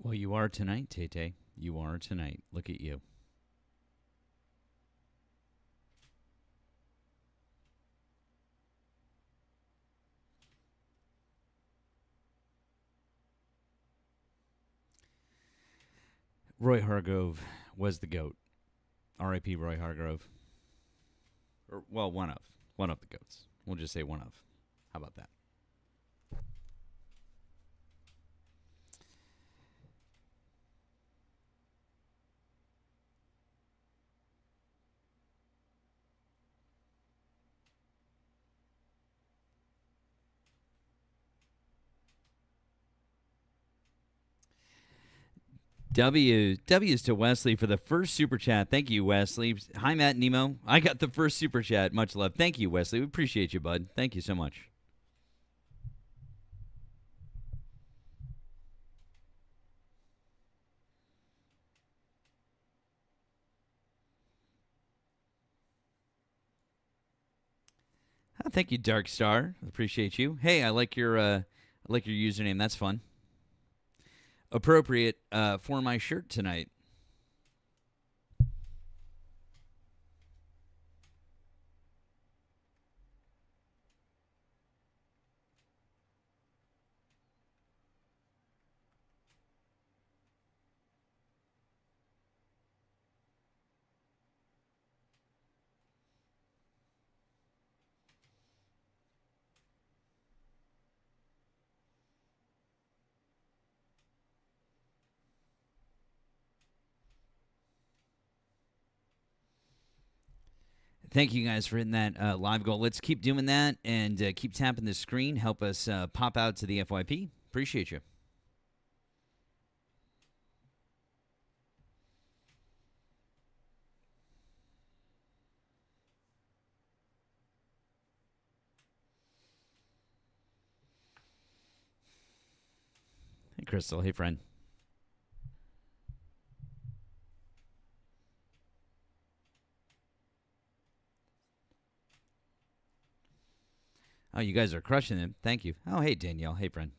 Well, you are tonight, Tay. You are tonight. Look at you. Roy Hargrove was the GOAT. R.I.P. Roy Hargrove. Or, well, one of. One of the GOATs. We'll just say one of. How about that? W's to Wesley for the first super chat. Thank you, Wesley. Hi, Matt and Nemo. I got the first super chat. Much love. Thank you, Wesley. We appreciate you, bud. Thank you so much. Thank you, Dark Star. Appreciate you. Hey, I like your username. That's fun. Appropriate for my shirt tonight. Thank you guys for hitting that live goal. Let's keep doing that and keep tapping the screen. Help us pop out to the FYP. Appreciate you. Hey, Crystal. Hey, friend. Oh, you guys are crushing it. Thank you. Oh, hey, Danielle. Hey, friend.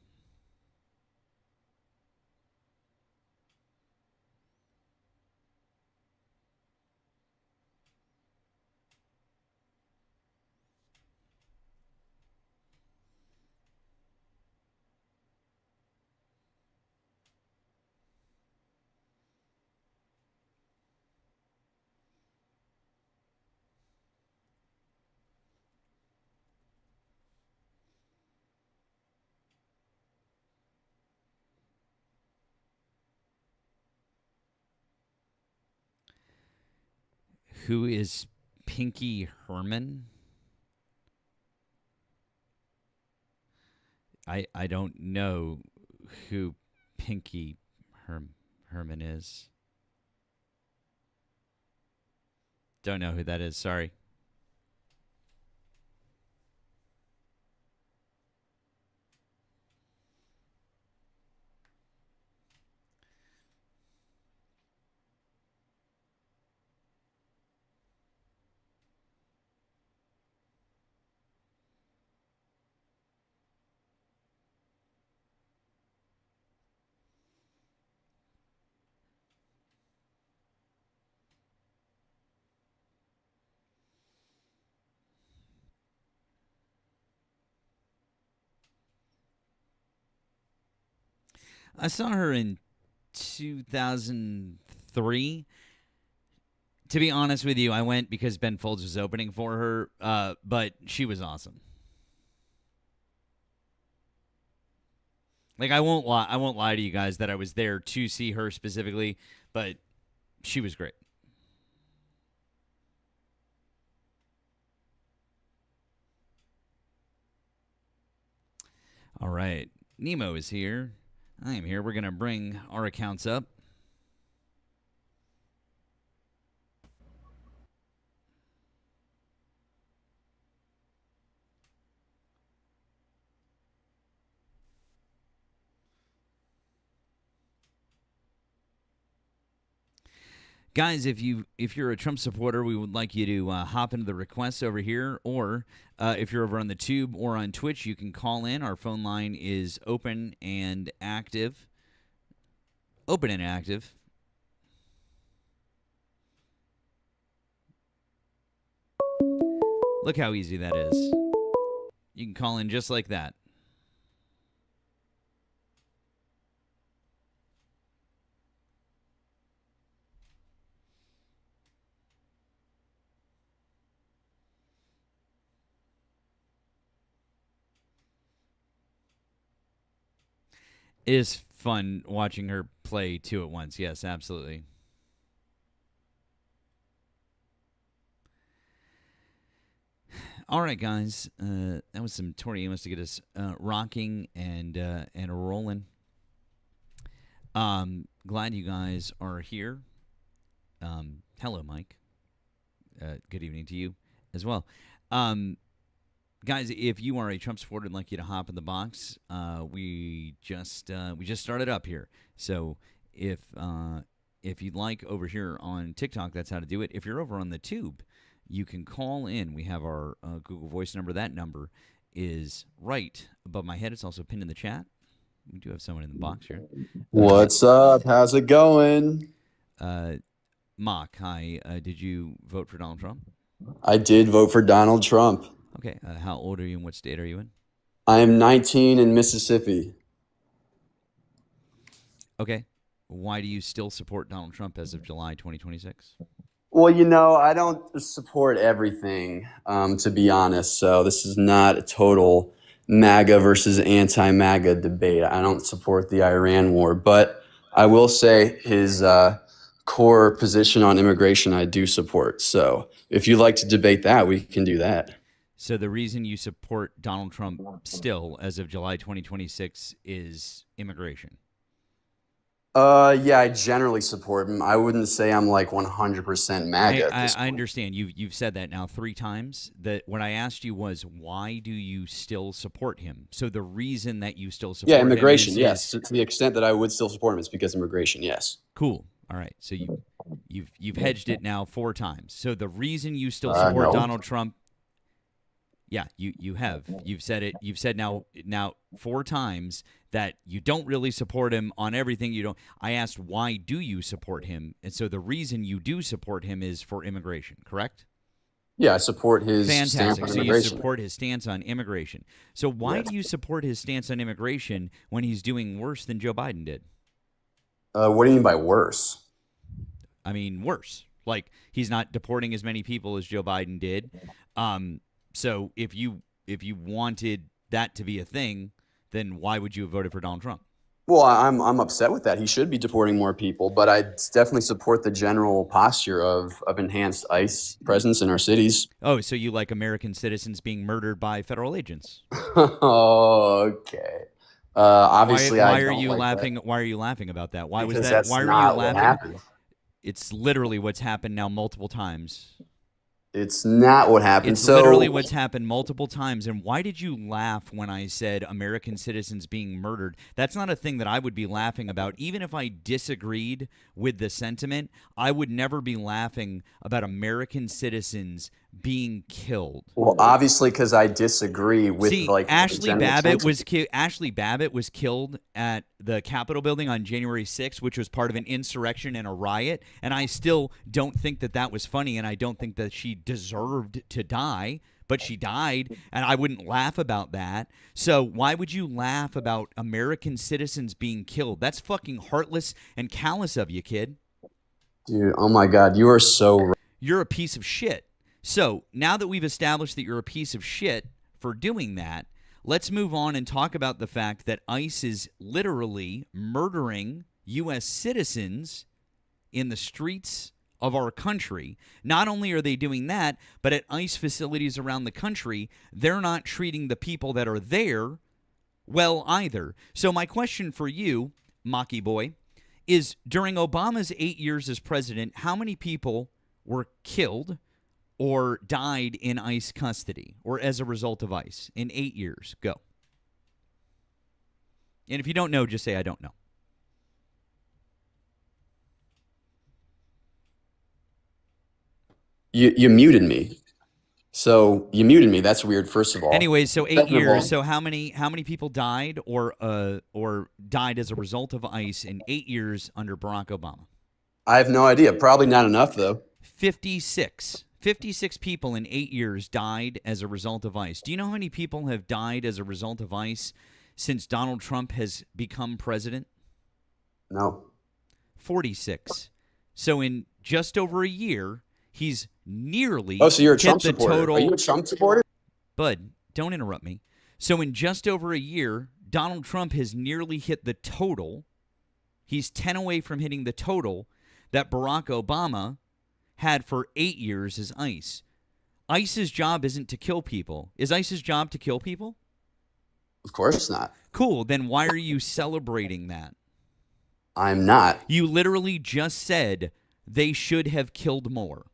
Who is Pinky Herman? I don't know who Pinky Herman is. Don't know who that is. Sorry. I saw her in 2003. To be honest with you, I went because Ben Folds was opening for her, but she was awesome. Like I won't lie, to you guys that I was there to see her specifically, but she was great. All right, Nemo is here. I am here. We're gonna bring our accounts up. Guys, if you're a Trump supporter, we would like you to hop into the requests over here, or if you're over on the Tube or on Twitch, you can call in. Our phone line is open and active. Open and active. Look how easy that is. You can call in just like that. It is fun watching her play two at once. Yes, absolutely. All right, guys. That was some Tori Amos to get us rocking and rolling. Glad you guys are here. Hello, Mike. Good evening to you as well. Guys, if you are a Trump supporter and like you to hop in the box, we just started up here. So if you'd like over here on TikTok, that's how to do it. If you're over on the Tube, you can call in. We have our Google Voice number. That number is right above my head. It's also pinned in the chat. We do have someone in the box here. What's up? How's it going? Mock, hi. Did you vote for Donald Trump? I did vote for Donald Trump. Okay. How old are you and what state are you in? I am 19 in Mississippi. Okay. Why do you still support Donald Trump as of July 2026? Well, I don't support everything, to be honest. So this is not a total MAGA versus anti-MAGA debate. I don't support the Iran war, but I will say his core position on immigration I do support. So if you'd like to debate that, we can do that. So the reason you support Donald Trump still as of July 2026 is immigration. Yeah, I generally support him. I wouldn't say I'm like 100% MAGA at this I point. understand. You've said that now 3 times. That what I asked you was, why do you still support him? So the reason that you still support immigration, him yes. To the extent that I would still support him, it's because immigration, yes. Cool. All right. So you've hedged it now 4 times. So the reason you still support No. Donald Trump. Yeah, you have. You've said it. You've said now 4 times that you don't really support him on everything. You don't. I asked, why do you support him? And so the reason you do support him is for immigration, correct? Yeah, I support his stance Fantastic. on So you immigration. support his stance on immigration. So why Yes. do you support his stance on immigration when he's doing worse than Joe Biden did? What do you mean by worse? I mean, worse. Like, he's not deporting as many people as Joe Biden did. So if you wanted that to be a thing, then why would you have voted for Donald Trump? Well, I'm upset with that. He should be deporting more people, but I definitely support the general posture of enhanced ICE presence in our cities. Oh, so you like American citizens being murdered by federal agents? Okay. Obviously, why I are don't you like laughing? that. Why are you laughing about that? Why was Because that? that's Why were you not what laughing? happened. It's literally what's happened now multiple times. It's not what happened. It's So literally what's happened multiple times. And why did you laugh when I said American citizens being murdered? That's not a thing that I would be laughing about. Even if I disagreed with the sentiment, I would never be laughing about American citizens being killed. Well, obviously, because I disagree with See, like the Ashley general Babbitt sentiment. Ashley Babbitt was killed at the Capitol building on January 6th, which was part of an insurrection and a riot. And I still don't think that that was funny, and I don't think that she deserved to die. But she died, and I wouldn't laugh about that. So why would you laugh about American citizens being killed? That's fucking heartless and callous of you, kid. Dude, oh my God, you are so right. You're a piece of shit. So now that we've established that you're a piece of shit for doing that, let's move on and talk about the fact that ICE is literally murdering U.S. citizens in the streets of our country. Not only are they doing that, but at ICE facilities around the country, they're not treating the people that are there well either. So my question for you, Maki Boy, is during Obama's 8 years as president, how many people were killed or died in ICE custody or as a result of ICE in 8 years? Go. And if you don't know, just say, I don't know. You muted me. So you muted me. That's weird, first of all. Anyways, so 8 years. Second of So all, how many people died or died as a result of ICE in 8 years under Barack Obama? I have no idea. Probably not enough, though. 56. 56 people in 8 years died as a result of ICE. Do you know how many people have died as a result of ICE since Donald Trump has become president? No. 46. So in just over a year, he's nearly Oh, so you're a hit Trump the supporter. total. Are you a Trump supporter? Bud, don't interrupt me. So in just over a year, Donald Trump has nearly hit the total. He's 10 away from hitting the total that Barack Obama had for 8 years as ICE. ICE's job isn't to kill people. Is ICE's job to kill people? Of course not. Cool. Then why are you celebrating that? I'm not. You literally just said they should have killed more.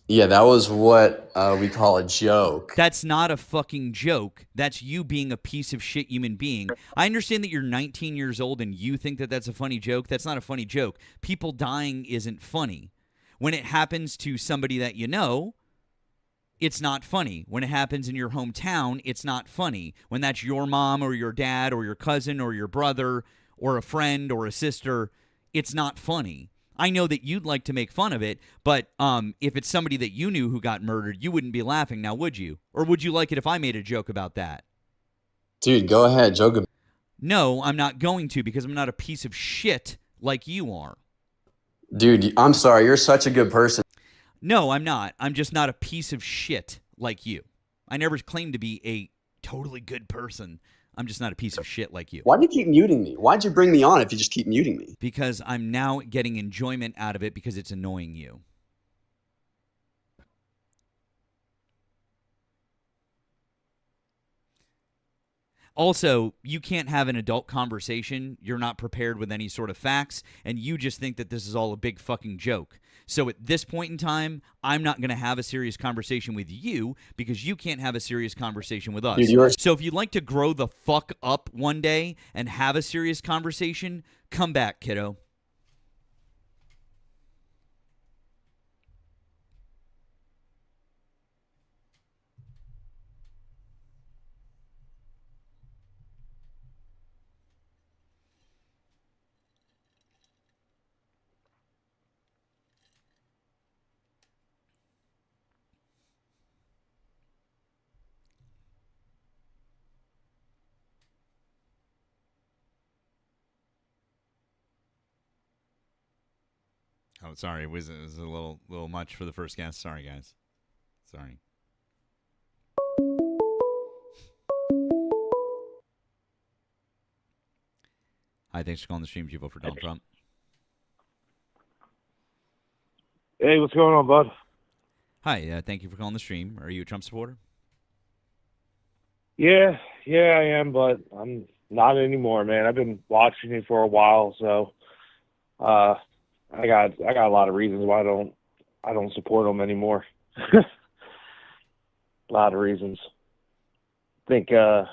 Yeah, that was what we call a joke. That's not a fucking joke. That's you being a piece of shit human being. I understand that you're 19 years old and you think that that's a funny joke. That's not a funny joke. People dying isn't funny. When it happens to somebody that you know, it's not funny. When it happens in your hometown, it's not funny. When that's your mom or your dad or your cousin or your brother or a friend or a sister, it's not funny. I know that you'd like to make fun of it, but if it's somebody that you knew who got murdered, you wouldn't be laughing now, would you? Or would you like it if I made a joke about that? Dude, go ahead. Joke about No, I'm not going to because I'm not a piece of shit like you are. Dude, I'm sorry. You're such a good person. No, I'm not. I'm just not a piece of shit like you. I never claimed to be a totally good person. I'm just not a piece of shit like you. Why do you keep muting me? Why'd you bring me on if you just keep muting me? Because I'm now getting enjoyment out of it because it's annoying you. Also, you can't have an adult conversation. You're not prepared with any sort of facts, and you just think that this is all a big fucking joke. So at this point in time, I'm not going to have a serious conversation with you because you can't have a serious conversation with us. Dude, So if you'd like to grow the fuck up one day and have a serious conversation, come back, kiddo. Oh, sorry. It was a little much for the first guest. Sorry, guys. Sorry. Hi, thanks for calling the stream. Do you vote for Donald Trump? Hey, what's going on, bud? Hi, thank you for calling the stream. Are you a Trump supporter? Yeah, I am, but I'm not anymore, man. I've been watching you for a while, so I got a lot of reasons why I don't support him anymore. A lot of reasons. Think I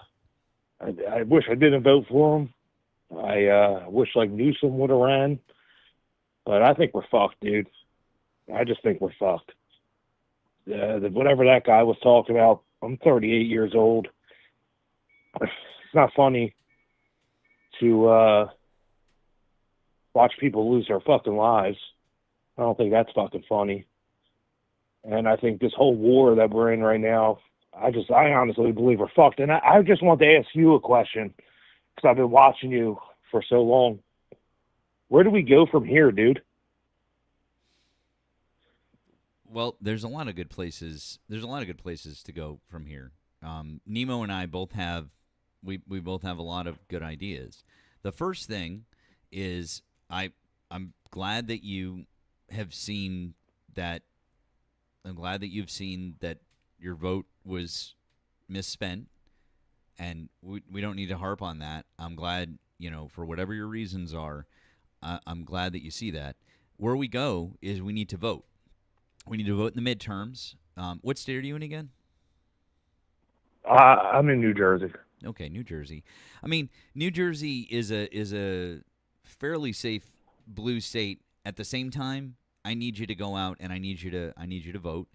wish I didn't vote for him. I wish like Newsom would have ran, but I think we're fucked, dude. I just think we're fucked. Whatever that guy was talking about, I'm 38 years old. It's not funny to watch people lose their fucking lives. I don't think that's fucking funny. And I think this whole war that we're in right now, I honestly believe we're fucked. And I just want to ask you a question because I've been watching you for so long. Where do we go from here, dude? Well, there's a lot of good places. There's a lot of good places to go from here. Nemo and I both have we both have a lot of good ideas. The first thing is I'm glad that you have seen that. I'm glad that you've seen that your vote was misspent, and we don't need to harp on that. I'm glad, for whatever your reasons are, I'm glad that you see that. Where we go is we need to vote. We need to vote in the midterms. What state are you in again? I'm in New Jersey. Okay, New Jersey. I mean, New Jersey is a fairly safe blue state. At the same time, I need you to go out and I need you to vote.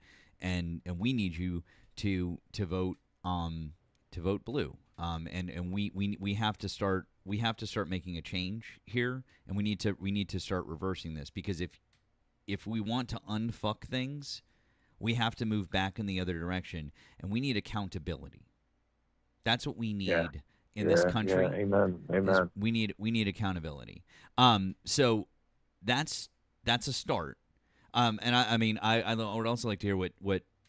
and we need you to vote blue. And we have to start making a change here, and we need to start reversing this, because if we want to unfuck things, we have to move back in the other direction, and we need accountability. That's what we need in this country. Yeah. Amen. We need accountability. So that's a start. And I would also like to hear what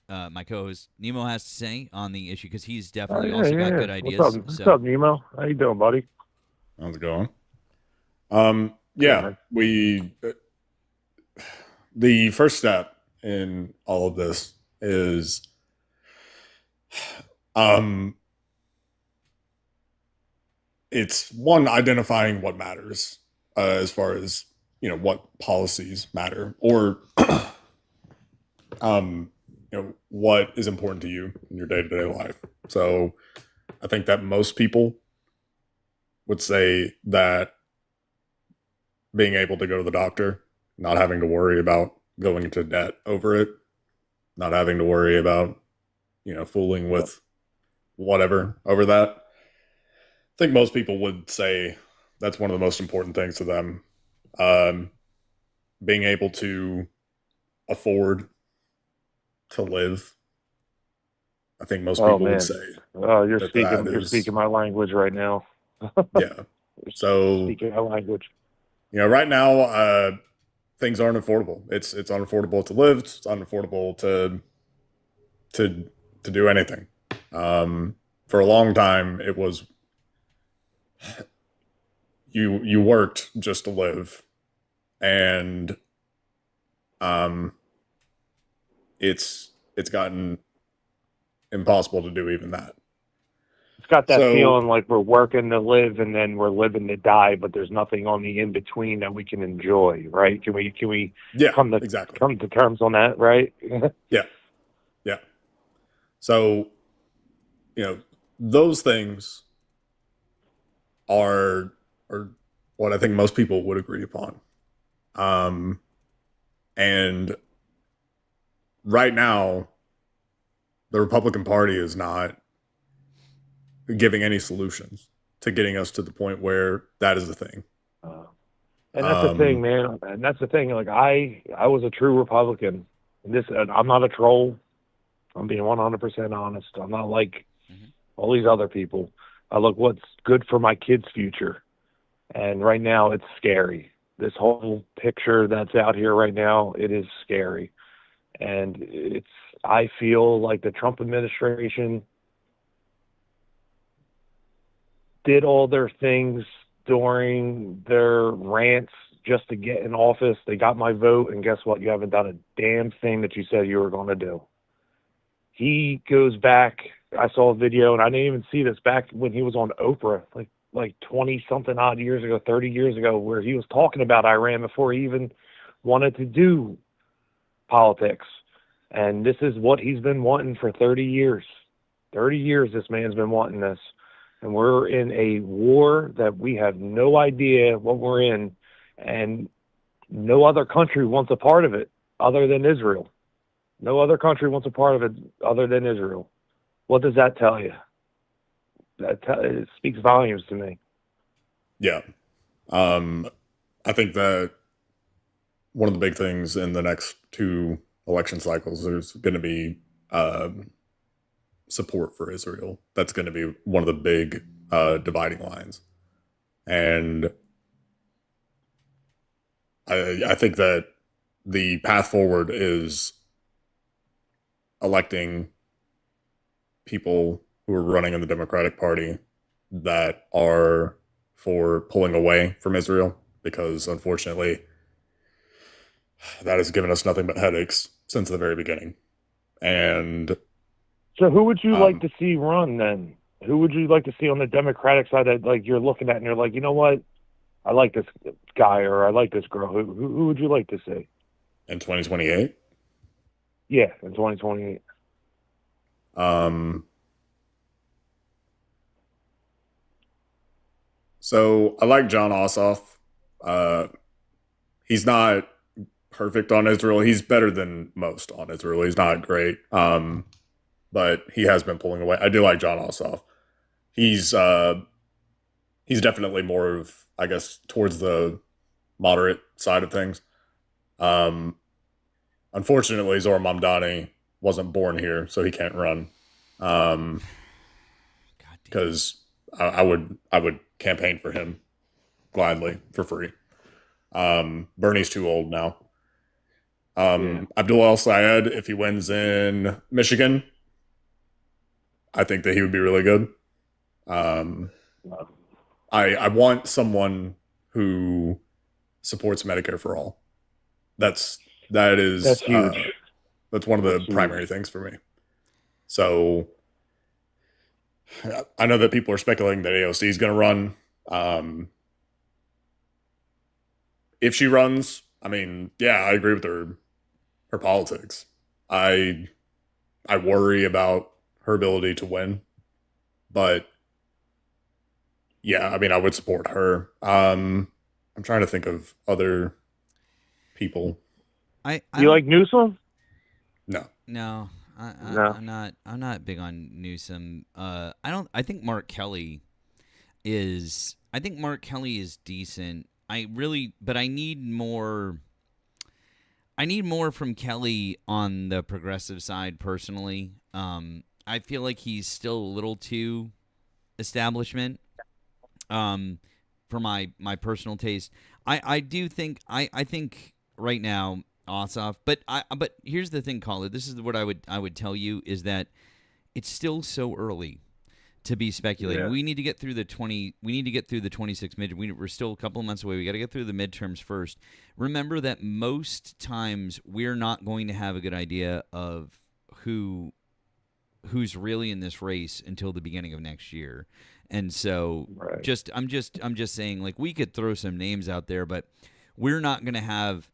my co-host Nemo has to say on the issue, because he's definitely also got good ideas. What's up, Nemo? How you doing, buddy? How's it going? Good. The first step in all of this is it's one, identifying what matters, as far as, what policies matter, or what is important to you in your day-to-day life. So I think that most people would say that being able to go to the doctor, not having to worry about going into debt over it, not having to worry about, fooling with whatever over that. I think most people would say that's one of the most important things to them. Being able to afford to live. I think most people would say. Oh, you're speaking my language right now. Yeah. So speaking my language. Right now, things aren't affordable. It's unaffordable to live. It's unaffordable to do anything. For a long time, it was you worked just to live, and it's gotten impossible to do even that. It's got that feeling like we're working to live and then we're living to die, but there's nothing on the in between that we can enjoy, right? Can we come to terms on that, right? Yeah. So, those things are what I think most people would agree upon. And right now, the Republican Party is not giving any solutions to getting us to the point where that is the thing. And that's the thing, man. And that's the thing. Like I was a true Republican. And I'm not a troll. I'm being 100% honest. I'm not like all these other people. I look what's good for my kids' future. And right now it's scary. This whole picture that's out here right now, it is scary. And I feel like the Trump administration did all their things during their rants just to get in office. They got my vote, and guess what? You haven't done a damn thing that you said you were going to do. He goes back. I saw a video, and I didn't even see this back when he was on Oprah, like 20-something odd years ago, 30 years ago, where he was talking about Iran before he even wanted to do politics. And this is what he's been wanting for 30 years. 30 years this man's been wanting this. And we're in a war that we have no idea what we're in, and no other country wants a part of it other than Israel. No other country wants a part of it other than Israel. What does that tell you? It speaks volumes to me. Yeah. I think that one of the big things in the next 2 election cycles, there's going to be support for Israel. That's going to be one of the big dividing lines. And I think that the path forward is electing people who are running in the Democratic Party that are for pulling away from Israel, because unfortunately that has given us nothing but headaches since the very beginning. And so who would you like to see run then? Who would you like to see on the Democratic side that like you're looking at and you're like, you know what? I like this guy or I like this girl. Who would you like to see? In 2028? Yeah, in 2028. So I like John Ossoff. He's not perfect on Israel. He's better than most on Israel. He's not great, but he has been pulling away. I do like John Ossoff. He's definitely more of, I guess, towards the moderate side of things. Um, Unfortunately, Zohar Mamdani wasn't born here, so he can't run. Because I would campaign for him gladly for free. Bernie's too old now. Abdul El Sayed, if he wins in Michigan, I think that he would be really good. I want someone who supports Medicare for all. That's huge. That's one of the primary things for me. So I know that people are speculating that AOC is going to run. If she runs, I mean, yeah, I agree with her politics. I worry about her ability to win, but yeah, I mean, I would support her. I'm trying to think of other people. You like Newsom? No. No. No. I'm not big on Newsom. I think Mark Kelly is decent. But I need more from Kelly on the progressive side personally. I feel like he's still a little too establishment for my personal taste. I do think I think right now Ossoff, but here's the thing, caller. This is what I would tell you is that it's still so early to be speculating. Yeah. We need to get through the 26 midterm. We're still a couple of months away. We got to get through the midterms first. Remember that most times we're not going to have a good idea of who's really in this race until the beginning of next year. And so I'm just saying, like, we could throw some names out there, but we're not going to have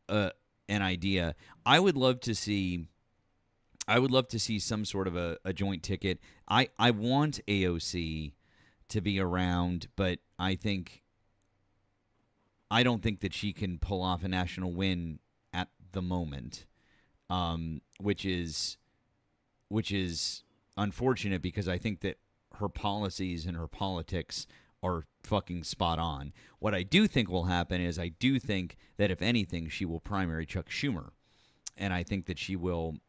an idea. I would love to see some sort of a joint ticket. I want AOC to be around, but I don't think that she can pull off a national win at the moment, which is unfortunate because I think that her policies and her politics are fucking spot on. What I do think will happen is I do think that if anything, she will primary Chuck Schumer, and I think that she will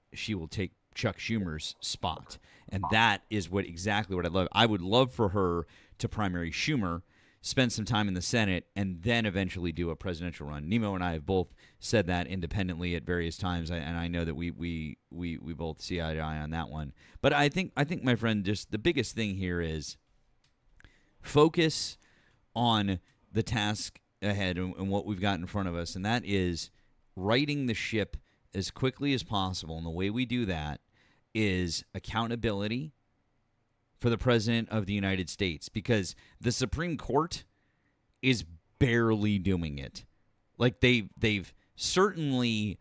take Chuck Schumer's spot, and that is exactly what I love. I would love for her to primary Schumer, spend some time in the Senate, and then eventually do a presidential run. Nemo and I have both said that independently at various times, and I know that we both see eye to eye on that one. But I think my friend, just the biggest thing here is focus on the task ahead and what we've got in front of us, and that is righting the ship as quickly as possible. And the way we do that is accountability for the President of the United States, because the Supreme Court is barely doing it. Like they've certainly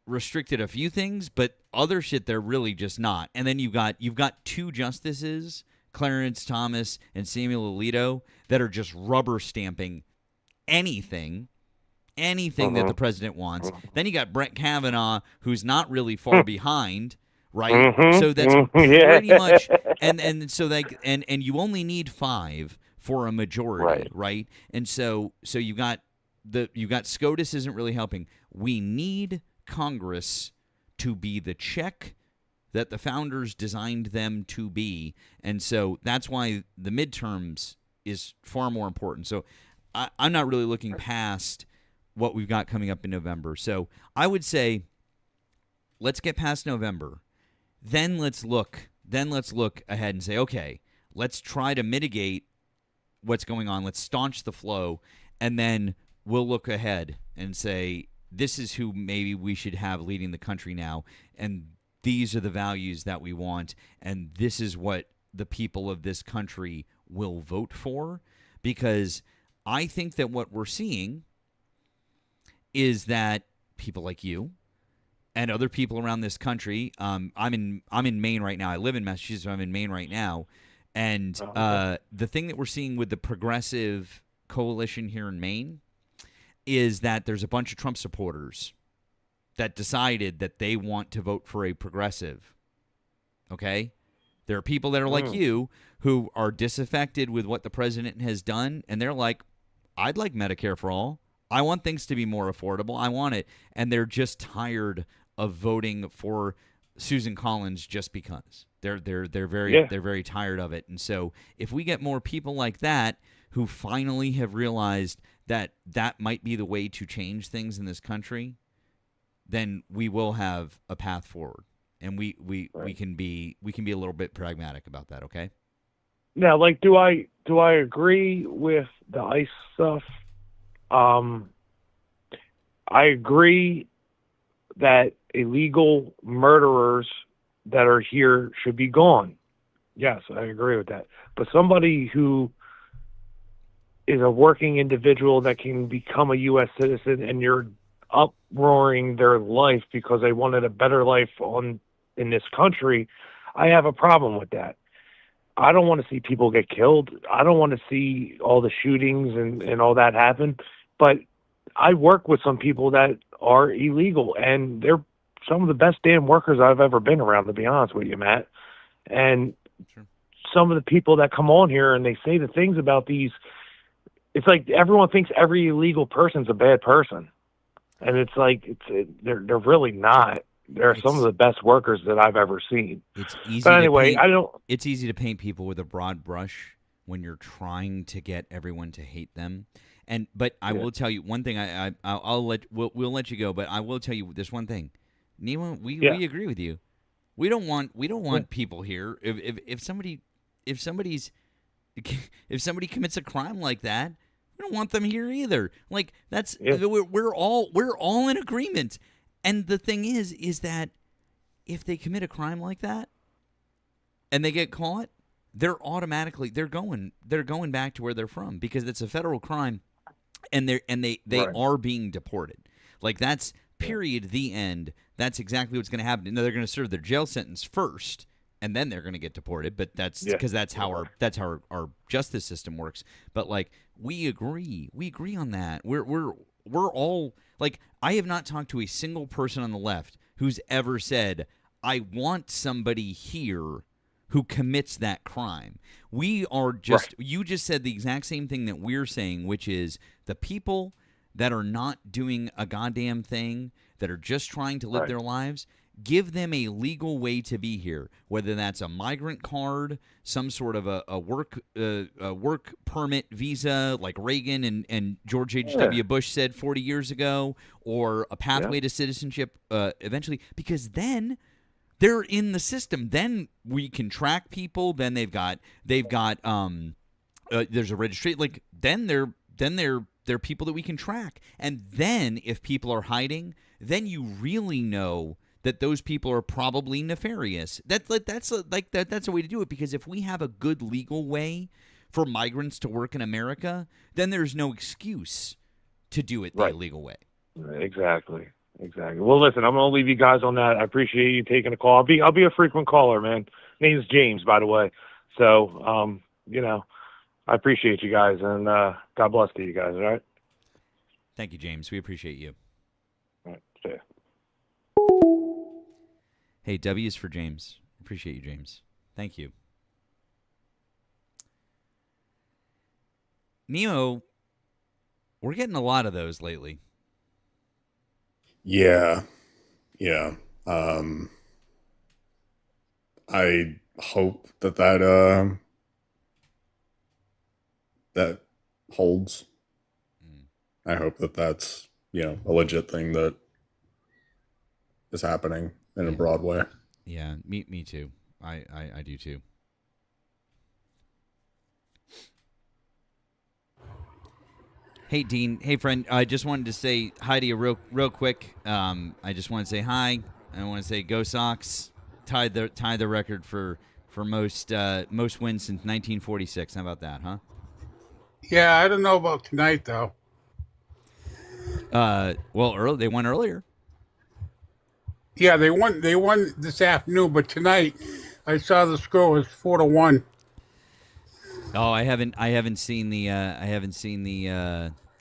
restricted a few things, but other shit they're really just not. And then you've got two justices, Clarence Thomas and Samuel Alito, that are just rubber stamping anything that the president wants. Then you got Brett Kavanaugh, who's not really far behind, right? So that's pretty much, and so and you only need 5 for a majority, right? And so you've got SCOTUS isn't really helping. We need Congress to be the check that the founders designed them to be, and so that's why the midterms is far more important. So I'm not really looking past what we've got coming up in November. So I would say let's get past November. Then let's look ahead and say, okay, let's try to mitigate what's going on. Let's staunch the flow, and then we'll look ahead and say, this is who maybe we should have leading the country now, and these are the values that we want, and this is what the people of this country will vote for. Because I think that what we're seeing is that people like you and other people around this country, I'm in Maine right now. I live in Massachusetts. I'm in Maine right now. And the thing that we're seeing with the progressive coalition here in Maine, is that there's a bunch of Trump supporters that decided that they want to vote for a progressive. Okay? There are people that are like you who are disaffected with what the president has done, and they're like, I'd like Medicare for all. I want things to be more affordable. I want it. And they're just tired of voting for Susan Collins just because. They're very tired of it. And so if we get more people like that who finally have realized that that might be the way to change things in this country, then we will have a path forward. And we can be a little bit pragmatic about that, okay? Now, like, do I agree with the ICE stuff? I agree that illegal murderers that are here should be gone. Yes, I agree with that. But somebody who is a working individual that can become a U.S. citizen and you're uproaring their life because they wanted a better life in this country, I have a problem with that. I don't want to see people get killed. I don't want to see all the shootings and all that happen. But I work with some people that are illegal, and they're some of the best damn workers I've ever been around, to be honest with you, Matt. And Sure. some of the people that come on here and they say the things about these, it's like everyone thinks every illegal person's a bad person. And it's like, they're really not. They're some of the best workers that I've ever seen. It's easy. But anyway, to paint, I don't. It's easy to paint people with a broad brush when you're trying to get everyone to hate them. But I will tell you one thing. We'll let you go. But I will tell you this one thing, Nemo. We agree with you. We don't want people here. If somebody commits a crime like that, we don't want them here either. Like we're all in agreement. And the thing is that if they commit a crime like that and they get caught, they're going back to where they're from because it's a federal crime, and they are being deported. Like that's period. The end. That's exactly what's going to happen. Now they're going to serve their jail sentence first, and then they're going to get deported. But that's because that's how our justice system works. But like we agree on that. We're all like, I have not talked to a single person on the left who's ever said, I want somebody here who commits that crime. We are just, you just said the exact same thing that we're saying, which is the people that are not doing a goddamn thing, that are just trying to live their lives, give them a legal way to be here, whether that's a migrant card, some sort of a work permit visa like Reagan and George H.W. Bush said 40 years ago, or a pathway to citizenship eventually, because then they're in the system. Then we can track people. Then they've got there's a registry. Like then they're people that we can track. And then if people are hiding, then you really know that those people are probably nefarious. That's a way to do it, because if we have a good legal way for migrants to work in America, then there's no excuse to do it the illegal way. Exactly. Well, listen, I'm going to leave you guys on that. I appreciate you taking a call. I'll be a frequent caller, man. Name's James, by the way. So, I appreciate you guys, and God bless to you guys, all right? Thank you, James. We appreciate you. All right, see ya. Hey, W's for James. Appreciate you, James. Thank you. Nemo, we're getting a lot of those lately. Yeah. I hope that holds. I hope that's, a legit thing that is happening in a broad way. Yeah, me too. I do too. Hey, Dean. Hey, friend. I just wanted to say hi to you real quick. I just want to say hi. I want to say go Sox. Tied the record for most wins since 1946. How about that, huh? Yeah, I don't know about tonight though. Well, they won earlier. Yeah, they won this afternoon, but tonight I saw the score was 4-1. Oh, I haven't seen the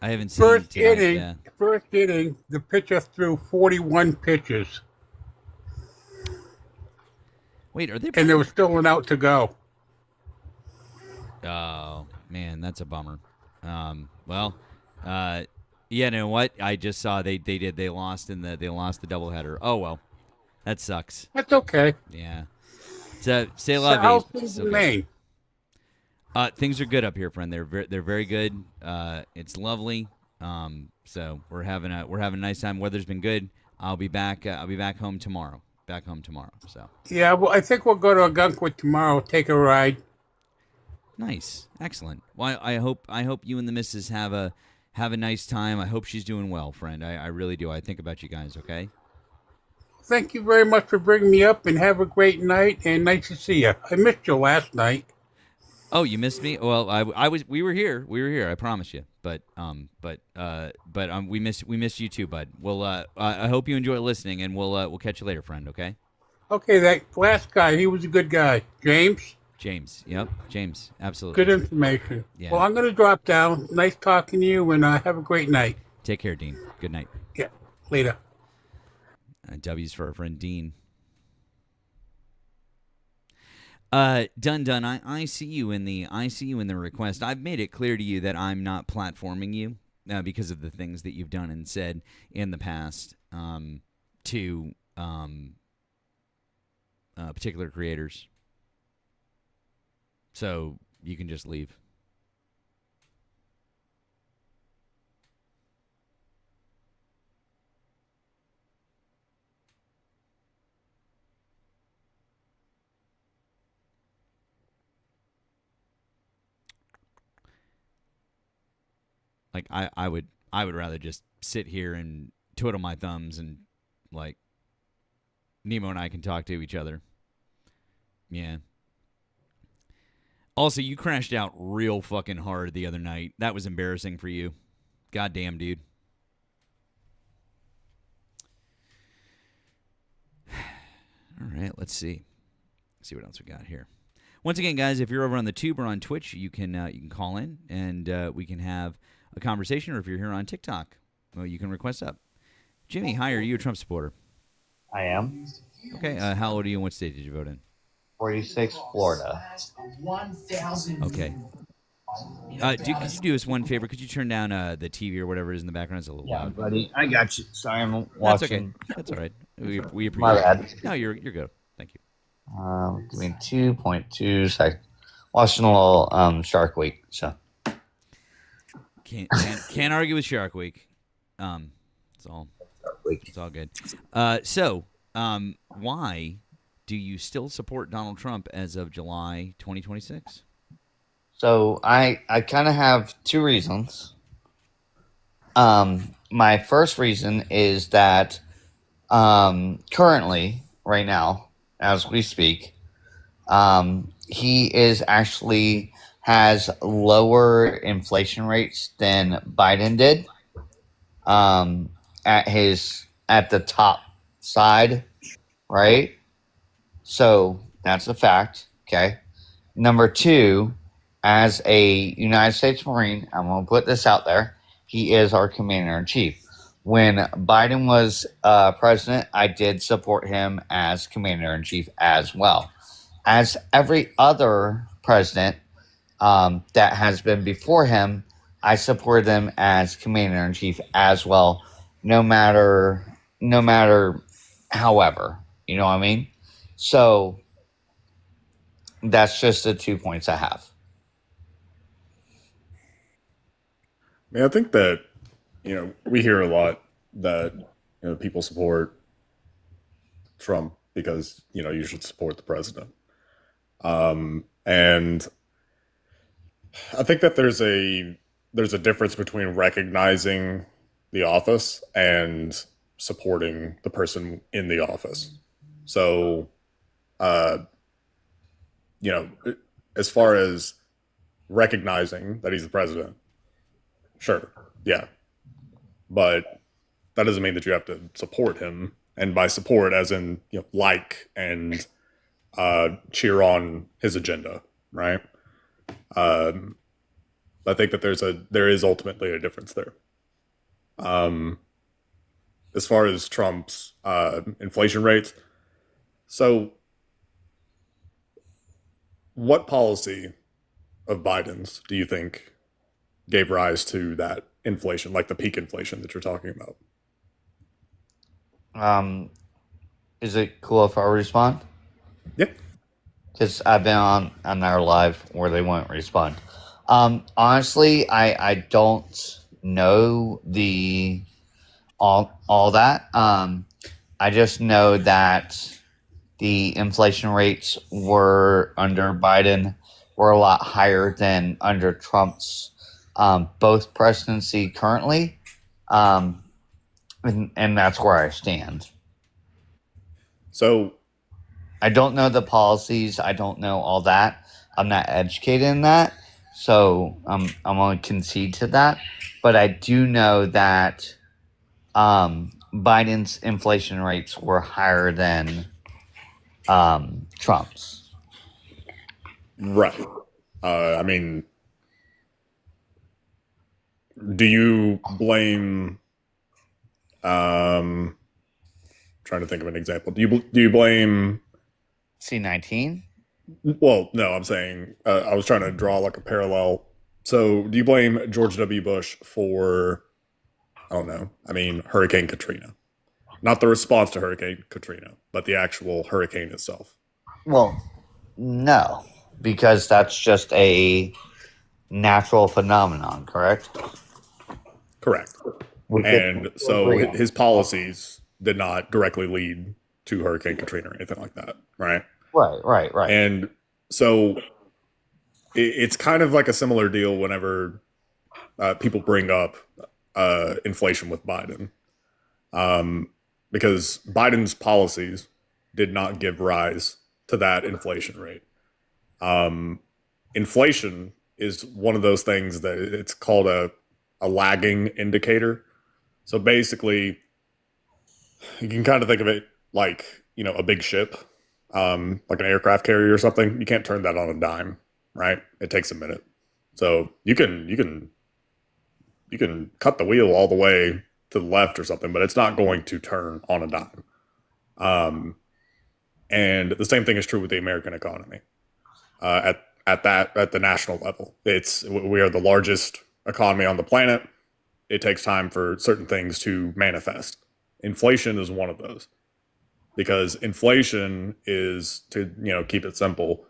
I haven't seen tonight. Yeah. First inning, the pitcher threw 41 pitches, Wait, are they and playing? there was still an out to go. Oh man, that's a bummer. Well, yeah, you know what? I just saw they lost the doubleheader. Oh well, that sucks. That's okay. Yeah. So say So la vie. how's things So in good. Maine? Things are good up here, friend. They're very good. It's lovely. So we're having a nice time. Weather's been good. I'll be back home tomorrow. Back home tomorrow. So Yeah, well, I think we'll go to Algonquin tomorrow, take a ride. nice, excellent. Well, I hope you and the missus have a nice time. I hope she's doing well, friend. I really do. I think about you guys. Okay. Thank you very much for bringing me up, and have a great night, and nice to see you. I missed you last night. Oh, you missed me? Well, we were here. We were here. I promise you. But we missed you too, bud. Well, I hope you enjoy listening, and we'll catch you later, friend. Okay. Okay, that last guy, he was a good guy. James, James. Yep. James. Absolutely. good information. Yeah. Well, I'm going to drop down. Nice talking to you, and have a great night. Take care, Dean. Good night. Yeah, later. W's for our friend Dean. Dun. I see you in the request. I've made it clear to you that I'm not platforming you because of the things that you've done and said in the past to particular creators. So you can just leave. Like I would rather just sit here and twiddle my thumbs and like Nemo and I can talk to each other. Yeah. Also, you crashed out real fucking hard the other night. That was embarrassing for you. Goddamn, dude. All right, let's see. See what else we got here. Once again, guys, if you're over on the Tube or on Twitch, you can call in and we can have a conversation. Or if you're here on TikTok, well, you can request up. Jimmy, hi. Are you a Trump supporter? I am. Okay. How old are you and what state did you vote in? 46, Florida. Okay. Could you do us one favor? Could you turn down the TV or whatever is in the background? It's a little Yeah, loud. buddy. I got you. Sorry, I'm That's watching. okay. That's all right. We appreciate My it. bad. No, you're good. Thank you. Give me 2.2 seconds. Watching a little Shark Week. So Can't argue with Shark Week. It's all good. So, why do you still support Donald Trump as of July 2026? So I kind of have two reasons. My first reason is that currently, right now, as we speak, he is actually has lower inflation rates than Biden did at the top side, right? So that's a fact. Okay. Number two, as a United States Marine, I'm going to put this out there. He is our commander in chief. When Biden was president, I did support him as commander in chief as well. As every other president that has been before him, I supported them as commander in chief as well. No matter, however, you know what I mean? So that's just the 2 points I have. I mean, I think that, we hear a lot that, people support Trump because, you should support the president. And I think that there's a difference between recognizing the office and supporting the person in the office. So, as far as recognizing that he's the president, sure, yeah. But that doesn't mean that you have to support him. And by support, as in, like and cheer on his agenda, right? I think that there is ultimately a difference there. As far as Trump's inflation rates, so what policy of Biden's do you think gave rise to that inflation, like the peak inflation that you're talking about? Is it cool if I respond? Yeah. Because I've been on their live where they won't respond. Honestly, I don't know the all that. I just know that the inflation rates were under Biden were a lot higher than under Trump's both presidency currently, and that's where I stand. So I don't know the policies. I don't know all that. I'm not educated in that, so I'm going to concede to that. But I do know that Biden's inflation rates were higher than Trump's. right. I mean, do you blame? Trying to think of an example. Do you blame? C-19? Well, no, I'm saying I was trying to draw like a parallel. So, do you blame George W. Bush for? I don't know. I mean, Hurricane Katrina, not the response to Hurricane Katrina, but the actual hurricane itself. Well, no, because that's just a natural phenomenon, correct? Correct. We And could so agree on. his policies did not directly lead to Hurricane Katrina or anything like that, right? Right. And so it's kind of like a similar deal whenever people bring up inflation with Biden, because Biden's policies did not give rise to that inflation rate. Inflation is one of those things that it's called a lagging indicator. So basically, you can kind of think of it like, a big ship, like an aircraft carrier or something. You can't turn that on a dime, right? It takes a minute. So you can cut the wheel all the way to the left or something, but it's not going to turn on a dime. And the same thing is true with the American economy. At the national level, we are the largest economy on the planet. It takes time for certain things to manifest. Inflation is one of those, because inflation is, to keep it simple,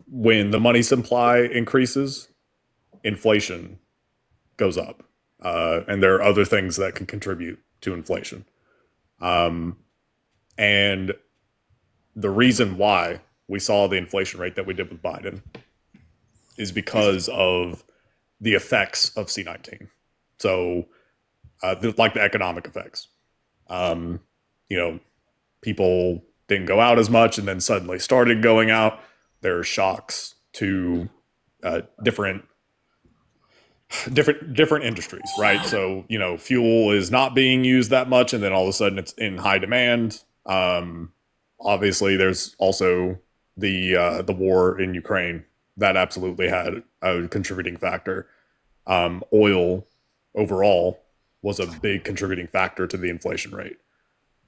when the money supply increases, inflation goes up, and there are other things that can contribute to inflation. And the reason why we saw the inflation rate that we did with Biden is because of the effects of C-19. So, like the economic effects. People didn't go out as much and then suddenly started going out. There are shocks to different industries, right? So, fuel is not being used that much, and then all of a sudden it's in high demand. Obviously, there's also the war in Ukraine that absolutely had a contributing factor. Oil overall was a big contributing factor to the inflation rate.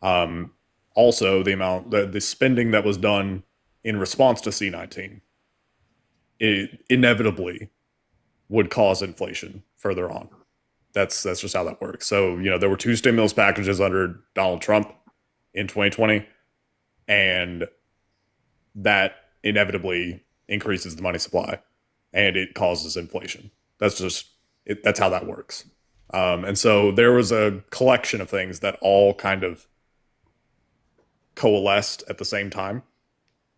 Also, the spending that was done in response to C-19, it inevitably would cause inflation further on. That's just how that works. So, there were two stimulus packages under Donald Trump in 2020, and that inevitably increases the money supply, and it causes inflation. That's just it. That's how that works. And so there was a collection of things that all kind of coalesced at the same time,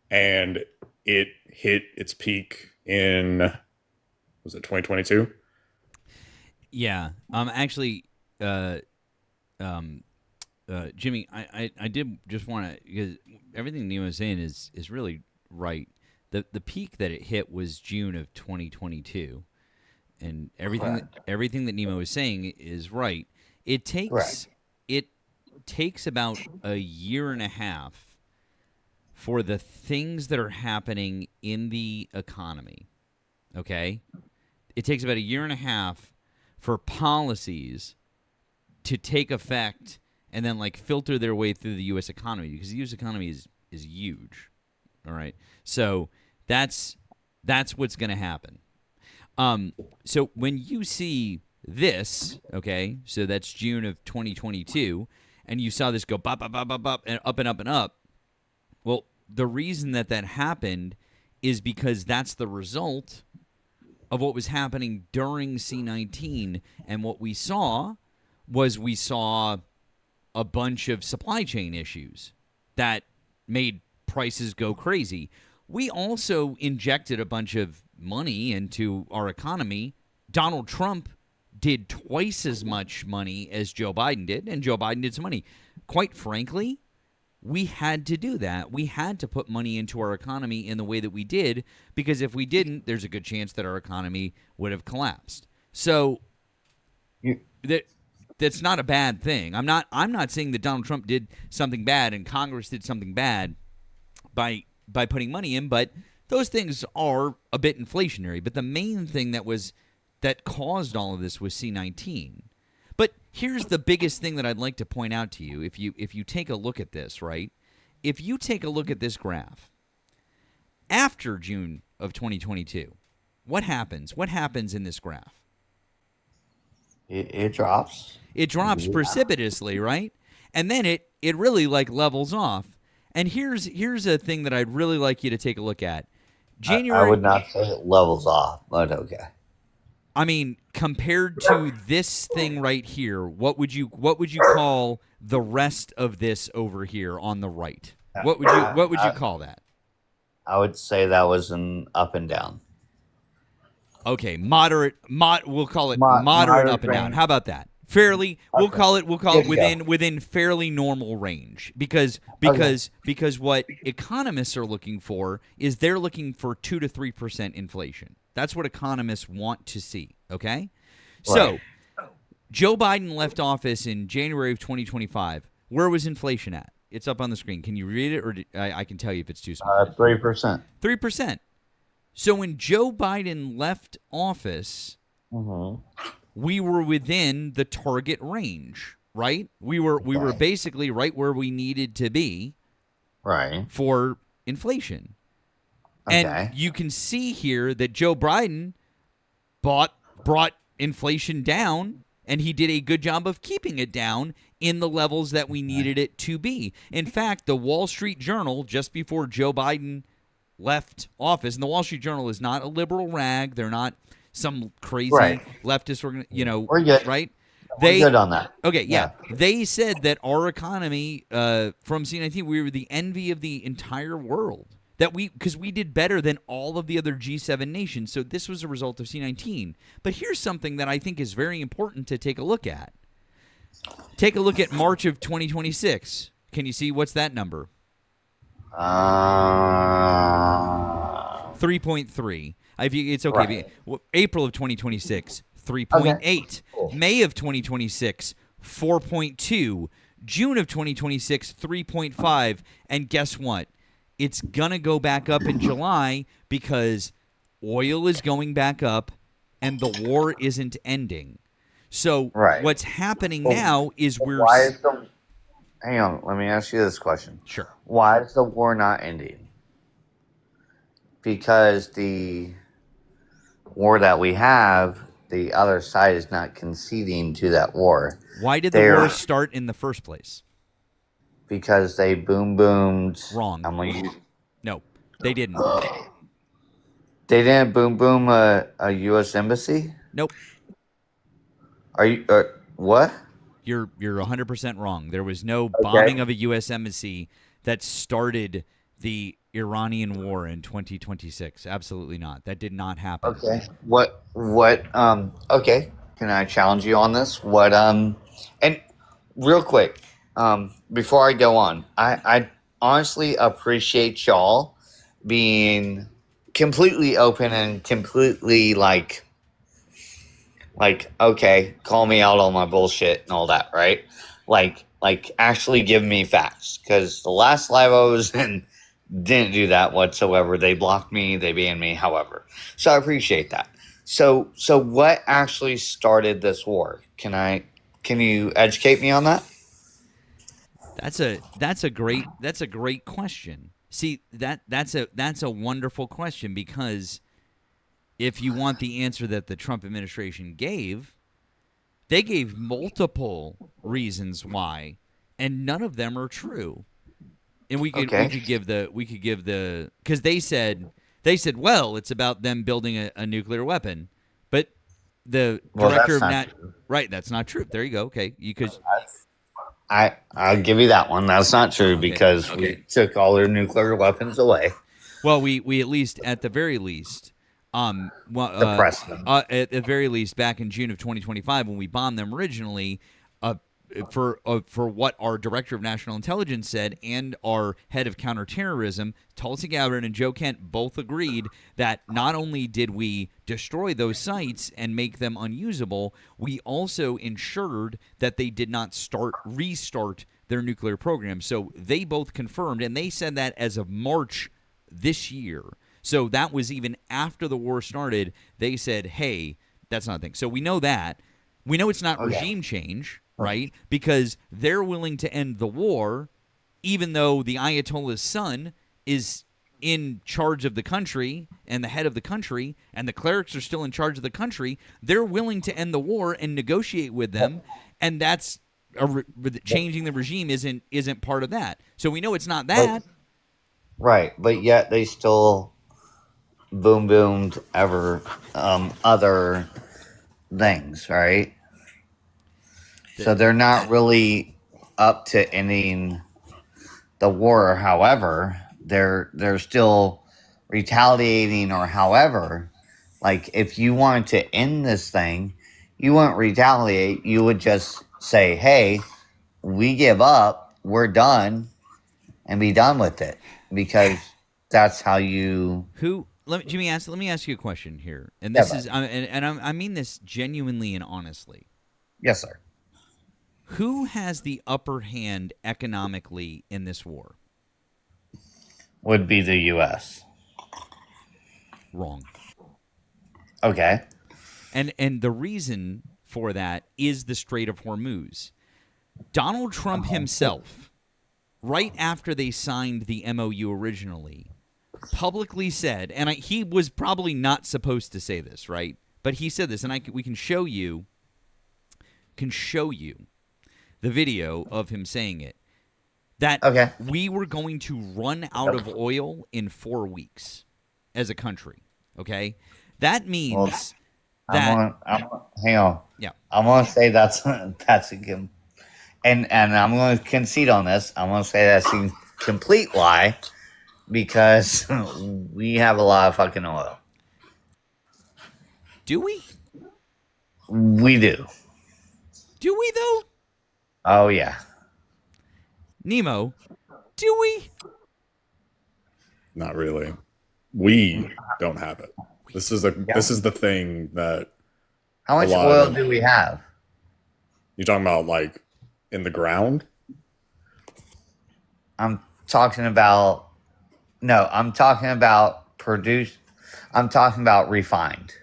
and it hit its peak in, was it 2022? Yeah. Actually, Jimmy, I did just want to, because everything Nemo is saying is really right. The peak that it hit was June of 2022, and everything that Nemo is saying is right. It takes about a year and a half for the things that are happening in the economy. Okay, it takes about a year and a half for policies to take effect and then like filter their way through the U.S. economy, because the U.S. economy is huge. All right, so that's what's going to happen. So when you see this, okay, so that's June of 2022, and you saw this go bop, bop, bop, bop, bop, and up and up and up. Well, the reason that happened is because that's the result of what was happening during C19, and what we saw was a bunch of supply chain issues that made prices go crazy. We also injected a bunch of money into our economy. Donald Trump did twice as much money as Joe Biden did, and Joe Biden did some money. Quite frankly, we had to do that. We had to put money into our economy in the way that we did, because if we didn't, there's a good chance that our economy would have collapsed. So that's not a bad thing. I'm not saying that Donald Trump did something bad and Congress did something bad by putting money in, but those things are a bit inflationary. But the main thing that caused all of this was C19. But here's the biggest thing that I'd like to point out to you. If you take a look at this, right? If you take a look at this graph, after June of 2022, what happens? What happens in this graph? It drops. It drops precipitously, right? And then it really like levels off. And here's a thing that I'd really like you to take a look at. January. I would not say it levels off, but okay. I mean, compared to this thing right here, what would you call the rest of this over here on the right? What would you call that? I would say that was an up and down. Okay, moderate. We'll call it moderate up and down. How about that? Fairly. We'll call it within fairly normal range, because what economists are looking for is they're looking for 2 to 3% inflation. That's what economists want to see. Okay, so Joe Biden left office in January of 2025. Where was inflation at? It's up on the screen. Can you read it, or I can tell you if it's too small? 3%. 3%. So when Joe Biden left office, we were within the target range, right? We were basically right where we needed to be, right, for inflation. Okay. And you can see here that Joe Biden brought inflation down, and he did a good job of keeping it down in the levels that we needed it to be. In fact, the Wall Street Journal, just before Joe Biden left office, and the Wall Street Journal is not a liberal rag. They're not some crazy leftist we're good. Right? We're good on that. Okay, yeah. They said that our economy, from C19, we were the envy of the entire world. Because we did better than all of the other G7 nations. So this was a result of C19. But here's something that I think is very important to take a look at. Take a look at March of 2026. Can you see what's that number? 3.3. It's okay. Right. April of 2026, 3.8. Okay. Cool. May of 2026, 4.2. June of 2026, 3.5. And guess what? It's going to go back up in July, because oil is going back up and the war isn't ending. So what's happening now is hang on, let me ask you this question. Sure. Why is the war not ending? Because the war that we have, the other side is not conceding to that war. Why did the war start in the first place? Because they boomed. Wrong. No, they didn't. They didn't boom a U.S. embassy? Nope. Are you what? You're 100% wrong. There was no bombing of a U.S. embassy that started the Iranian war in 2026. Absolutely not. That did not happen. Okay. What okay. Can I challenge you on this? And real quick, before I go on, I honestly appreciate y'all being completely open and completely like, okay, call me out on my bullshit and all that, right? Like actually give me facts, because the last live I was in didn't do that whatsoever. They blocked me, they banned me, however. So I appreciate that. So what actually started this war? Can you educate me on that? That's a great question. See, that's a wonderful question, because if you want the answer that the Trump administration gave, they gave multiple reasons why, and none of them are true. And we Okay. could give the because they said, well, it's about them building a nuclear weapon, but the Well, director that's of not nat true. right, that's not true. There you go. Okay, you could. I'll give you that one. That's not true Okay. because we took all their nuclear weapons away. Well, we at least, at the very least, Suppressed them. at the very least, back in June of 2025, when we bombed them originally, for what our director of national intelligence said and our head of counterterrorism, Tulsi Gabbard and Joe Kent, both agreed that not only did we destroy those sites and make them unusable, we also ensured that they did not restart their nuclear program. So they both confirmed, and they said that as of March this year. So that was even after the war started. They said, hey, that's not a thing. So we know that. We know it's not regime change, right? Because they're willing to end the war, even though the Ayatollah's son is in charge of the country and the head of the country, and the clerics are still in charge of the country. They're willing to end the war and negotiate with them, and that's changing the regime isn't part of that. So we know it's not that. Right, but yet they still boomed other things, right? So they're not really up to ending the war. However, they're still retaliating, or however, like if you wanted to end this thing, you wouldn't retaliate. You would just say, "Hey, we give up. We're done," and be done with it, because that's how you. Let me ask you a question here, and Yeah, this bud. is I mean this genuinely and honestly. Yes, sir. Who has the upper hand economically in this war? Would be the U.S. Wrong. Okay. And the reason for that is the Strait of Hormuz. Donald Trump himself, right after they signed the MOU originally, publicly said, and he was probably not supposed to say this, right? But he said this, and we can show you the video of him saying it, that Okay. we were going to run out of oil in 4 weeks as a country. Okay, that means that Hang on. yeah. I'm gonna say that's a good, and I'm gonna concede on this. I'm gonna say that's a complete lie, because we have a lot of fucking oil. Do we? We do. Do we though? Oh yeah. Nemo, do we? Not really. We don't have it. This is the thing that How much lot oil of- do we have? you're talking about, like in the ground. I'm talking about. No, I'm talking about produced. I'm talking about refined.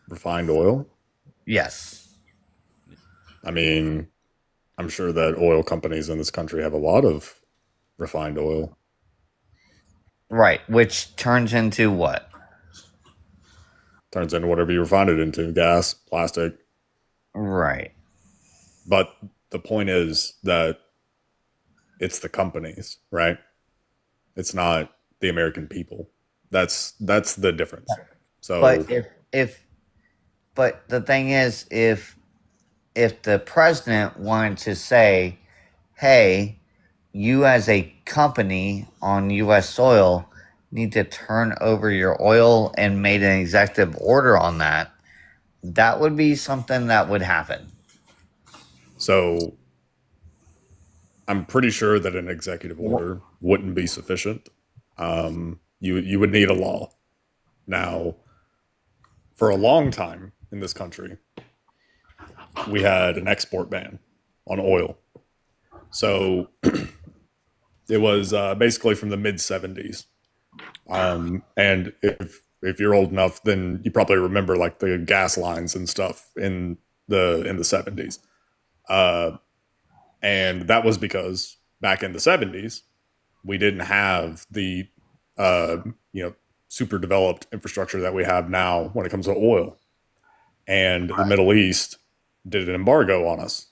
Refined oil. Yes. I mean, I'm sure that oil companies in this country have a lot of refined oil. Right. Which turns into what? Turns into whatever you refine it into: gas, plastic. Right. But the point is that it's the companies, right? It's not the American people. That's the difference. So, But the thing is, if the president wanted to say, "Hey, you as a company on U.S. soil need to turn over your oil," and made an executive order on that, that would be something that would happen. So I'm pretty sure that an executive order wouldn't be sufficient. You would need a law. Now, for a long time in this country, we had an export ban on oil. So it was basically from the mid 70s. And if if you're old enough, then you probably remember like the gas lines and stuff in the 70s. And that was because back in the 70s, we didn't have the super developed infrastructure that we have now when it comes to oil. And the Middle East did an embargo on us.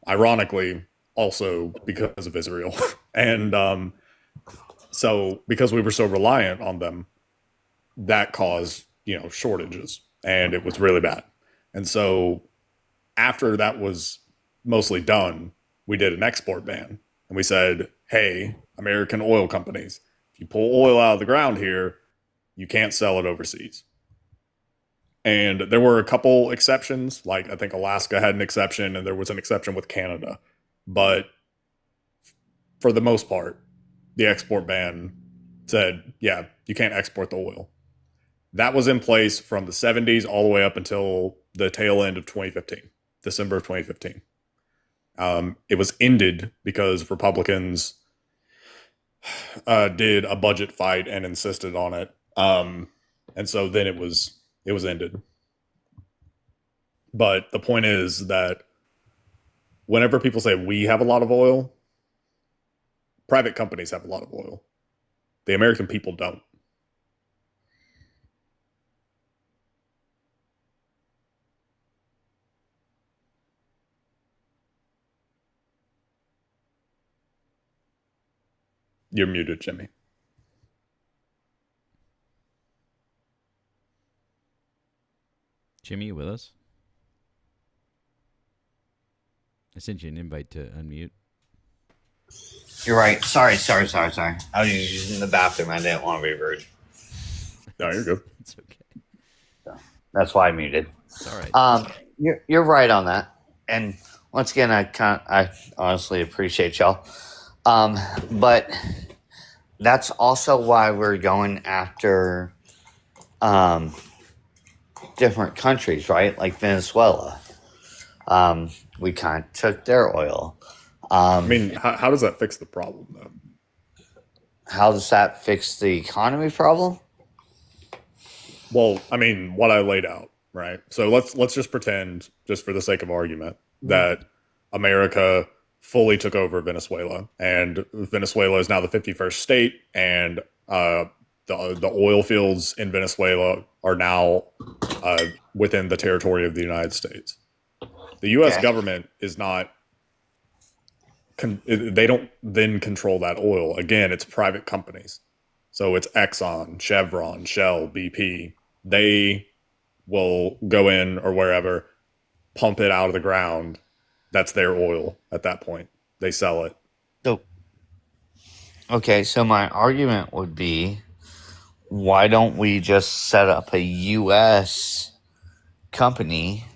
Ironically, also because of Israel. And so because we were so reliant on them, that caused, shortages, and it was really bad. And so after that was mostly done, we did an export ban. And we said, hey, American oil companies, if you pull oil out of the ground here, you can't sell it overseas. And there were a couple exceptions, like I think Alaska had an exception, and there was an exception with Canada. But for the most part, the export ban said, yeah, you can't export the oil. That was in place from the 70s all the way up until the tail end of 2015, December of 2015. It was ended because Republicans did a budget fight and insisted on it. And so then it was ended. But the point is that whenever people say we have a lot of oil, private companies have a lot of oil. The American people don't. You're muted, Jimmy. Jimmy, you with us? I sent you an invite to unmute. You're right. Sorry. I was using the bathroom. I didn't want to be rude. No, you're good. It's okay. So that's why I muted. It's all right. You're right on that. And once again, I honestly appreciate y'all. But that's also why we're going after different countries, right? Like Venezuela. We kind of took their oil. I mean, how does that fix the problem, though? How does that fix the economy problem? Well, I mean, what I laid out, right? So let's just pretend, just for the sake of argument, that America fully took over Venezuela, and Venezuela is now the 51st state, and the oil fields in Venezuela are now within the territory of the United States. The U.S. government is not. They don't then control that oil. Again, it's private companies. So it's Exxon, Chevron, Shell, BP. They will go in or wherever, pump it out of the ground. That's their oil at that point. They sell it. So my argument would be, why don't we just set up a U.S. company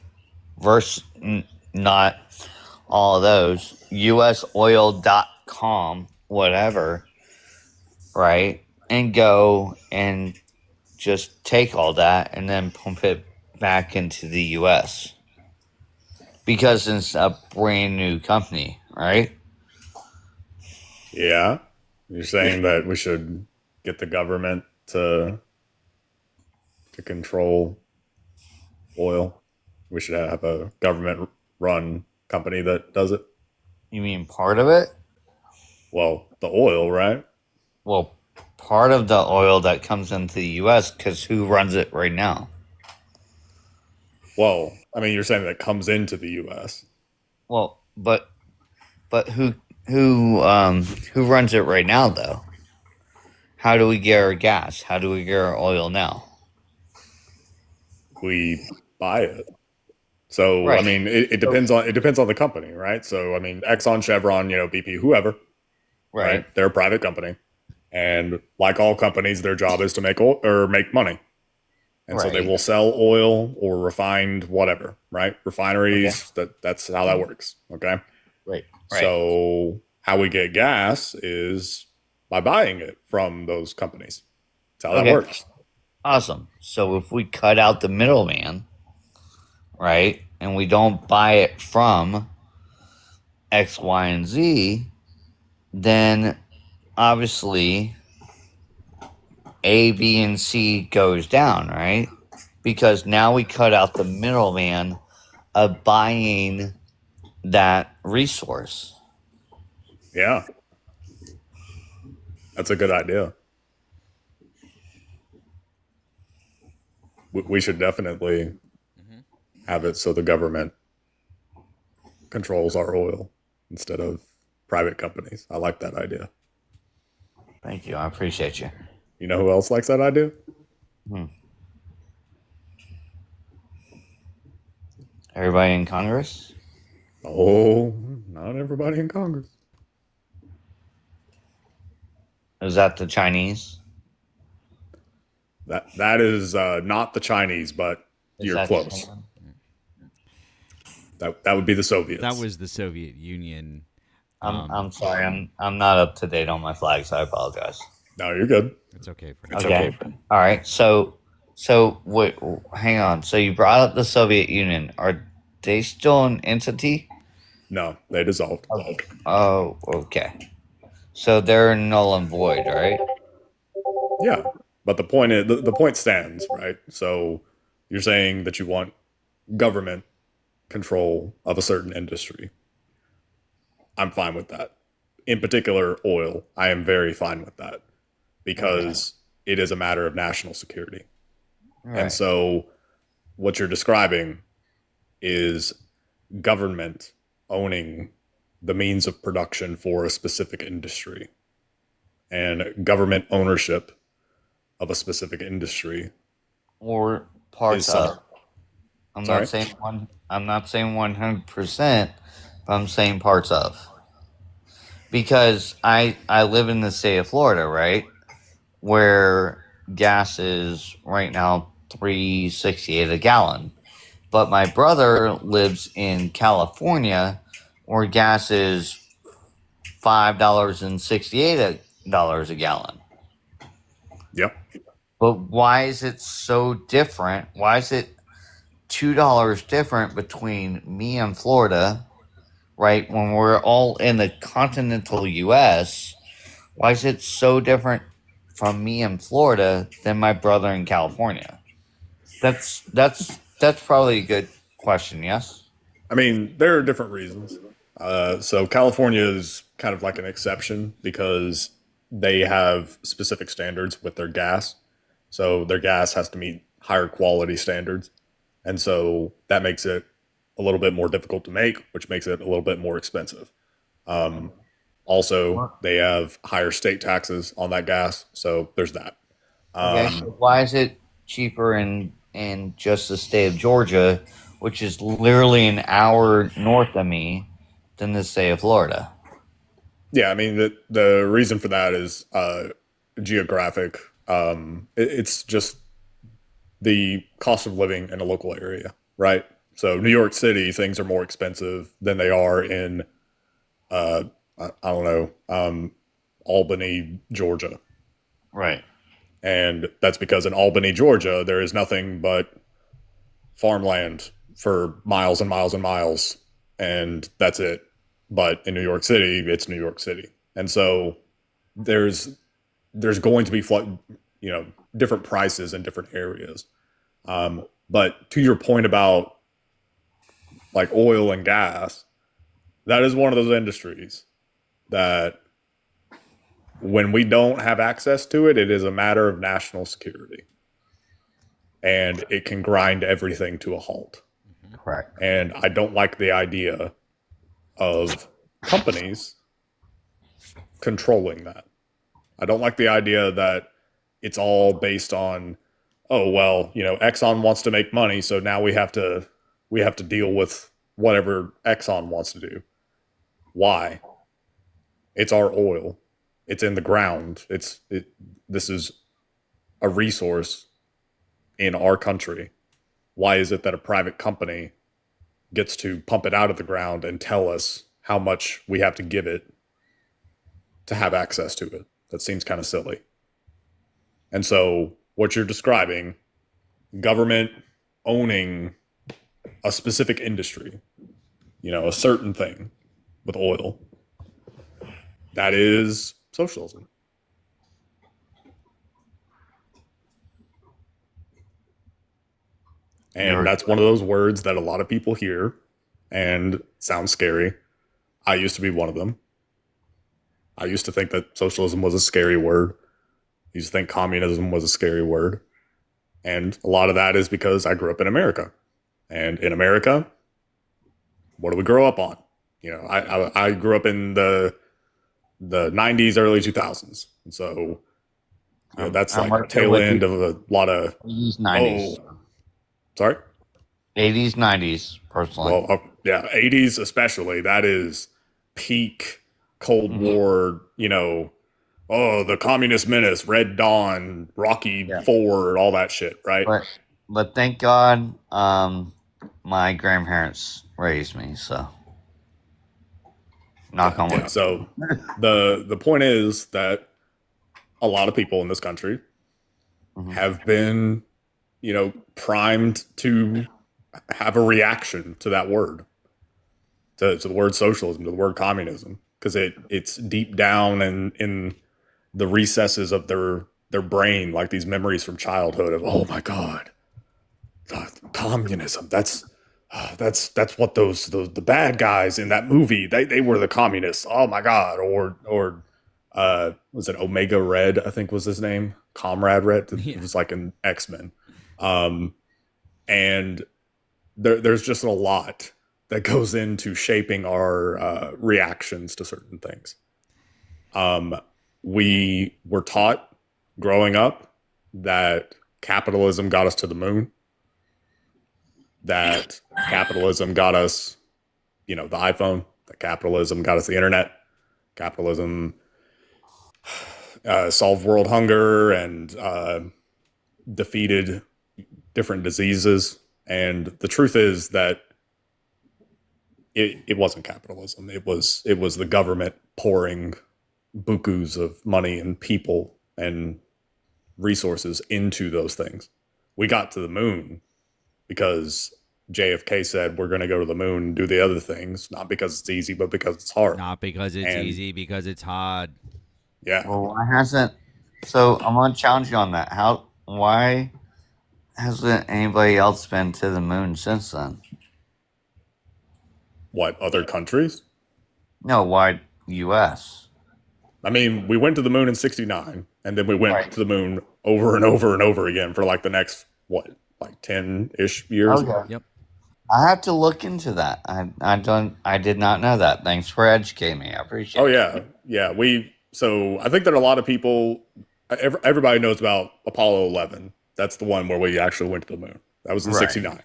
versus not all of those, usoil.com, whatever, right? And go and just take all that and then pump it back into the U.S. because it's a brand new company, right? Yeah. You're saying that we should get the government to control oil. We should have a government-run company that does it. You mean part of it? Well, the oil, right? Well, part of the oil that comes into the U.S. because who runs it right now? Well, I mean, you're saying that comes into the U.S. Well, but who runs it right now though? How do we get our gas? How do we get our oil now? We buy it. So right. I mean, it depends on the company, right? So I mean, Exxon, Chevron, BP, whoever, right? They're a private company, and like all companies, their job is to make oil or make money, and so they will sell oil or refined whatever, right? Refineries. That's how that works. Okay. Right. So how we get gas is by buying it from those companies. That's how that works. Awesome. So if we cut out the middleman, right, and we don't buy it from X, Y, and Z, then obviously A, B, and C goes down, right? Because now we cut out the middleman of buying that resource. Yeah, that's a good idea. We should definitely have it so the government controls our oil instead of private companies. I like that idea. Thank you. I appreciate you. You know who else likes that idea? Everybody in Congress? Oh, not everybody in Congress. Is that the Chinese? That is not the Chinese, but Is you're that close. China? That would be the Soviets. That was the Soviet Union. I'm sorry. I'm not up to date on my flags. I apologize. No, you're good. It's okay. Okay. All right. So wait, hang on. So you brought up the Soviet Union. Are they still an entity? No, they dissolved. Oh, okay. So they're null and void, right? Yeah, but the point is the point stands, right? So you're saying that you want government control of a certain industry. I'm fine with that. In particular, oil. I am very fine with that because it is a matter of national security. Right. And so what you're describing is government owning the means of production for a specific industry and government ownership of a specific industry Or parts is of. I'm Sorry? not saying 100%, but I'm saying parts of. Because I live in the state of Florida, right? Where gas is right now $3.68 a gallon. But my brother lives in California where gas is $5.68 a gallon. Yep. But why is it so different? Why is it $2 different between me and Florida, right? When we're all in the continental US, why is it so different from me in Florida than my brother in California? That's probably a good question, yes? I mean, there are different reasons. So California is kind of like an exception because they have specific standards with their gas. So their gas has to meet higher quality standards. And so that makes it a little bit more difficult to make, which makes it a little bit more expensive. Also, they have higher state taxes on that gas. So there's that. Okay, so why is it cheaper in just the state of Georgia, which is literally an hour north of me, than the state of Florida? Yeah, I mean the reason for that is geographic. It's just the cost of living in a local area, right? So New York City, things are more expensive than they are in I don't know, Albany, Georgia, Right. and that's because in Albany, Georgia, there is nothing but farmland for miles and miles and miles, and that's it. But in New York City, it's New York City, and so there's going to be different prices in different areas. But to your point about like oil and gas, that is one of those industries that when we don't have access to it, it is a matter of national security. And it can grind everything to a halt. Correct. And I don't like the idea of companies controlling that. I don't like the idea that it's all based on, oh well, Exxon wants to make money, so now we have to deal with whatever Exxon wants to do. Why? It's our oil. It's in the ground. This is a resource in our country. Why is it that a private company gets to pump it out of the ground and tell us how much we have to give it to have access to it? That seems kind of silly. And so what you're describing, government owning a specific industry, a certain thing with oil, that is socialism. And that's one of those words that a lot of people hear and sounds scary. I used to be one of them. I used to think that socialism was a scary word. I used to think communism was a scary word. And a lot of that is because I grew up in America. And in America, what do we grow up on? You know, I grew up in the 90s, early 2000s. And so that's I'm like right tail with end you. of a lot of 80s, 90s. Sorry? 80s, 90s, personally. Well, yeah, 80s especially. That is peak Cold War, you know, the Communist Menace, Red Dawn, Rocky Ford, all that shit, right? But thank God my grandparents raised me, so knock on wood. Yeah, so the point is that a lot of people in this country have been, you know, primed to have a reaction to that word, to the word socialism, to the word communism, because it's deep down in the recesses of their brain, like these memories from childhood of, oh my God, communism. That's what those the bad guys in that movie, they were the communists. Oh my God. Or was it Omega Red, I think was his name? Comrade Red. It was like an X-Men. And there's just a lot that goes into shaping our reactions to certain things. We were taught growing up that capitalism got us to the moon, that capitalism got us, you know, the iPhone, that capitalism got us the internet, capitalism solved world hunger and defeated different diseases. And the truth is that it wasn't capitalism. It was the government pouring bukus of money and people and resources into those things. We got to the moon because JFK said we're going to go to the moon and do the other things, not because it's easy, but because it's hard. Not because it's easy, because it's hard. Yeah. Well, why hasn't? So I'm going to challenge you on that. Why hasn't anybody else been to the moon since then? What, other countries? No, why U.S.? I mean, we went to the moon in '69, and then we went to the moon over and over and over again for like the next, what, like 10-ish years? Okay. Yep. I have to look into that. I did not know that. Thanks for educating me. I appreciate it. Oh, yeah. Yeah. So I think that a lot of people, everybody knows about Apollo 11. That's the one where we actually went to the moon. That was in '69.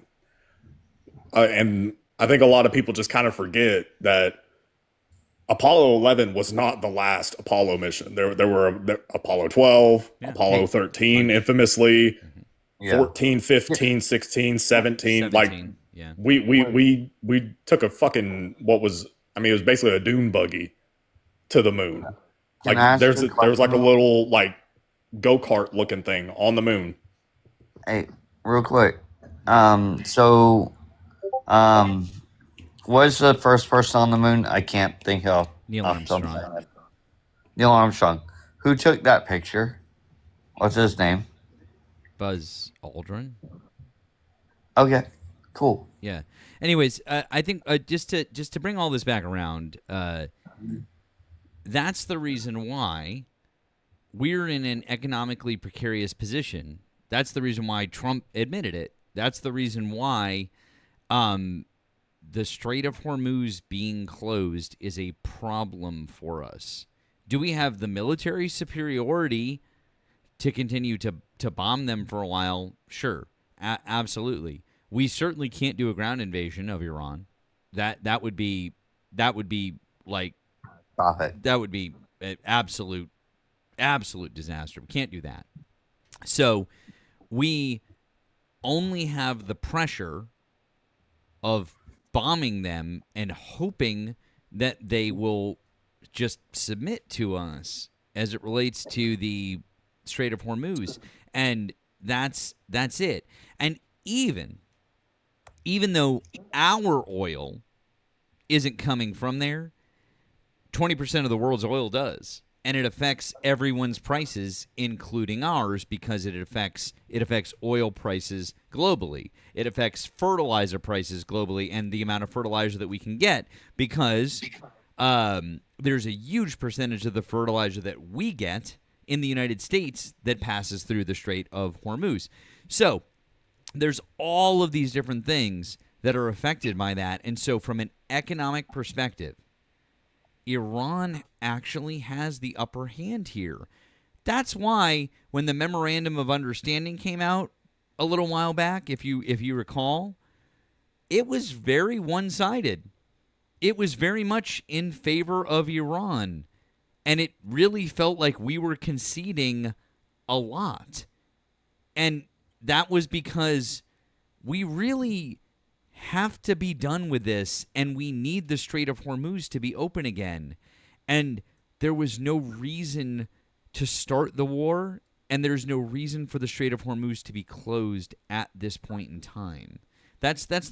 And I think a lot of people just kind of forget that Apollo 11 was not the last Apollo mission. There were Apollo 12, Apollo 13, infamously, 14, 15, 16, 17. Like, we took a fucking, it was basically a dune buggy to the moon. Like, there was like a little, like, go-kart looking thing on the moon. Hey, real quick. Was the first person on the moon? I can't think of. Neil Armstrong. Neil Armstrong. Who took that picture? What's his name? Buzz Aldrin. Okay, cool. Yeah. Anyways, I think just to bring all this back around, that's the reason why we're in an economically precarious position. That's the reason why Trump admitted it. That's the reason why the Strait of Hormuz being closed is a problem for us. Do we have the military superiority to continue to bomb them for a while? Sure, absolutely. We certainly can't do a ground invasion of Iran. That would be like, stop it. That would be an absolute disaster. We can't do that. So we only have the pressure of bombing them and hoping that they will just submit to us as it relates to the Strait of Hormuz. And that's it. And even though our oil isn't coming from there, 20% of the world's oil does. and it affects everyone's prices, including ours, because it affects oil prices globally. It affects fertilizer prices globally and the amount of fertilizer that we can get, because there's a huge percentage of the fertilizer that we get in the United States that passes through the Strait of Hormuz. So there's all of these different things that are affected by that. And so from an economic perspective, Iran actually has the upper hand here. That's why when the Memorandum of Understanding came out a little while back, if you recall, it was very one-sided. It was very much in favor of Iran, and it really felt like we were conceding a lot. And that was because we really have to be done with this, and we need the Strait of Hormuz to be open again. And there was no reason to start the war, and there's no reason for the Strait of Hormuz to be closed at this point in time. That's kind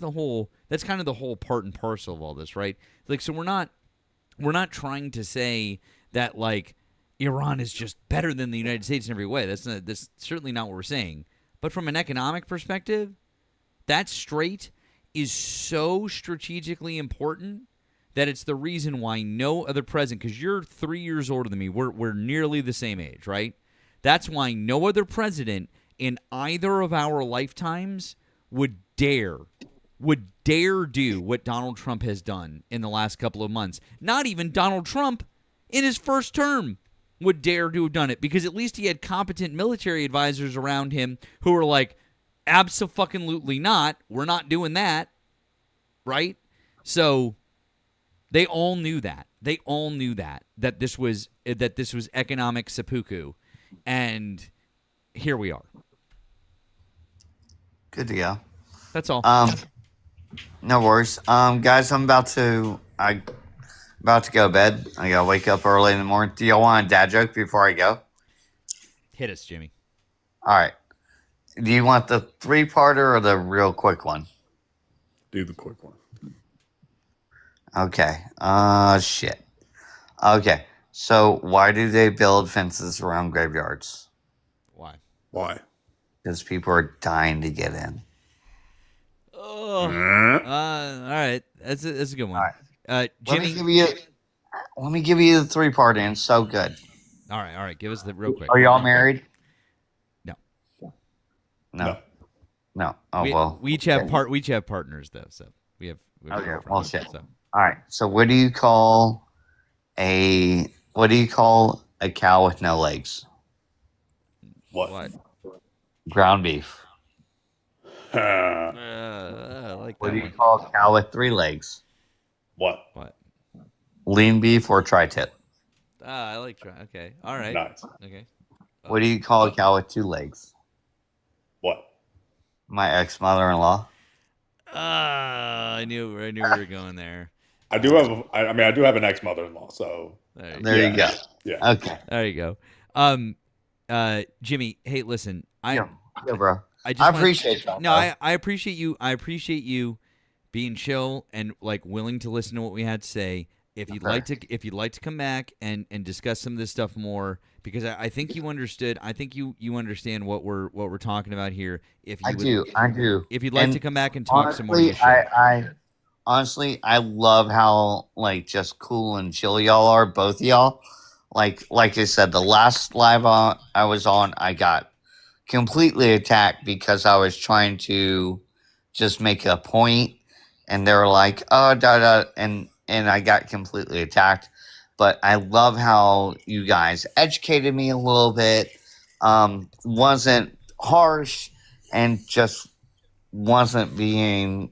of the whole part and parcel of all this, right? Like, so we're not trying to say that like Iran is just better than the United States in every way. That's certainly not what we're saying. But from an economic perspective, that strait is so strategically important that it's the reason why no other president, because you're 3 years older than me, we're nearly the same age, right? That's why no other president in either of our lifetimes would dare do what Donald Trump has done in the last couple of months. Not even Donald Trump in his first term would dare to have done it, because at least he had competent military advisors around him who were like, abso-fucking-lutely not. We're not doing that, right? So they all knew that. They all knew that this was economic seppuku, and here we are. Good to go. That's all. No worries. Guys, I'm about to go to bed. I gotta wake up early in the morning. Do y'all want a dad joke before I go? Hit us, Jimmy. All right. Do you want the 3-parter or the real quick one? Do the quick one. Okay. Shit. Okay. So why do they build fences around graveyards? Why? Because people are dying to get in. Oh. All right. That's a good one. All right. Jimmy. Let me give you the 3-part in. So good. All right. Give us the real quick. Are y'all married? No. Oh, well. We each have partners though, so we have okay. Well, shit. So. All right. So what do you call a cow with no legs? What? Ground beef. I like that. What do you call a cow with 3 legs? What? Lean beef or tri-tip? I like try. Okay. All right. Nice. Okay. What do you call a cow with 2 legs? What? My ex-mother-in-law. I knew we were going there. I do have an ex-mother-in-law, so There you go. Yeah. Okay. There you go. Jimmy, hey, listen. Yeah, bro. I appreciate you. No, I appreciate you. I appreciate you being chill and like willing to listen to what we had to say. If you'd like to come back and discuss some of this stuff more, because I think you understood. I think you understand what we're talking about here. I do. If you'd like to come back and talk some more, honestly, I love how like just cool and chill y'all are, both of y'all. Like I said, the last live I was on, I got completely attacked because I was trying to just make a point, and they were like, "Oh, and I got completely attacked." But I love how you guys educated me a little bit. Wasn't harsh and just wasn't being,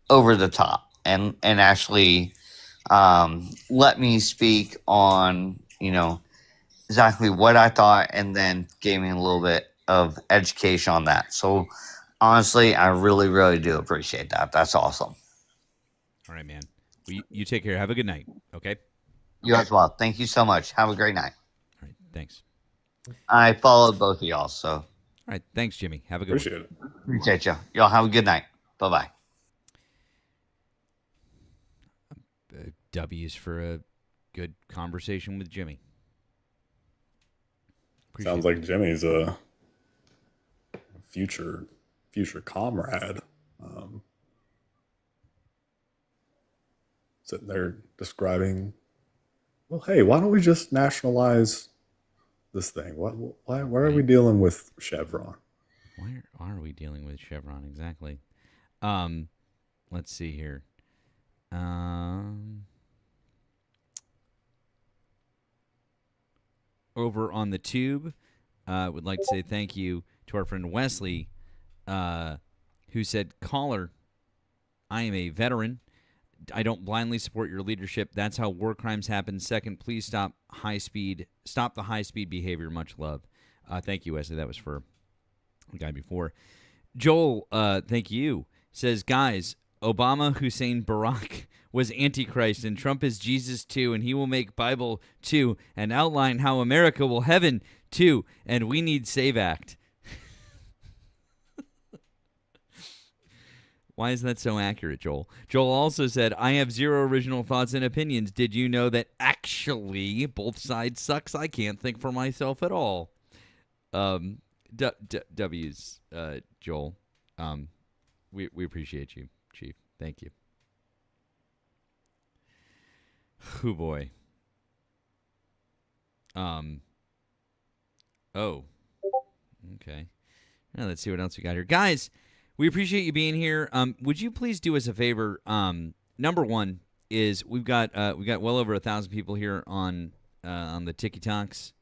over the top, and actually let me speak on, exactly what I thought, and then gave me a little bit of education on that. So honestly, I really, really do appreciate that. That's awesome. All right, man. Well, you take care. Have a good night. Okay. You as well. Thank you so much. Have a great night. All right. Thanks. I followed both of y'all, so. All right. Thanks, Jimmy. Have a good Appreciate it. Appreciate you. Y'all have a good night. Bye-bye. W's for a good conversation with Jimmy. Appreciate Sounds like Jimmy's a future comrade. Sitting there describing, well, hey, why don't we just nationalize this thing? Why are we dealing with Chevron? Why are we dealing with Chevron exactly? Let's see here. Over on the tube, would like to say thank you to our friend Wesley, who said, "Caller, I am a veteran. I don't blindly support your leadership. That's how war crimes happen. Second, please stop the high speed behavior. Much love." Thank you, Wesley. That was for the guy before. Joel, thank you. Says, guys, Obama, Hussein, Barack was Antichrist, and Trump is Jesus too, and he will make Bible too, and outline how America will heaven too, and we need Save Act. Why is that so accurate, Joel? Joel also said, I have zero original thoughts and opinions. Did you know that actually both sides sucks? I can't think for myself at all. W's, Joel. We appreciate you, Chief. Thank you. Oh boy. Oh. Okay. Now let's see what else we got here, guys. We appreciate you being here. Would you please do us a favor? Number one is we've got well over 1,000 people here on the TikToks.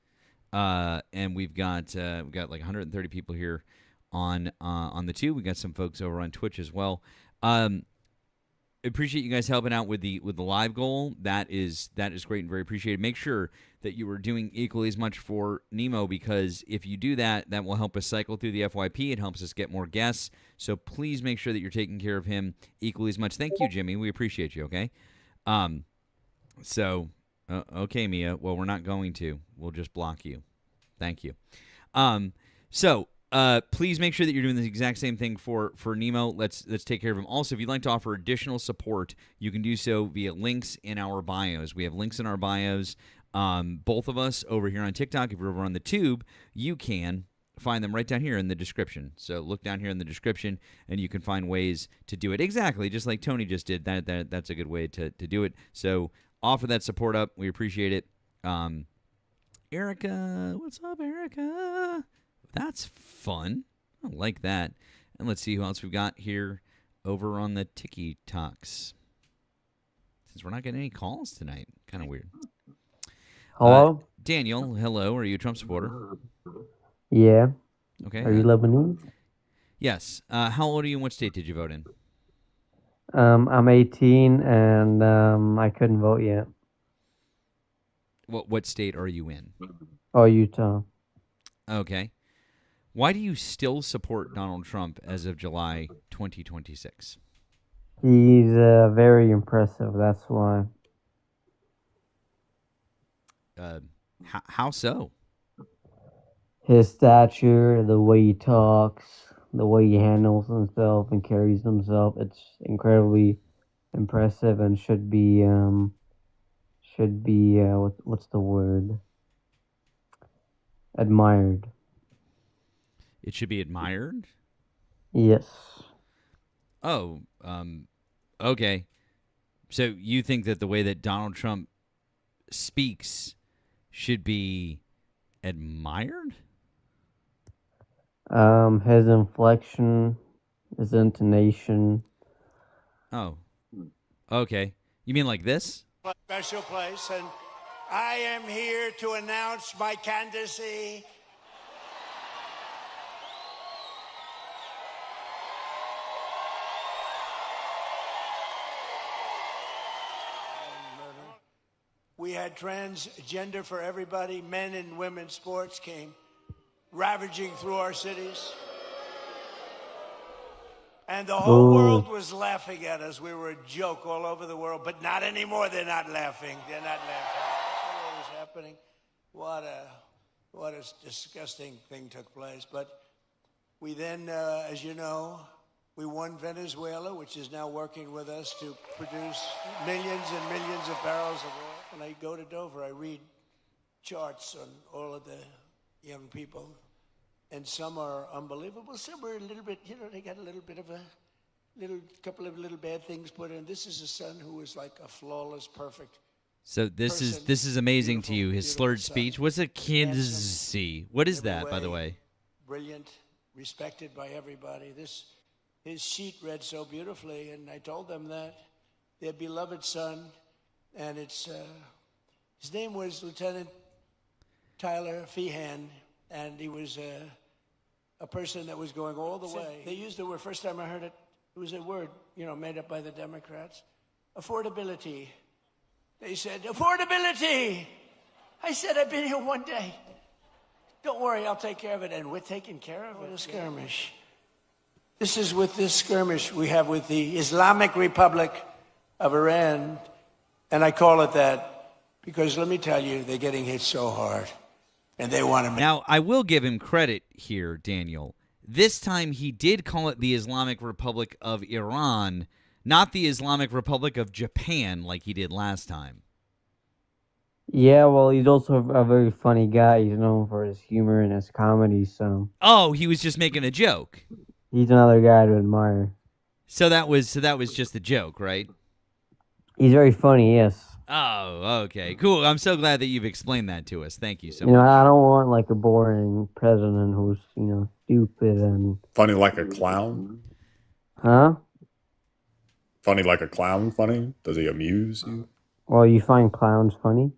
And we've got like 130 people here on the tube. We got some folks over on Twitch as well. Appreciate you guys helping out with the live goal. That is great and very appreciated. Make sure that you are doing equally as much for Nemo, because if you do that, that will help us cycle through the FYP. It helps us get more guests. So please make sure that you're taking care of him equally as much. Thank you, Jimmy. We appreciate you. Okay. Okay, Mia. Well, we're not going to. We'll just block you. Thank you. Please make sure that you're doing the exact same thing for Nemo. Let's take care of him. Also, if you'd like to offer additional support, you can do so via links in our bios. We have links in our bios. Both of us over here on TikTok. If you're over on the tube, you can find them right down here in the description. So look down here in the description, and you can find ways to do it exactly just like Tony just did. That's a good way to do it. So offer that support up. We appreciate it. Erika, what's up, Erika? That's fun. I like that. And let's see who else we've got here over on the TikToks. Since we're not getting any calls tonight. Kind of weird. Hello? Daniel, hello. Are you a Trump supporter? Yeah. Okay. Are you Lebanese? Yes. How old are you and what state did you vote in? I'm 18 and I couldn't vote yet. What state are you in? Oh, Utah. Okay. Why do you still support Donald Trump as of July 2026? He's very impressive. That's why. How so? His stature, the way he talks, the way he handles himself and carries himself, it's incredibly impressive and should be what's the word? Admired. It should be admired? Yes. Oh, okay. So you think that the way that Donald Trump speaks should be admired? His inflection, his intonation. Oh, okay. You mean like this? Special place, and I am here to announce my candidacy. We had transgender for everybody. Men and women's sports came ravaging through our cities. And the whole world was laughing at us. We were a joke all over the world, but not anymore. They're not laughing. They're not laughing. That's what was happening. What a disgusting thing took place. But we then, as you know, we won Venezuela, which is now working with us to produce millions and millions of barrels of oil. When I go to Dover, I read charts on all of the young people, and some are unbelievable. Some are a little bit, they got a little bit of a couple of little bad things put in. This is a son who is like a flawless, perfect. So this is amazing to you. His slurred speech. What's a kinsey? What is that, by the way? Brilliant, respected by everybody. His sheet read so beautifully, and I told them that their beloved son, and his name was Lieutenant Tyler Feehan, and he was a person that was going all the way. They used the word, first time I heard it, it was a word, made up by the Democrats. Affordability. They said, affordability. I said, I've been here one day. Don't worry, I'll take care of it. And we're taking care of it. The skirmish. This is with this skirmish we have with the Islamic Republic of Iran. And I call it that because let me tell you, they're getting hit so hard. And they want to make... Now, I will give him credit here, Daniel. This time he did call it the Islamic Republic of Iran, not the Islamic Republic of Japan like he did last time. Yeah, well, he's also a very funny guy. He's known for his humor and his comedy, so... Oh, he was just making a joke. He's another guy to admire. So that was just a joke, right? He's very funny, yes. Oh, okay. Cool. I'm so glad that you've explained that to us. Thank you so much. I don't want, like, a boring president who's, stupid and... Funny like a clown? Huh? Funny like a clown funny? Does he amuse you? Well, you find clowns funny?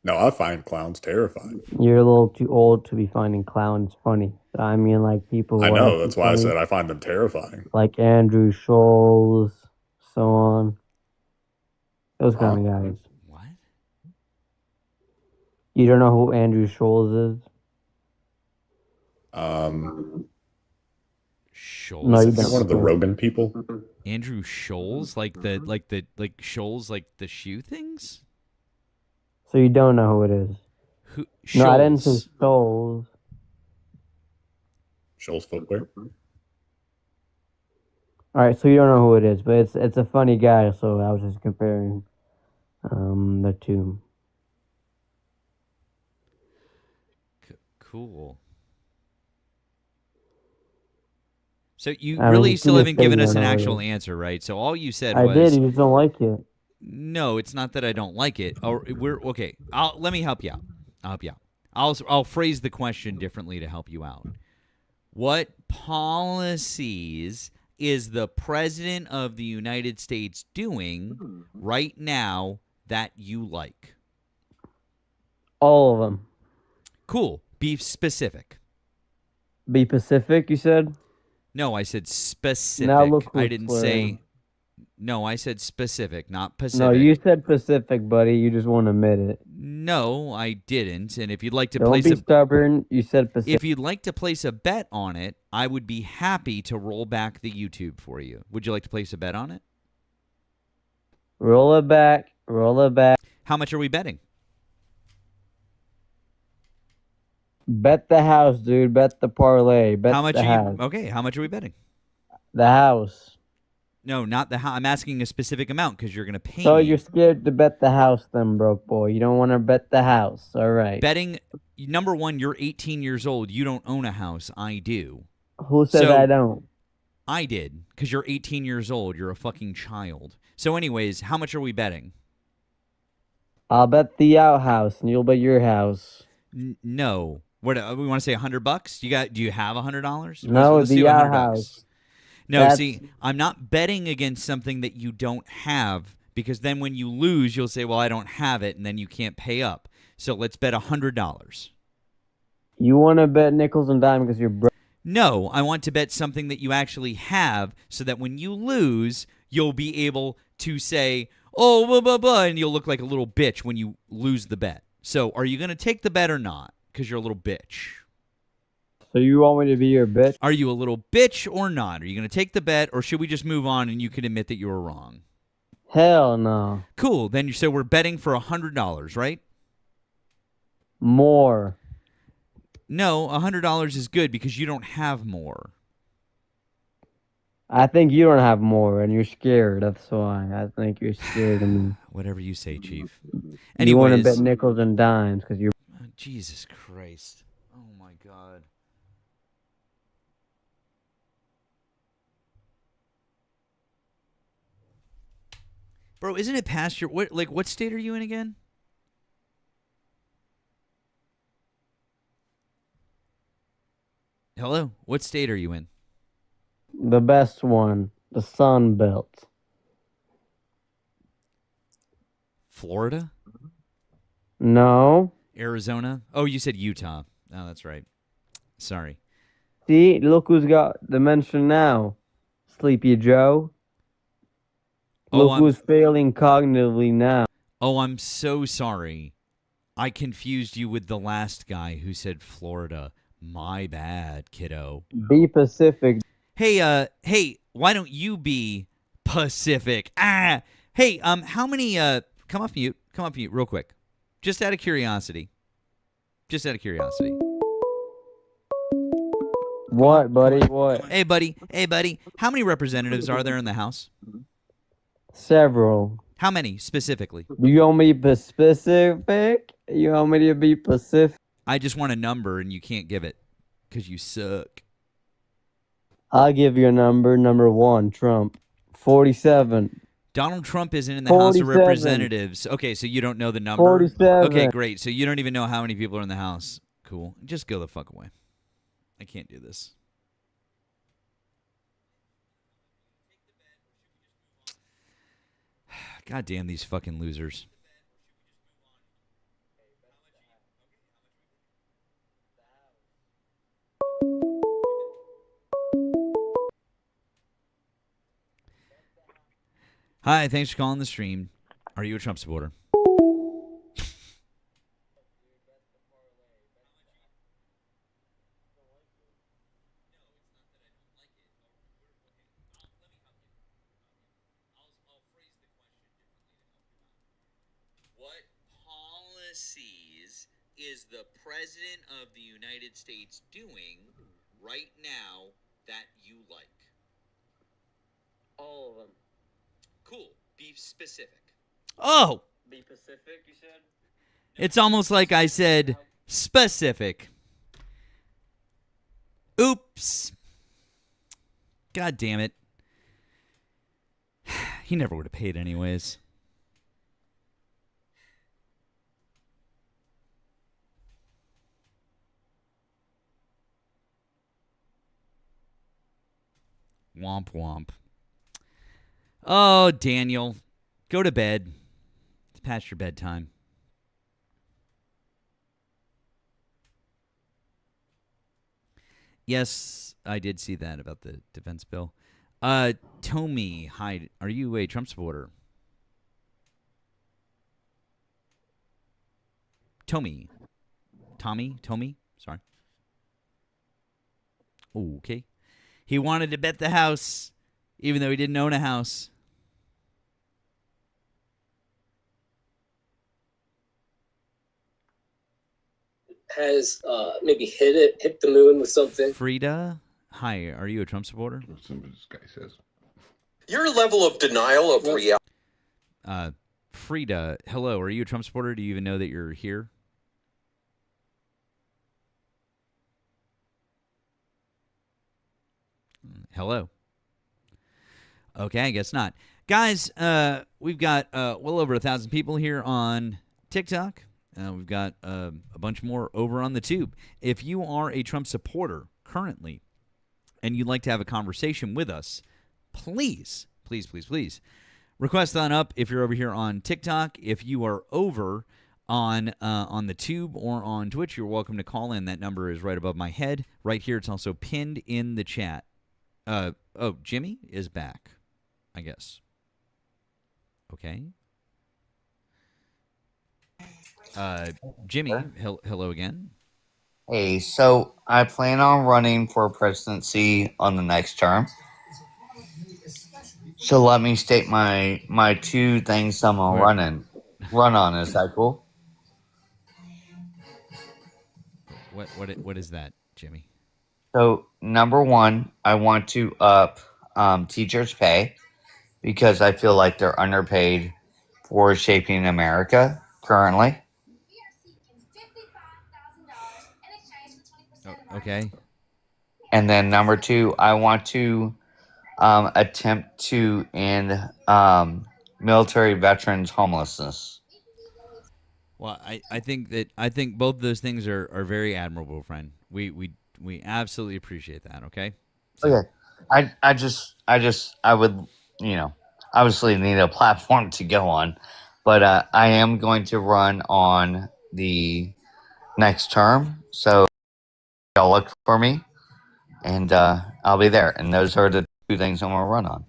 No, I find clowns terrifying. You're a little too old to be finding clowns funny. I mean, like, people... I who know, are that's why I funny, said I find them terrifying. like Andrew Scholes, so on. Those kind of guys. What? You don't know who Andrew Scholes is? Scholes. No, you Is he don't. one of the Rogan people? Andrew Scholes, like Scholes, like the shoe things. So you don't know who it is? Who? No, I didn't say Scholes. Scholes. Shoals Footwear? All right, so you don't know who it is, but it's a funny guy, so I was just comparing the two. Cool. So you I mean, really you still can haven't just say given you us don't an know what it actual is. answer, right? So all you said I was did, you just don't like it. no. It's not that I don't like it. Or we're okay. Let me help you out. I'll help you out. I'll phrase the question differently to help you out. What policies is the President of the United States doing right now that you like? All of them. Cool. Be specific. Be Pacific, you said? No, I said specific. Now look I who's didn't swearing. say... No, I said specific, not Pacific. No, you said Pacific, buddy. You just won't admit it. No, I didn't. And if you'd like to Don't place be stubborn. You said Pacific. if you'd like to place a bet on it, I would be happy to roll back the YouTube for you. Would you like to place a bet on it? Roll it back. Roll it back. How much are we betting? Bet the house, dude. Bet the parlay. Bet How much the are house. you? Okay, how much are we betting? The house. No, not the house. I'm asking a specific amount because you're going to pay So me. you're scared to bet the house then, broke boy. You don't want to bet the house. All right. Betting, number one, you're 18 years old. You don't own a house. I do. Who said So- I don't? I did because you're 18 years old. You're a fucking child. So anyways, how much are we betting? I'll bet the outhouse and you'll bet your house. No. What we want to say $100? Do you have $100? No, Let's the do $100. outhouse. No, That's- see, I'm not betting against something that you don't have because then when you lose, you'll say, "Well, I don't have it," and then you can't pay up. So let's bet $100. You want to bet nickels and dimes because you're broke. No, I want to bet something that you actually have so that when you lose, you'll be able to say, "Oh, blah, blah, blah," and you'll look like a little bitch when you lose the bet. So are you going to take the bet or not? Because you're a little bitch. So you want me to be your bitch? Are you a little bitch or not? Are you going to take the bet or should we just move on and you can admit that you were wrong? Hell no. Cool. Then so we're betting for $100, right? More. No, $100 is good because you don't have more. I think you don't have more and you're scared. That's why. I think you're scared of me. Whatever you say, Chief. You want to Anyways, bet nickels and dimes because you're... Jesus Christ. Oh, my God. Bro, isn't it past your... What state are you in again? Hello? What state are you in? The best one, the Sun Belt. Florida? No. Arizona? Oh, you said Utah. Oh, that's right. Sorry. See, look who's got dementia now. Sleepy Joe. Look who's failing cognitively now. Oh, I'm so sorry. I confused you with the last guy who said Florida. My bad, kiddo. Be Pacific. Hey, why don't you be Pacific? Hey, how many, come off mute real quick. Just out of curiosity. What, buddy? What? Hey, buddy. How many representatives are there in the House? Several. How many, specifically? Do you want me to be specific? You want me to be Pacific? I just want a number, and you can't give it, because you suck. I'll give you a number. Number 1, Trump. 47. Donald Trump isn't in the House of 47. Representatives. Okay, so you don't know the number? 47. Okay, great. So you don't even know how many people are in the House. Cool. Just go the fuck away. I can't do this. God damn these fucking losers. Hi, thanks for calling the stream. Are you a Trump supporter? What policies is the President of the United States doing right now that you like? All of them. Cool. Be specific. Oh! Be Pacific, you said? It's almost like I said specific. Oops. God damn it. He never would have paid anyways. Womp womp. Oh, Daniel. Go to bed. It's past your bedtime. Yes, I did see that about the defense bill. Tommy, hi. Are you a Trump supporter? Tommy. Sorry. Okay. He wanted to bet the house, even though he didn't own a house. Has maybe hit the moon with something. Frida, hi. Are you a Trump supporter? That's what this guy says. Your level of denial of reality. Frida, hello. Are you a Trump supporter? Do you even know that you're here? Hello. Okay, I guess not. Guys, we've got well over 1,000 people here on TikTok. We've got a bunch more over on the tube. If you are a Trump supporter currently and you'd like to have a conversation with us, please request on up if you're over here on TikTok. If you are over on the tube or on Twitch, you're welcome to call in. That number is right above my head. Right here, it's also pinned in the chat. Oh, Jimmy is back, I guess. Okay. Jimmy, hello again. Hey, so I plan on running for presidency on the next term. So let me state my two things I'm gonna run on. Is that cool? What is that, Jimmy? So number one, I want to up teachers' pay because I feel like they're underpaid for shaping America currently. Okay. And then number 2, I want to attempt to end military veterans homelessness. Well, I think both of those things are very admirable, friend. We absolutely appreciate that. Okay. So, Okay. I would, obviously need a platform to go on, but I am going to run on the next term. So y'all look for me, and I'll be there. And those are the 2 things I'm going to run on.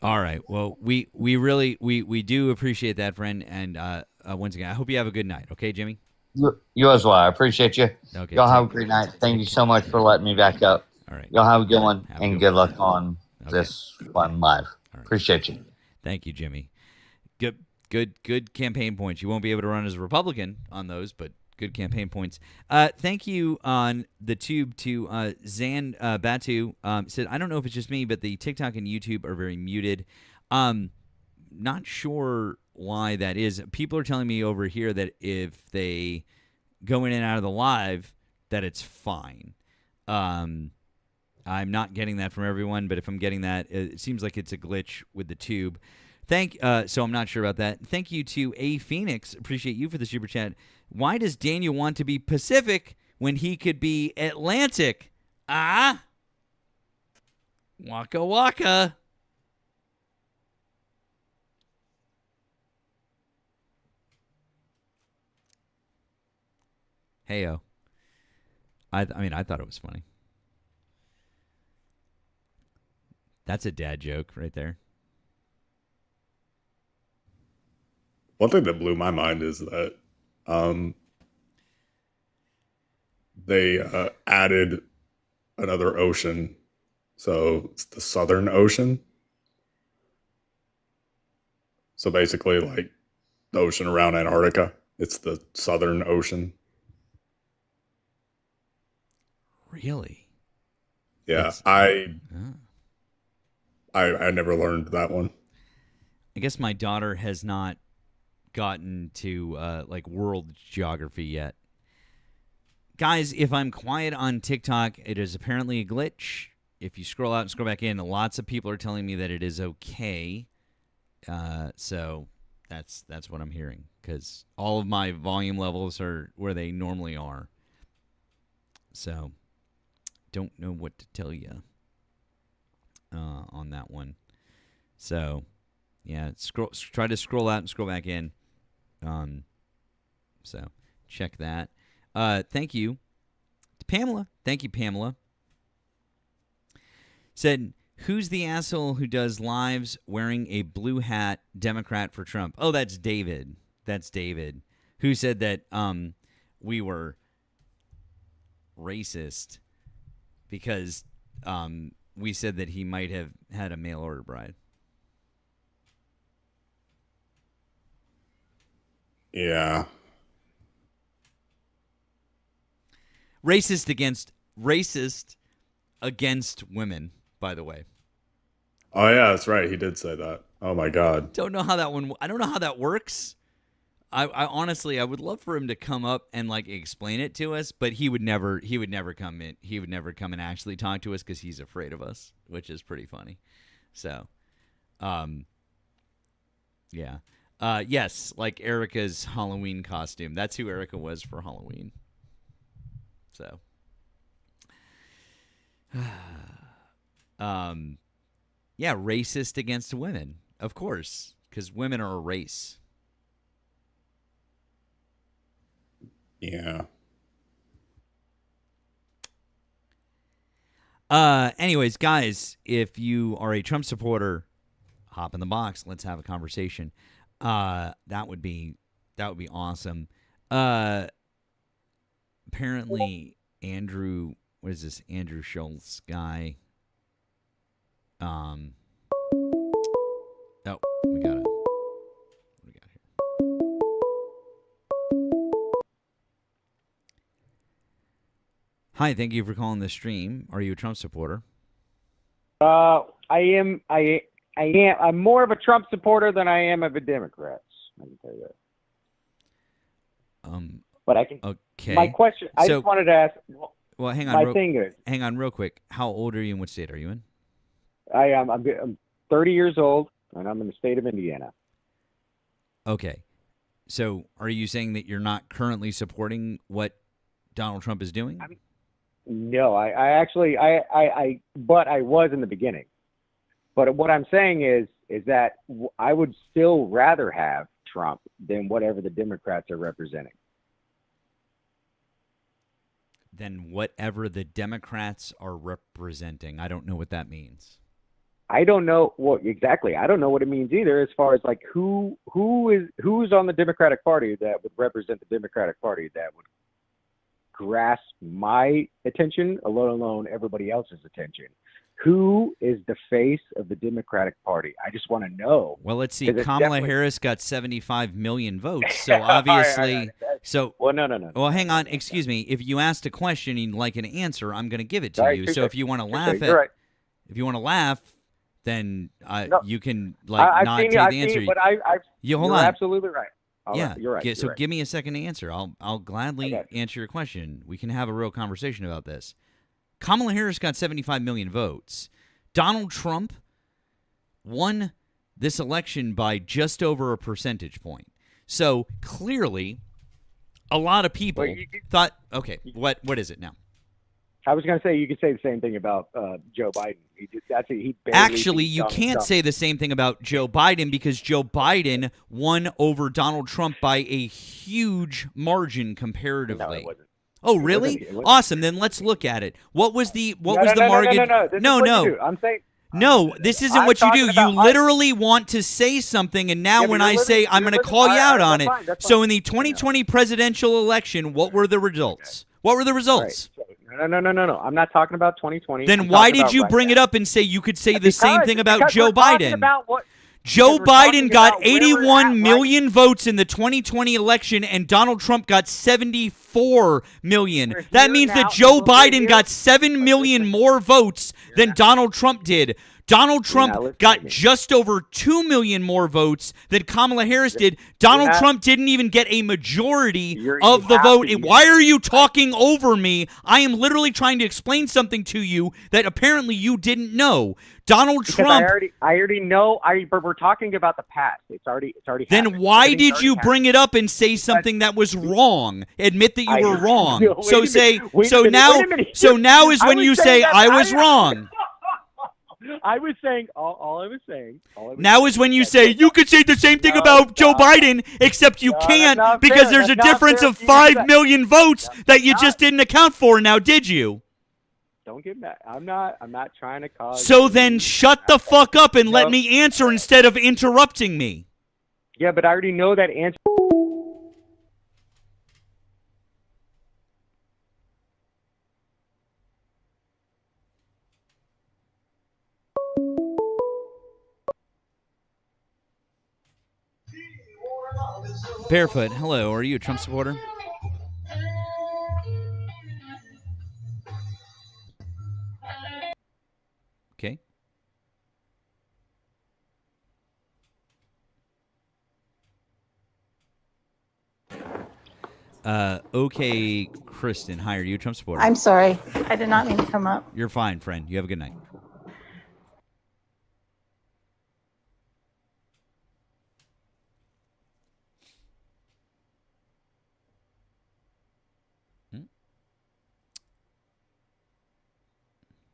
all right. Well, we really we do appreciate that, friend. And once again, I hope you have a good night. Okay, Jimmy. You as well. I appreciate you. Okay. Y'all have a great night. Thank you so much for letting me back up. All right. Y'all have a good one, Have a and good good one. luck on this one live. All right. Appreciate you. Thank you, Jimmy. Good campaign points. You won't be able to run as a Republican on those, but good campaign points. Thank you on the tube to Zan Batu. Said, I don't know if it's just me, but the TikTok and YouTube are very muted. Not sure why that is. People are telling me over here that if they go in and out of the live, that it's fine. I'm not getting that from everyone, but if I'm getting that, it seems like it's a glitch with the tube. So I'm not sure about that. Thank you to A Phoenix. Appreciate you for the super chat. Why does Daniel want to be Pacific when he could be Atlantic? Ah, waka waka. Heyo. I mean, I thought it was funny. That's a dad joke right there. One thing that blew my mind is that they added another ocean. So it's the Southern Ocean. So basically, like the ocean around Antarctica, it's the Southern Ocean. Really? Yeah, I never learned that one. I guess my daughter has not gotten to like world geography yet. Guys, if I'm quiet on TikTok, it is apparently a glitch. If you scroll out and scroll back in, lots of people are telling me that it is okay. So that's what I'm hearing, because all of my volume levels are where they normally are. So don't know what to tell you on that one. So yeah, try to scroll out and scroll back in. So check that. Thank you to Pamela. Thank you, Pamela. Said, who's the asshole who does lives wearing a blue hat, Democrat for Trump? Oh, that's David. That's David, who said that we were racist because we said that he might have had a mail order bride. Yeah. Racist against women, by the way. Oh yeah, that's right. He did say that. Oh my God. Don't know how that one. I don't know how that works. I honestly, I would love for him to come up and like explain it to us, but he would never come in. He would never come and actually talk to us because he's afraid of us, which is pretty funny. So, yeah. Yes, like Erika's Halloween costume. That's who Erika was for Halloween. So, yeah, racist against women, of course, because women are a race. Yeah. Anyways, guys, if you are a Trump supporter, hop in the box. Let's have a conversation. That would be awesome. Apparently, Andrew, what is this? Andrew Schultz guy. Oh, we got it. What do we got here? Hi, thank you for calling the stream. Are you a Trump supporter? I am. I'm more of a Trump supporter than I am of a Democrat. I can tell you that. But I can. Okay. My question. I just wanted to ask. Well, hang on. My thing is, hang on, real quick. How old are you, and what state are you in? I'm 30 years old, and I'm in the state of Indiana. Okay. So, are you saying that you're not currently supporting what Donald Trump is doing? No, I actually, but I was in the beginning. But what I'm saying is that I would still rather have Trump than whatever the Democrats are representing. Than whatever the Democrats are representing. I don't know what that means. I don't know what exactly. I don't know what it means either. As far as like who's on the Democratic Party that would represent the Democratic Party that would grasp my attention, let alone everybody else's attention. Who is the face of the Democratic Party? I just want to know. Well, let's see. Kamala Harris got 75 million votes, so obviously, all right. Well, no. Well, hang on. Excuse me. If you asked a question and you'd like an answer, I'm going to give it to you. So if you want to laugh if you want to laugh, then you can not take the answer. But hold on. Absolutely right. Yeah, you're right. So give me a second to answer. I'll gladly answer your question. We can have a real conversation about this. Kamala Harris got 75 million votes. Donald Trump won this election by just over a percentage point. So clearly, a lot of people thought, okay, what is it now? I was going to say you could say the same thing about Joe Biden. Actually, you can't say the same thing about Joe Biden because Joe Biden won over Donald Trump by a huge margin comparatively. No, it wasn't. Oh, really? It wasn't. Awesome. Then let's look at it. What was the margin? No. I'm saying. No, this isn't what you do. You literally want to say something, and now when I say I'm going to call you out on it. So in the 2020 presidential election, what were the results? What were the results? No. I'm not talking about 2020. Then why did you bring it up and say you could say the same thing about Joe Biden? Joe Biden got 81 million votes in the 2020 election, and Donald Trump got 74 million. That means that Joe Biden got 7 million more votes than Donald Trump did. Donald Trump got just over 2 million more votes than Kamala Harris did. Donald Trump didn't even get a majority of the vote. Why are you talking over me? I am literally trying to explain something to you that apparently you didn't know. Donald Trump. I already know. But we're talking about the past. It's already. Then happened. Why did you bring it up and say something that was wrong? Admit that you were wrong. So now is when you say I was wrong. I was saying all I was saying. Now is when you say you could say the same thing about Joe Biden, except you can't because there's a difference of 5 million votes that you just didn't account for. Now, did you? Don't get mad. I'm not trying to cause. So then shut the fuck up and let me answer instead of interrupting me. Yeah, but I already know that answer. Barefoot, hello. Are you a Trump supporter? Okay. Okay, Kristen. Hi, are you a Trump supporter? I'm sorry. I did not mean to come up. You're fine, friend. You have a good night.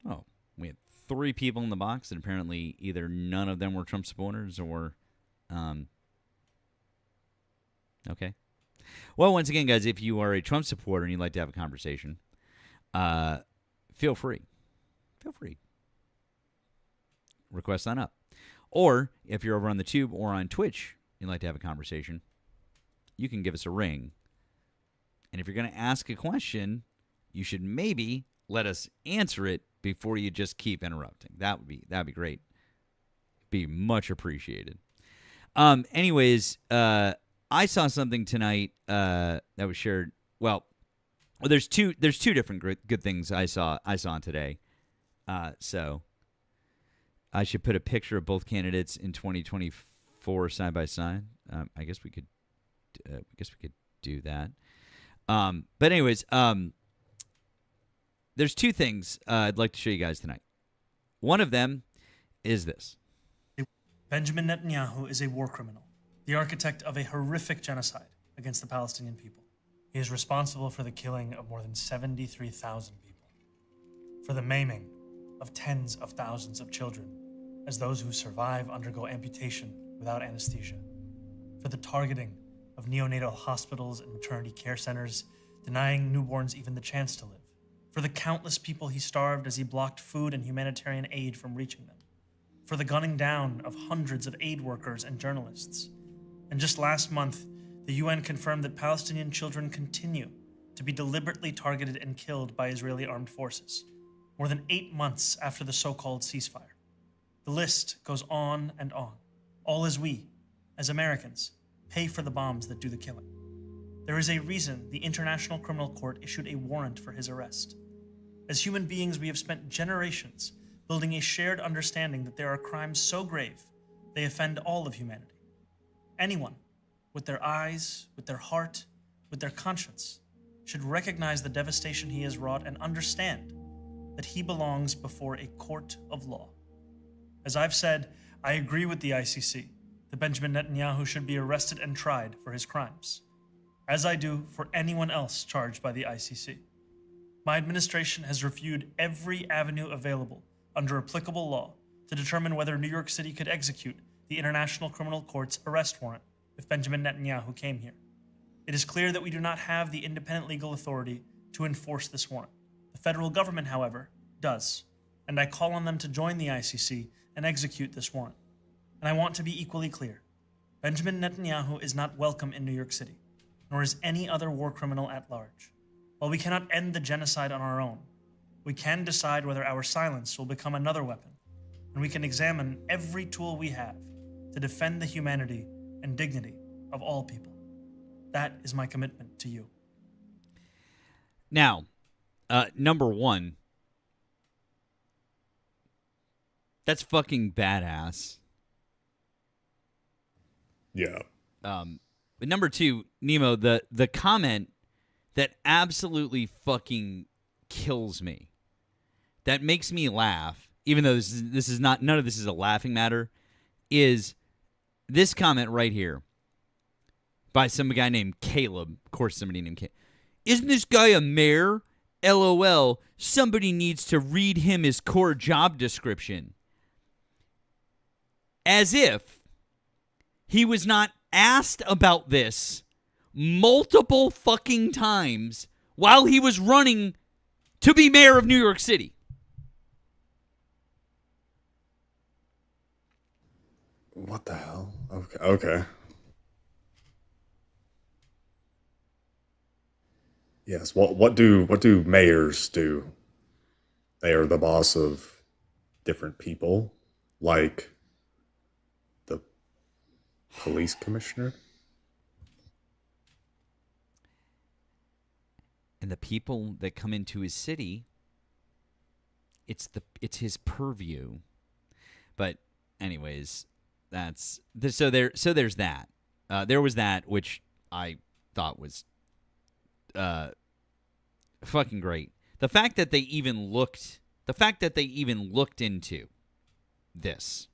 Oh, we had 3 people in the box, and apparently either none of them were Trump supporters or, okay. Well, once again, guys, if you are a Trump supporter and you'd like to have a conversation, feel free. Feel free. Request sign up. Or if you're over on the Tube or on Twitch, you'd like to have a conversation, you can give us a ring. And if you're going to ask a question, you should maybe let us answer it before you just keep interrupting. That'd be great. Be much appreciated. Anyways, I saw something tonight that was shared. Well, there's two different good things I saw today. So I should put a picture of both candidates in 2024 side by side. I guess we could do that. But anyways, there's two things I'd like to show you guys tonight. One of them is this. Benjamin Netanyahu is a war criminal, the architect of a horrific genocide against the Palestinian people. He is responsible for the killing of more than 73,000 people, for the maiming of tens of thousands of children as those who survive undergo amputation without anesthesia, for the targeting of neonatal hospitals and maternity care centers, denying newborns even the chance to live, for the countless people he starved as he blocked food and humanitarian aid from reaching them, for the gunning down of hundreds of aid workers and journalists. And just last month, the UN confirmed that Palestinian children continue to be deliberately targeted and killed by Israeli armed forces, more than 8 months after the so-called ceasefire. The list goes on and on, all as we, as Americans, pay for the bombs that do the killing. There is a reason the International Criminal Court issued a warrant for his arrest. As human beings, we have spent generations building a shared understanding that there are crimes so grave they offend all of humanity. Anyone, with their eyes, with their heart, with their conscience, should recognize the devastation he has wrought and understand that he belongs before a court of law. As I've said, I agree with the ICC that Benjamin Netanyahu should be arrested and tried for his crimes, as I do for anyone else charged by the ICC. My administration has reviewed every avenue available under applicable law to determine whether New York City could execute the International Criminal Court's arrest warrant if Benjamin Netanyahu came here. It is clear that we do not have the independent legal authority to enforce this warrant. The federal government, however, does, and I call on them to join the ICC and execute this warrant. And I want to be equally clear. Benjamin Netanyahu is not welcome in New York City, nor is any other war criminal at large. While we cannot end the genocide on our own, we can decide whether our silence will become another weapon, and we can examine every tool we have to defend the humanity and dignity of all people. That is my commitment to you. Now, number one, that's fucking badass. Yeah. But number two, Nemo, the comment that absolutely fucking kills me, that makes me laugh, even though this is not, none of this is a laughing matter, is this comment right here by some guy named Caleb. Of course, somebody named Caleb. Isn't this guy a mayor? LOL. Somebody needs to read him his core job description. As if he was not asked about this multiple fucking times while he was running to be mayor of New York City. What the hell? Okay. Yes. What do mayors do? They are the boss of different people, like the police commissioner. And the people that come into his city, it's his purview. But anyways, there's that. There was that, which I thought was fucking great. The fact that they even looked into this,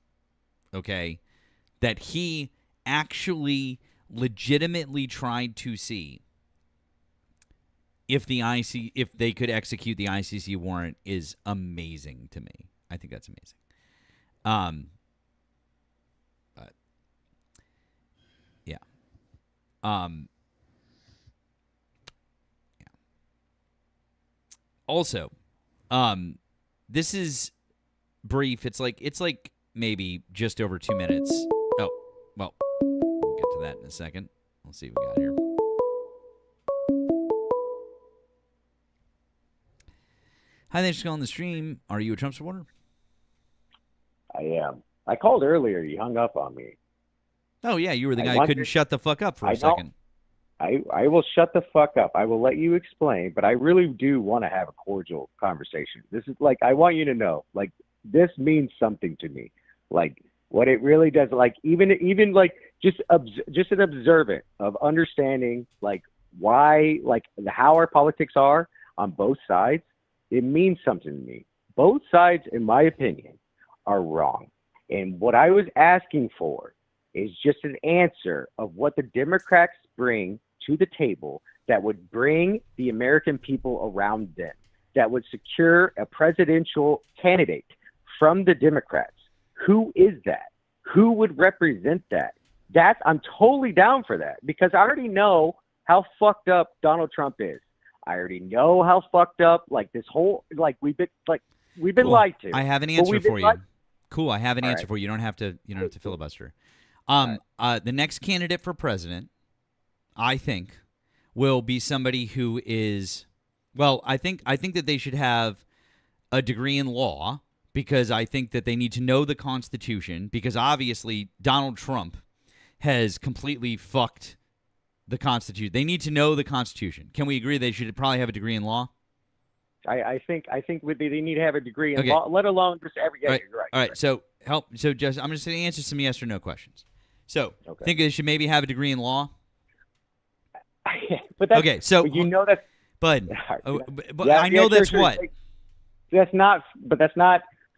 okay, that he actually legitimately tried to see if they could execute the ICC warrant is amazing to me. I think that's amazing. But yeah. Yeah. Also, this is brief. It's like maybe just over 2 minutes. Oh, well, we'll get to that in a second. Let's see what we got here. Hi, thanks for calling the stream. Are you a Trump supporter? I am. I called earlier. You hung up on me. Oh, yeah. You were the guy who couldn't shut the fuck up for a second. I will shut the fuck up. I will let you explain, but I really do want to have a cordial conversation. This is like, I want you to know, like, this means something to me. Like, what it really does, like, even like, just an observant of understanding, like, why, like, how our politics are on both sides it means something to me. Both sides, in my opinion, are wrong. And what I was asking for is just an answer of what the Democrats bring to the table that would bring the American people around them, that would secure a presidential candidate from the Democrats. Who is that? Who would represent that? I'm totally down for that, because I already know how fucked up Donald Trump is. I already know how fucked up, like, this whole, like, we've been Cool. lied to. I have an answer for you. Cool. I have an All answer right. for you. You don't have to filibuster. The next candidate for president, I think, will be somebody who is, well, I think that they should have a degree in law, because I think that they need to know the Constitution, because obviously Donald Trump has completely fucked the Constitution. They need to know the Constitution. Can we agree they should probably have a degree in law? I think they need to have a degree in law, let alone just every. Yeah, you're right. All right. So just I'm just going to answer some yes or no questions. So think they should maybe have a degree in law. But that's, okay. So you know that, but I know that's what. That's not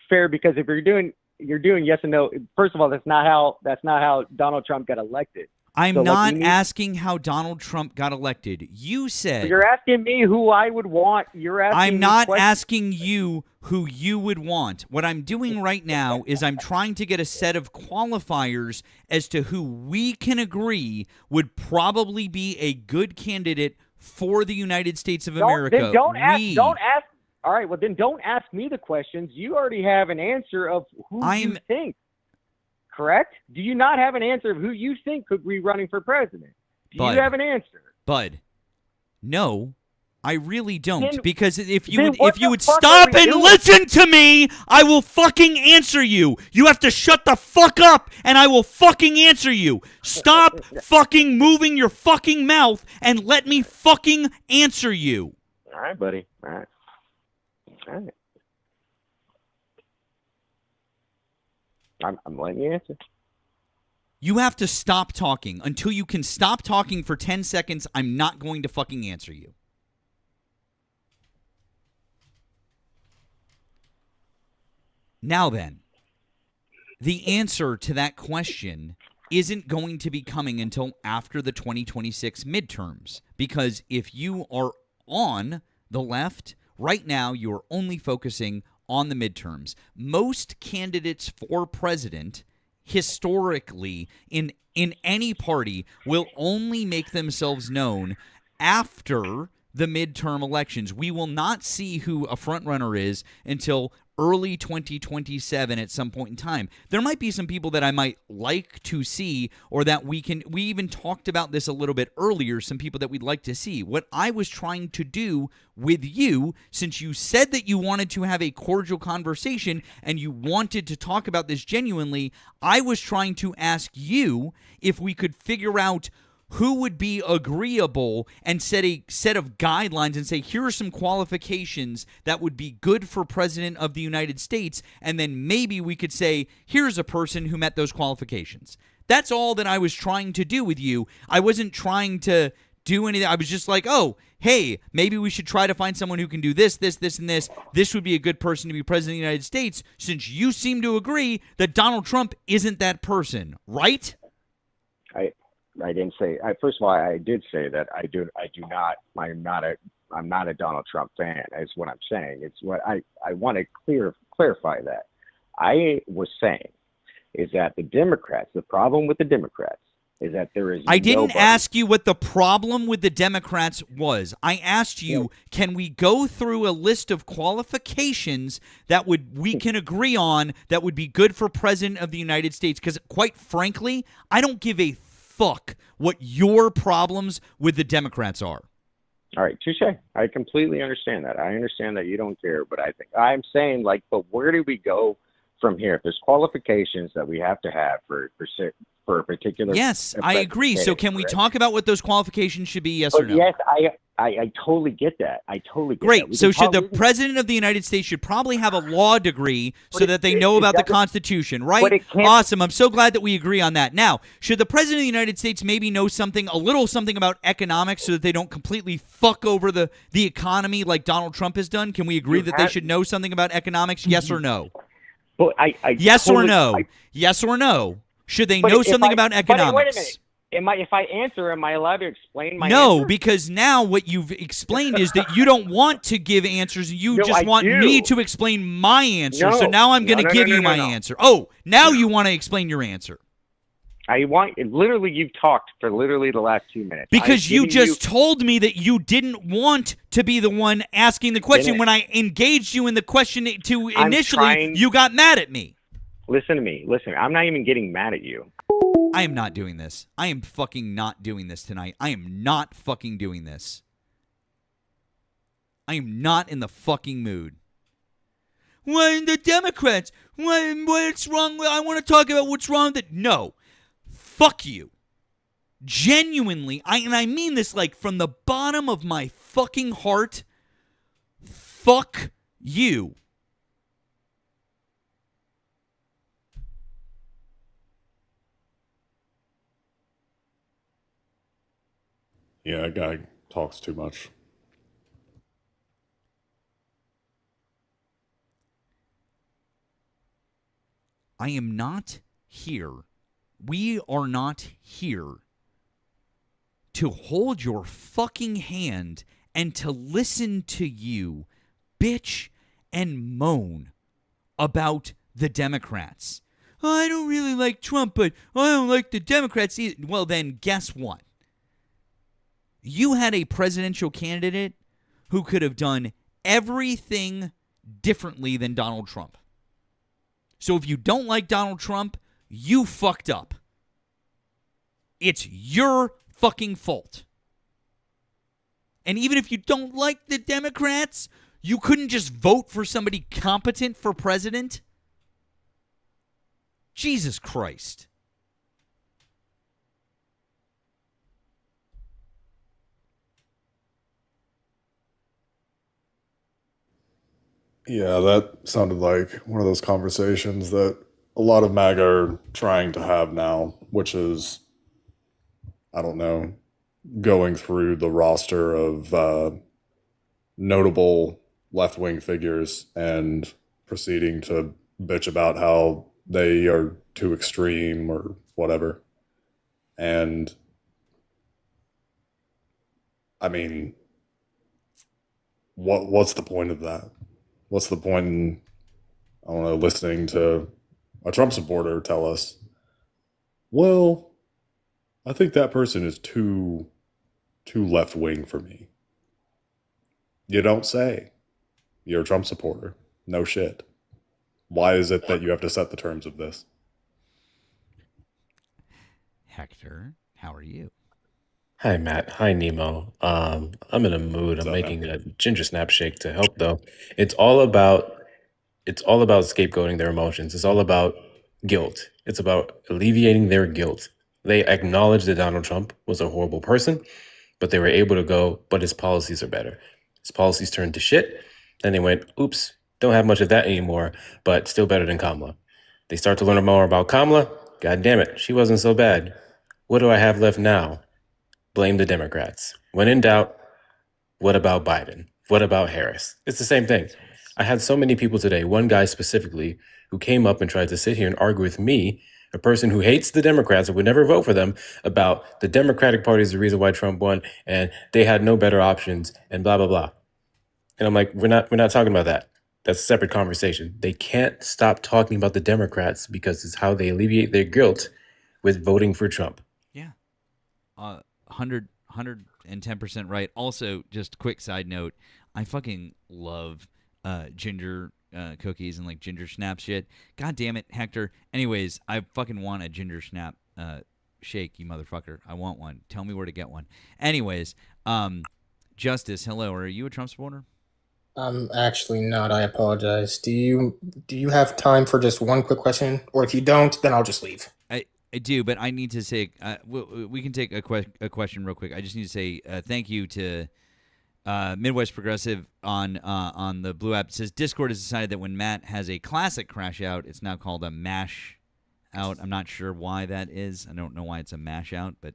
fair, because if you're doing yes and no. First of all, that's not how Donald Trump got elected. I'm not asking how Donald Trump got elected. You said you're asking me who I would want. You're asking. I'm not asking you who you would want. What I'm doing right now is I'm trying to get a set of qualifiers as to who we can agree would probably be a good candidate for the United States of America. Then don't ask. All right. Well, then don't ask me the questions. You already have an answer of who you think. Correct? Do you not have an answer of who you think could be running for president? Do you have an answer? Bud, no, I really don't. Then, because if you would stop and listen to me, I will fucking answer you. You have to shut the fuck up, and I will fucking answer you. Stop fucking moving your fucking mouth and let me fucking answer you. All right, buddy. All right. I'm letting you answer. You have to stop talking. Until you can stop talking for 10 seconds, I'm not going to fucking answer you. Now then, the answer to that question isn't going to be coming until after the 2026 midterms. Because if you are on the left, right now you are only focusing on the midterms. Most candidates for president historically in any party will only make themselves known after the midterm elections. We will not see who a frontrunner is until early 2027 at some point in time. There might be some people that I might like to see, or that we even talked about this a little bit earlier, some people that we'd like to see. What I was trying to do with you, since you said that you wanted to have a cordial conversation and you wanted to talk about this genuinely, I was trying to ask you if we could figure out who would be agreeable and set a set of guidelines and say, here are some qualifications that would be good for President of the United States, and then maybe we could say, here's a person who met those qualifications. That's all that I was trying to do with you. I wasn't trying to do anything. I was just like, oh, hey, maybe we should try to find someone who can do this, this, this, and this. This would be a good person to be President of the United States, since you seem to agree that Donald Trump isn't that person, right? I didn't say. First of all, I did say that I do not. I'm not a Donald Trump fan. Is what I'm saying. It's what I want to clarify that. I was saying is that the Democrats. The problem with the Democrats is that there is. I didn't ask you what the problem with the Democrats was. I asked you, can we go through a list of qualifications that we can agree on that would be good for President of the United States? Because quite frankly, I don't give a fuck what your problems with the Democrats are. All right, touche. I completely understand that. I understand that you don't care, but I'm saying, like, but where do we go from here? If there's qualifications that we have to have for for a particular. Yes, I agree. So can we talk about what those qualifications should be, yes or no? Yes, I totally get that. I totally get that. Great. We So can should the probably- president of the United States should probably have a law degree so that they know it about the doesn't- Constitution, right? but it can't- Awesome. I'm so glad that we agree on that. Now, should the president of the United States maybe know a little something about economics so that they don't completely fuck over the economy like Donald Trump has done? Can we agree that they should know something about economics? Yes or no? But yes or totally- no? Yes or no? Should they But know if something I- about but economics? wait a minute. If I answer, am I allowed to explain my No, answer? because now what you've explained is that you don't want to give answers. You No, just I want do. me to explain my answer. So No. now I'm going to No, give no, you no, my no. answer. Oh, now you want to explain your answer. Literally, you've talked for literally the last 2 minutes. Because you just told me that you didn't want to be the one asking the question. Didn't. When I engaged you in the question to initially, trying- you got mad at me. Listen to me. Listen, I'm not even getting mad at you. I am not doing this. I am fucking not doing this tonight. I am not fucking doing this. I am not in the fucking mood. Why the Democrats? What's wrong? I want to talk about what's wrong with it. No. Fuck you. Genuinely, and I mean this like from the bottom of my fucking heart. Fuck you. Yeah, that guy talks too much. I am not here. We are not here to hold your fucking hand and to listen to you bitch and moan about the Democrats. I don't really like Trump, but I don't like the Democrats either. Well, then guess what? You had a presidential candidate who could have done everything differently than Donald Trump. So if you don't like Donald Trump, you fucked up. It's your fucking fault. And even if you don't like the Democrats, you couldn't just vote for somebody competent for president? Jesus Christ. Yeah, that sounded like one of those conversations that a lot of MAGA are trying to have now, which is, I don't know, going through the roster of notable left-wing figures and proceeding to bitch about how they are too extreme or whatever. And I mean, what's the point of that? What's the point in, I don't know, listening to a Trump supporter tell us, well, I think that person is too left-wing for me. You don't say. You're a Trump supporter. No shit. Why is it that you have to set the terms of this? Hector, how are you? Hi, Matt. Hi, Nemo. I'm in a mood. I'm making a ginger snap shake to help, though. It's all about scapegoating their emotions. It's all about guilt. It's about alleviating their guilt. They acknowledge that Donald Trump was a horrible person, but they were able to go, but his policies are better. His policies turned to shit. Then they went, oops, don't have much of that anymore, but still better than Kamala. They start to learn more about Kamala. God damn it, she wasn't so bad. What do I have left now? Blame the Democrats. When in doubt, what about Biden? What about Harris? It's the same thing. I had so many people today, one guy specifically, who came up and tried to sit here and argue with me, a person who hates the Democrats and would never vote for them, about the Democratic Party is the reason why Trump won and they had no better options and blah, blah, blah. And I'm like, we're not talking about that. That's a separate conversation. They can't stop talking about the Democrats because it's how they alleviate their guilt with voting for Trump. Yeah. 110% right. Also, just a quick side note, I fucking love ginger cookies and like ginger snap shit. God damn it, Hector. Anyways, I fucking want a ginger snap shake, you motherfucker. I want one. Tell me where to get one. Anyways, Justice, hello. Are you a Trump supporter? I'm actually not. I apologize. Do you have time for just one quick question? Or if you don't, then I'll just leave. I do, but I need to say we can take a question real quick. I just need to say thank you to Midwest Progressive on the Blue app. It says Discord has decided that when Matt has a classic crash out, it's now called a mash out. I'm not sure why that is. I don't know why it's a mash out, but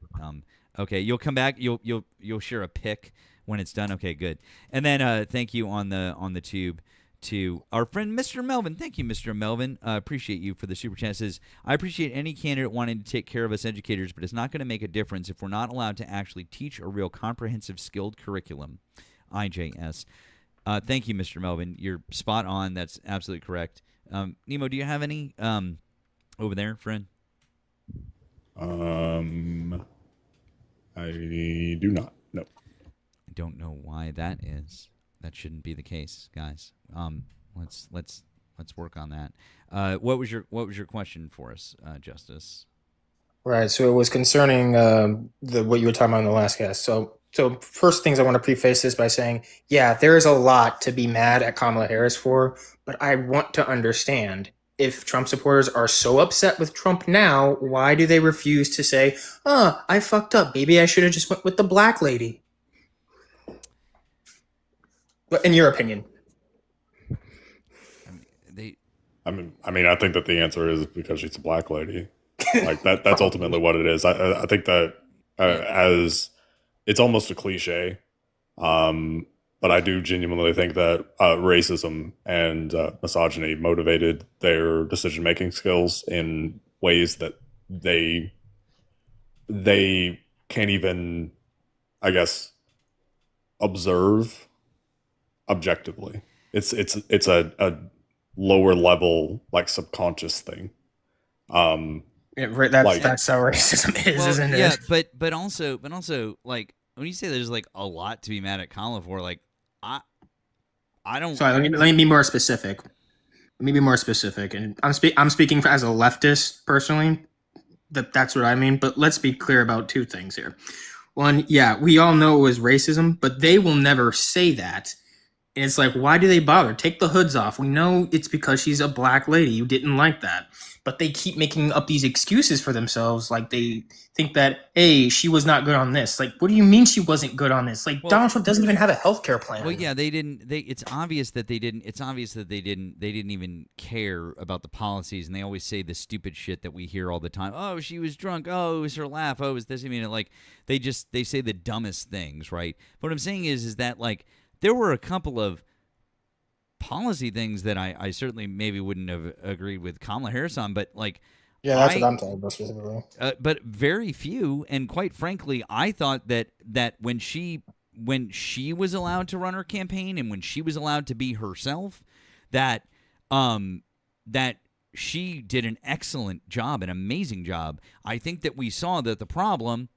okay, you'll come back. You'll share a pic when it's done. Okay, good. And then thank you on the tube to our friend Mr. Melvin. Thank you, Mr. Melvin. Appreciate you for the super chat. Says, I appreciate any candidate wanting to take care of us educators, but it's not going to make a difference if we're not allowed to actually teach a real comprehensive skilled curriculum. IJS. Thank you, Mr. Melvin. You're spot on. That's absolutely correct. Nemo, do you have any over there, friend? I do not. No. I don't know why that is. That shouldn't be the case, guys. Let's work on that. What was your question for us, Justice? Right. So it was concerning what you were talking about in the last cast. So first things I want to preface this by saying, yeah, there is a lot to be mad at Kamala Harris for, but I want to understand if Trump supporters are so upset with Trump now, why do they refuse to say, I fucked up. Maybe I should have just went with the black lady. But in your opinion? I mean, I think that the answer is because she's a black lady. Like that's ultimately what it is. I think that as it's almost a cliche, but I do genuinely think that racism and misogyny motivated their decision-making skills in ways that they can't even, I guess, observe objectively. It's a lower level, like, subconscious thing. That's how racism is, isn't it? Yeah, but also like when you say there's like a lot to be mad at Kamala for, like I don't. Sorry, let me be more specific. And I'm speaking as a leftist personally. That's what I mean. But let's be clear about two things here. One, yeah, we all know it was racism, but they will never say that. And it's like, why do they bother? Take the hoods off. We know it's because she's a black lady. You didn't like that. But they keep making up these excuses for themselves. Like they think that, hey, she was not good on this. Like, what do you mean she wasn't good on this? Like, Donald Trump doesn't even have a healthcare plan. Well, yeah, they didn't. It's obvious that they didn't. It's obvious that they didn't even care about the policies, and they always say the stupid shit that we hear all the time. Oh, she was drunk. Oh, it was her laugh. Oh, it was this. I mean, like they say the dumbest things, right? But what I'm saying is that like there were a couple of policy things that I certainly maybe wouldn't have agreed with Kamala Harris on, but like, yeah, that's what I'm talking about specifically. But very few, and quite frankly, I thought that when she was allowed to run her campaign and when she was allowed to be herself, that she did an excellent job, an amazing job. I think that we saw that the problem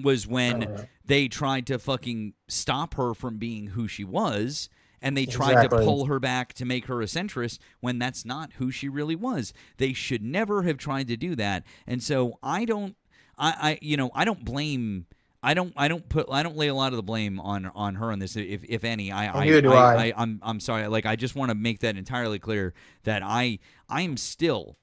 was when they tried to fucking stop her from being who she was. And they tried to pull her back to make her a centrist when that's not who she really was. They should never have tried to do that. And so I don't blame. I don't lay a lot of the blame on her on this, if any. I'm sorry. Like, I just want to make that entirely clear that I am still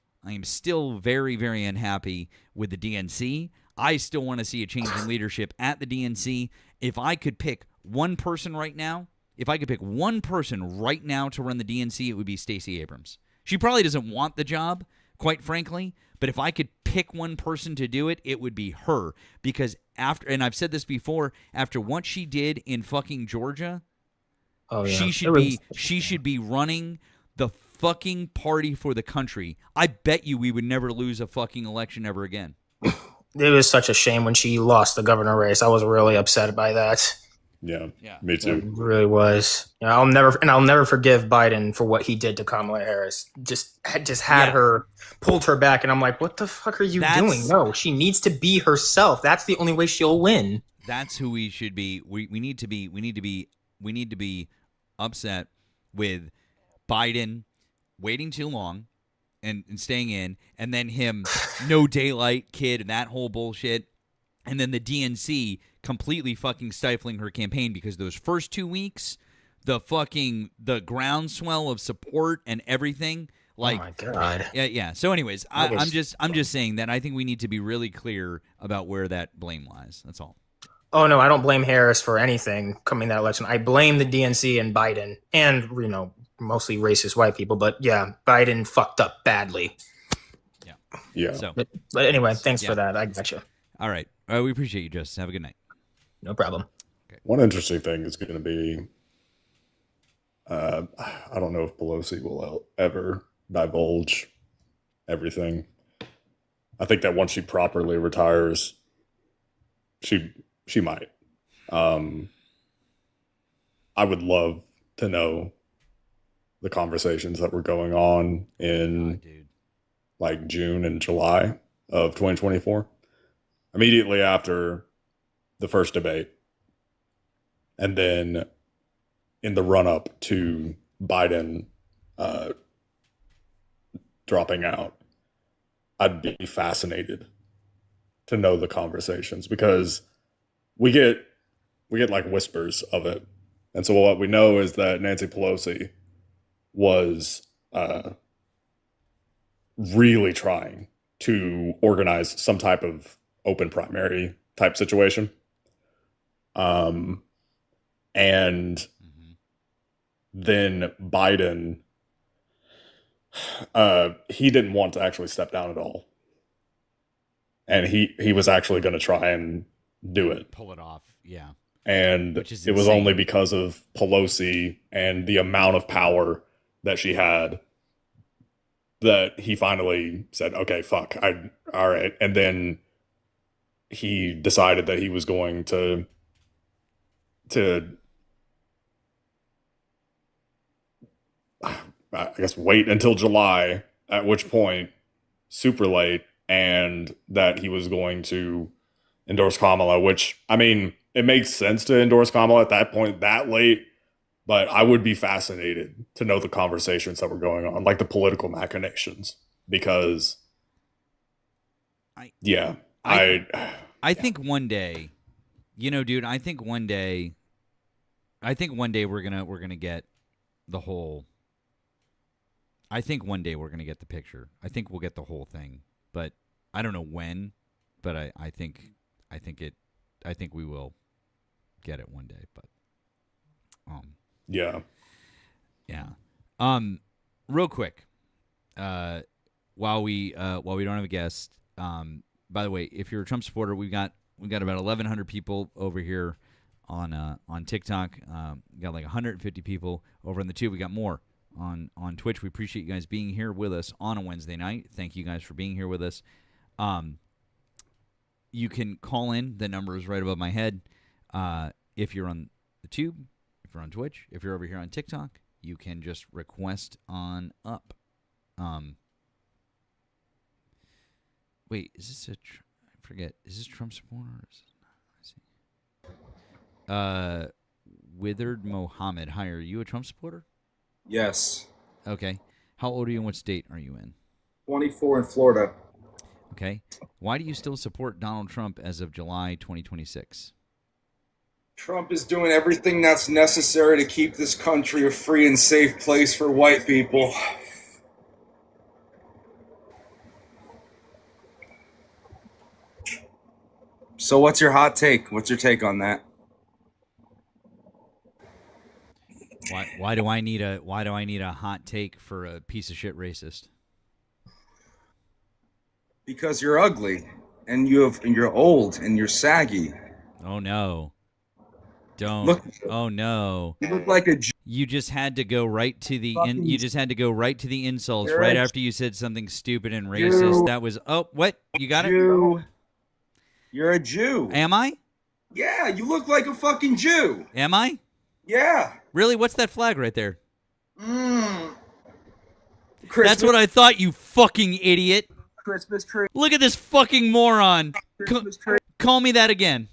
very, very unhappy with the DNC. I still want to see a change in leadership at the DNC. If I could pick one person right now. If I could pick one person right now to run the DNC, it would be Stacey Abrams. She probably doesn't want the job, quite frankly, but if I could pick one person to do it, it would be her. Because after, and I've said this before, after what she did in fucking Georgia, she should be running the fucking party for the country. I bet you we would never lose a fucking election ever again. It was such a shame when she lost the governor race. I was really upset by that. Yeah, me too. It really was. You know, I'll never forgive Biden for what he did to Kamala Harris. Just had her, pulled her back, and I'm like, what the fuck are you doing? No, she needs to be herself. That's the only way she'll win. That's who we should be. We need to be upset with Biden waiting too long and staying in, and then him no daylight kid and that whole bullshit. And then the DNC completely fucking stifling her campaign because those first 2 weeks, the groundswell of support and everything, Like, oh my god. Yeah. So, anyways, That I'm was- just saying that I think we need to be really clear about where that blame lies. That's all. Oh no, I don't blame Harris for anything coming that election. I blame the DNC and Biden, and mostly racist white people. But yeah, Biden fucked up badly. Yeah. So, But anyway, thanks for that. I gotcha. All right. We appreciate you, Justice. Have a good night. No problem. One interesting thing is going to be, I don't know if Pelosi will ever divulge everything. I think that once she properly retires, she might. I would love to know the conversations that were going on in like June and July of 2024, immediately after the first debate, and then in the run-up to Biden dropping out. I'd be fascinated to know the conversations, because we get like whispers of it. And so what we know is that Nancy Pelosi was really trying to organize some type of open primary type situation. And then Biden, he didn't want to actually step down at all. And he was actually going to try and do it. Pull it off, yeah. And Which is it was insane. only because of Pelosi and the amount of power that she had that he finally said, okay, fuck, all right. And then he decided that he was going to I guess wait until July, at which point, super late, and that he was going to endorse Kamala, which, I mean, it makes sense to endorse Kamala at that point, that late, but I would be fascinated to know the conversations that were going on, like the political machinations, because, I think one day, dude, I think one day we're gonna get the whole. I think one day we're gonna get the picture. I think we'll get the whole thing, but I don't know when. But I think we will get it one day. But yeah. Real quick, while we don't have a guest, by the way, if you're a Trump supporter, we've got about 1,100 people over here on TikTok. We got like 150 people over on the tube. We got more on Twitch. We appreciate you guys being here with us on a Wednesday night. Thank you guys for being here with us. You can call in. The number is right above my head. If you're on the tube, if you're on Twitch, if you're over here on TikTok, you can just request on up. Wait, is this I forget. Is this Trump supporter? Or is it not? I see. Withered Mohammed. Hi, are you a Trump supporter? Yes. Okay. How old are you and what state are you in? 24 in Florida. Okay. Why do you still support Donald Trump as of July 2026? Trump is doing everything that's necessary to keep this country a free and safe place for white people. So what's your hot take? What's your take on that? Why do I need a hot take for a piece of shit racist? Because you're ugly and you're old and you're saggy. Oh no. Don't. Look, oh no. you look like a Jew. You just had to go right to the you just had to go right to the insults You're right a after you said something stupid and racist. Jew. That was what? You got Jew. it? You're a Jew. Am I? Yeah, you look like a fucking Jew. Am I? Yeah. Really? What's that flag right there? Christmas, That's what I thought, you fucking idiot. Christmas tree. Look at this fucking moron. Christmas tree. Call me that again.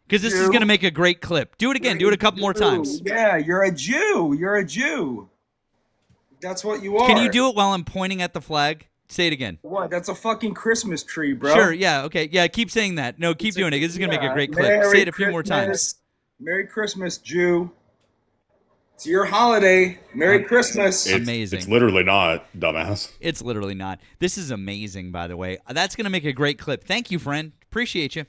Because this is going to make a great clip. Do it again. Do it a couple more times. Yeah, you're a Jew. You're a Jew. That's what you are. Can you do it while I'm pointing at the flag? Say it again. What? That's a fucking Christmas tree, bro. Sure, yeah, okay. Yeah, keep saying that. No, keep doing it. This is going to make a great clip. Say it a few more times. Merry Christmas, Jew. It's your holiday. Merry Christmas. Amazing. It's literally not, dumbass. It's literally not. This is amazing, by the way. That's going to make a great clip. Thank you, friend. Appreciate you.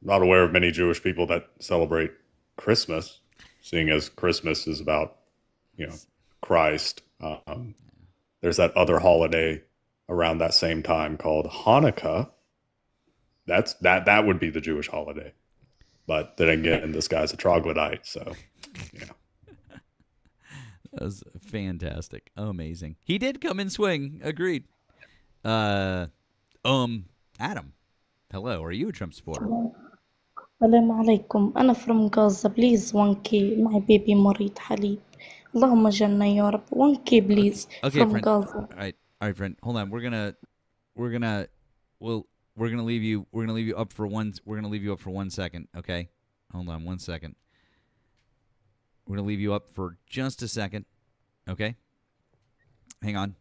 Not aware of many Jewish people that celebrate Christmas, seeing as Christmas is about, Christ. There's that other holiday around that same time called Hanukkah. That would be the Jewish holiday. But then again, this guy's a troglodyte, so That was fantastic. Amazing. He did come in swing. Agreed. Adam. Hello. Are you a Trump supporter? السلام عليكم أنا from Gaza please 1K my baby مريض حليب اللهم جنة يا رب 1K please Okay, from friend. Gaza. All right, friend. Hold on. We're gonna leave you up for one second. Okay. Hold on 1 second. We're gonna leave you up for just a second. Okay. Hang on.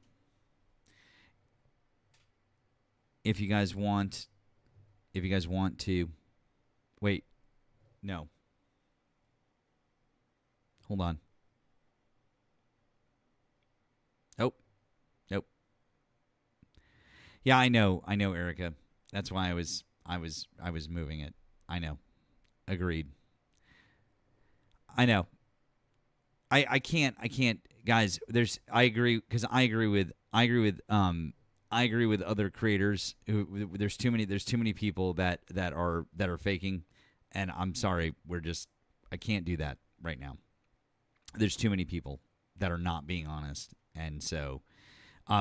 If you guys want to. Wait. No. Hold on. Nope. Yeah, I know, Erika. That's why I was moving it. I know. Agreed. I know. I can't guys, I agree with other creators who there's too many people that are faking, and I'm sorry, I can't do that right now. There's too many people that are not being honest, and so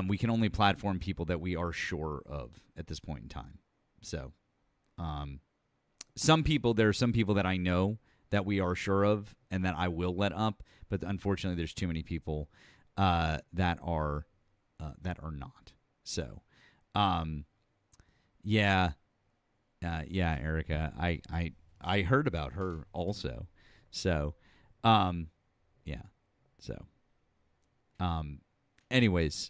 we can only platform people that we are sure of at this point in time. So there are some people that I know that we are sure of and that I will let up, but unfortunately there's too many people that are not. So, yeah, Erika, I heard about her also. So, yeah. So, anyways,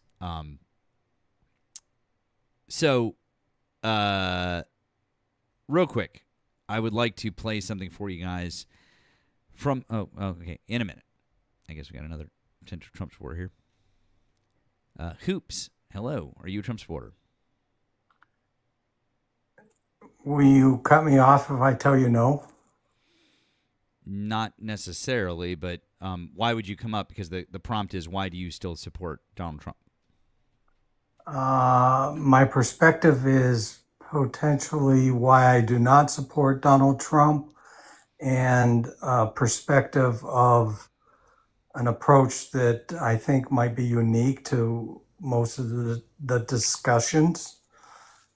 real quick, I would like to play something for you guys from. Okay, in a minute. I guess we got another potential Trump supporter here. Hoops. Hello, are you a Trump supporter? Will you cut me off if I tell you no? Not necessarily, but why would you come up? Because the prompt is, why do you still support Donald Trump? My perspective is potentially why I do not support Donald Trump, and a perspective of an approach that I think might be unique to most of the discussions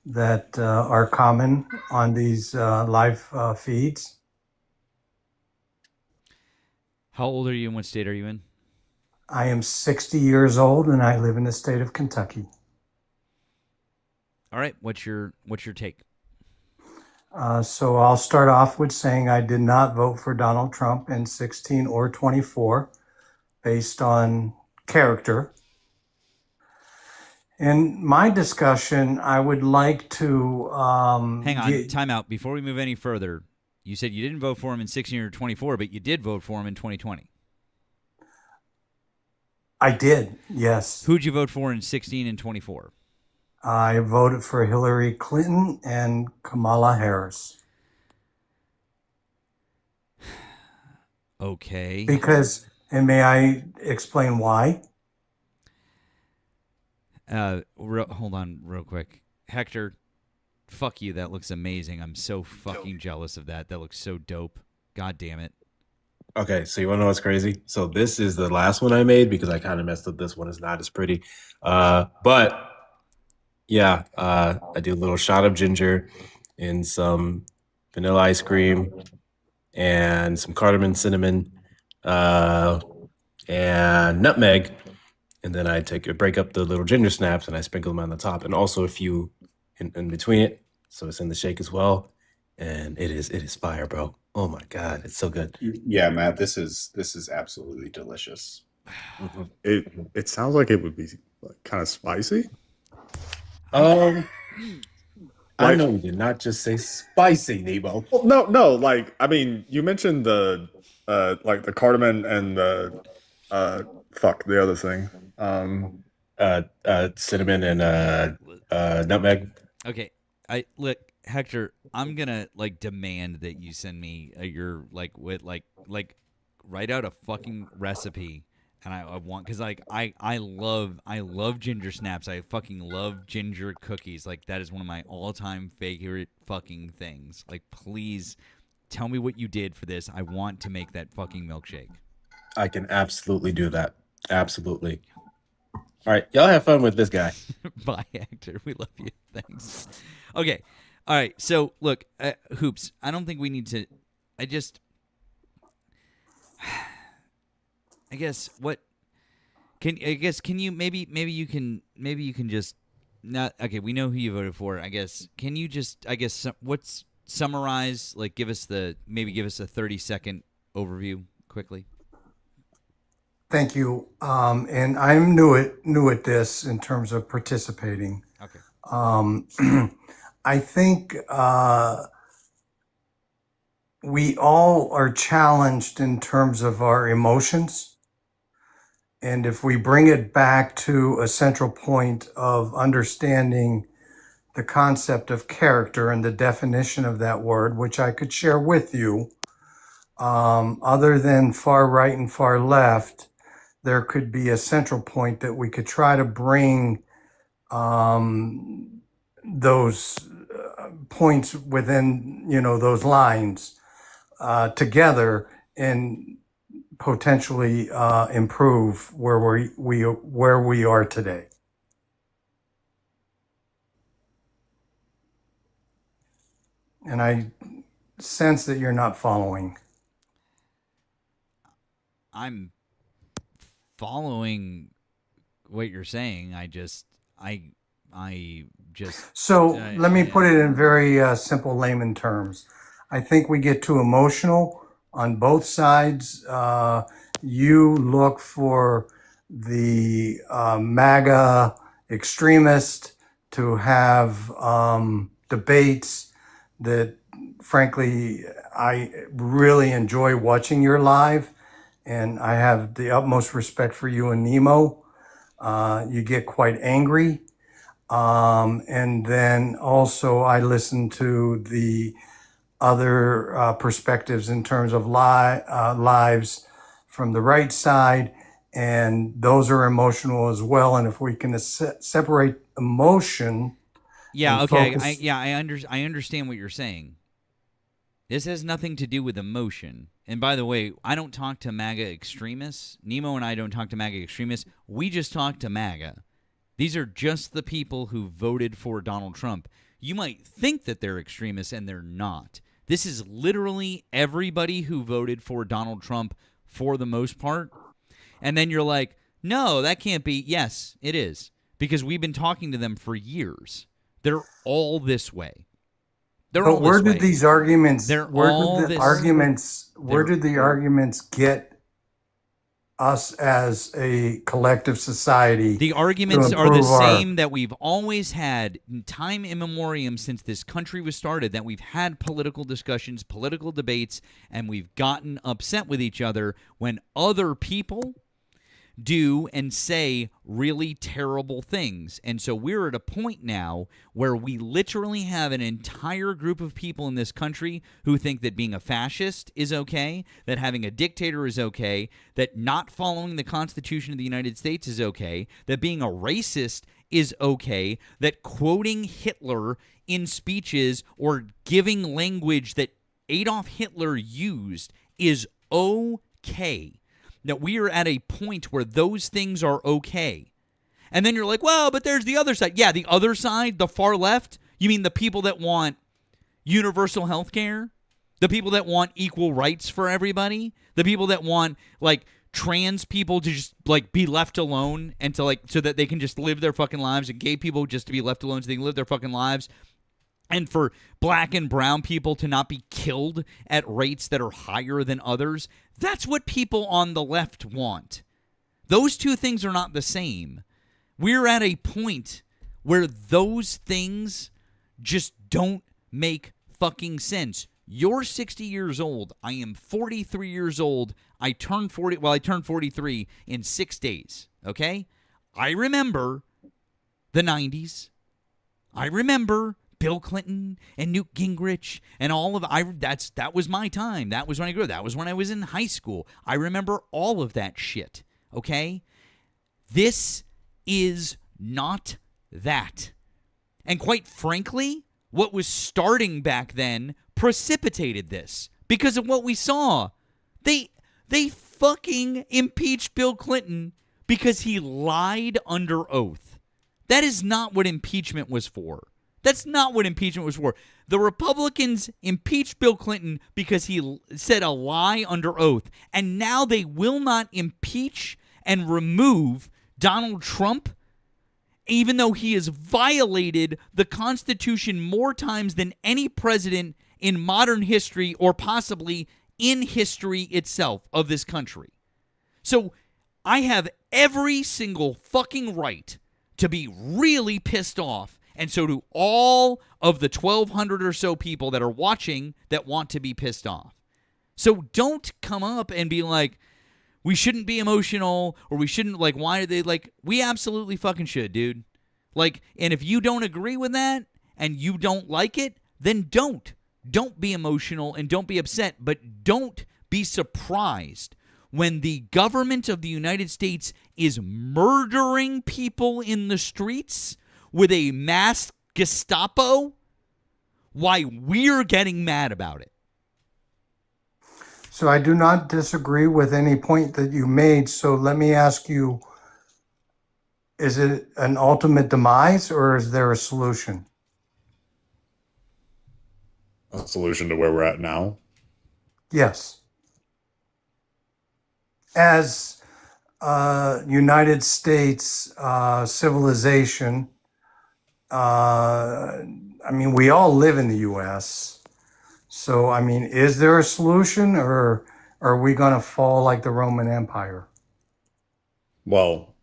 that are common on these live feeds. How old are you and what state are you in? I am 60 years old and I live in the state of Kentucky. All right, what's your take? So I'll start off with saying I did not vote for Donald Trump in 16 or 24 based on character. In my discussion, I would like to hang on, time out. Before we move any further, you said you didn't vote for him in 16 or 24, but you did vote for him in 2020. I did, yes. Who'd you vote for in 16 and 24? I voted for Hillary Clinton and Kamala Harris. Okay. Because, and may I explain why? Hold on real quick. Hector, fuck you. That looks amazing. I'm so fucking jealous of that. That looks so dope. God damn it. Okay, so you want to know what's crazy? So this is the last one I made because I kind of messed up this one. It's not as pretty. But yeah, I do a little shot of ginger and some vanilla ice cream and some cardamom, cinnamon, and nutmeg. And then I break up the little ginger snaps and I sprinkle them on the top, and also a few in between it, so it's in the shake as well. And it is fire, bro. Oh my god, it's so good. Yeah, Matt, this is absolutely delicious. Mm-hmm. It sounds like it would be kind of spicy. I know you did not just say spicy, Nemo. Well, no. Like, I mean, you mentioned the like the cardamom and the the other thing. Cinnamon and nutmeg. Okay, look, Hector. I'm gonna like demand that you send me your write out a fucking recipe, and I want because like I love ginger snaps. I fucking love ginger cookies. Like that is one of my all time favorite fucking things. Like please tell me what you did for this. I want to make that fucking milkshake. I can absolutely do that. Absolutely. All right, y'all have fun with this guy. Bye, Hector. We love you. Thanks. Okay. All right. So look, Hoops. I don't think we need to. I guess what can you maybe you can just not okay. We know who you voted for. I guess can you just what's summarize like give us a 30-second overview quickly. Thank you. And I'm new at this in terms of participating. Okay. I think we all are challenged in terms of our emotions. And if we bring it back to a central point of understanding the concept of character and the definition of that word, which I could share with you, other than far right and far left, there could be a central point that we could try to bring those points within, those lines together and potentially improve where we are today. And I sense that you're not following. I'm following what you're saying. So let me put it in very simple layman terms. I think we get too emotional on both sides. You look for the MAGA extremist to have debates that, frankly, I really enjoy watching your live, and I have the utmost respect for you and Nemo. You get quite angry. And then also I listen to the other perspectives in terms of lives from the right side, and those are emotional as well. And if we can separate emotion, yeah, and okay, focus- I understand what you're saying. This has nothing to do with emotion. And by the way, I don't talk to MAGA extremists. Nemo and I don't talk to MAGA extremists. We just talk to MAGA. These are just the people who voted for Donald Trump. You might think that they're extremists, and they're not. This is literally everybody who voted for Donald Trump for the most part. And then you're like, no, that can't be. Yes, it is. Because we've been talking to them for years. They're all this way. But where did these arguments? Where did the arguments get us as a collective society? The arguments are the same that we've always had in time immemorial since this country was started, that we've had political discussions, political debates, and we've gotten upset with each other when other people do and say really terrible things. And so we're at a point now where we literally have an entire group of people in this country who think that being a fascist is okay, that having a dictator is okay, that not following the Constitution of the United States is okay, that being a racist is okay, that quoting Hitler in speeches or giving language that Adolf Hitler used is okay. That we are at a point where those things are okay. And then you're like, well, but there's the other side. Yeah, the other side, the far left? You mean the people that want universal health care? The people that want equal rights for everybody? The people that want, like, trans people to just, like, be left alone and to, like, so that they can just live their fucking lives, and gay people just to be left alone so they can live their fucking lives? And for black and brown people to not be killed at rates that are higher than others, that's what people on the left want. Those two things are not the same. We're at a point where those things just don't make fucking sense. You're 60 years old. I am 43 years old. I turned 40. Well, I turned 43 in 6 days. Okay? I remember the 90s. I remember Bill Clinton and Newt Gingrich and all of that was my time. That was when I grew up. That was when I was in high school. I remember all of that shit. Okay? This is not that. And quite frankly, what was starting back then precipitated this because of what we saw. They fucking impeached Bill Clinton because he lied under oath. That is not what impeachment was for. That's not what impeachment was for. The Republicans impeached Bill Clinton because he said a lie under oath, and now they will not impeach and remove Donald Trump, even though he has violated the Constitution more times than any president in modern history or possibly in history itself of this country. So I have every single fucking right to be really pissed off, and so do all of the 1,200 or so people that are watching that want to be pissed off. So don't come up and be like, we shouldn't be emotional, or we shouldn't, like, why are they, like, we absolutely fucking should, dude. Like, and if you don't agree with that, and you don't like it, then don't. Don't be emotional and don't be upset, but don't be surprised when the government of the United States is murdering people in the streets with a masked Gestapo, why we're getting mad about it. So I do not disagree with any point that you made. So let me ask you, is it an ultimate demise or is there a solution? A solution to where we're at now? Yes. As United States civilization, I mean, we all live in the U.S. So, I mean, is there a solution or are we going to fall like the Roman Empire? Well,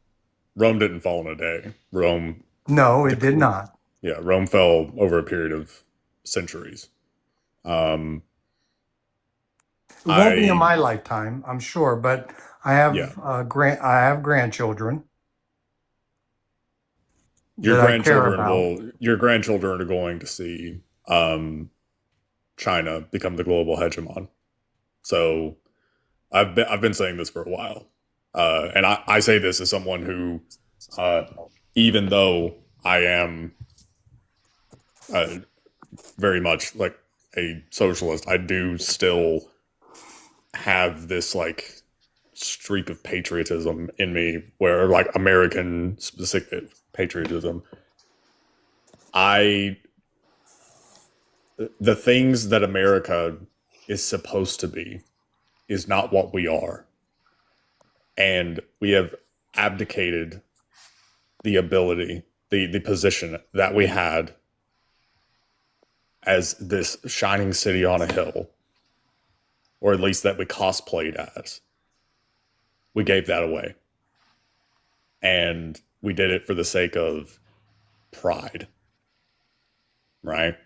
Rome didn't fall in a day. No, it did not. Yeah, Rome fell over a period of centuries. It won't be in my lifetime, I'm sure, but I have I have grandchildren. Your grandchildren are going to see China become the global hegemon. So I've been saying this for a while, and I say this as someone who, even though I am very much like a socialist, I do still have this like streak of patriotism in me, where like American specific patriotism. The things that America is supposed to be is not what we are. And we have abdicated the ability, the position that we had as this shining city on a hill, or at least that we cosplayed as. We gave that away. And we did it for the sake of pride. Right?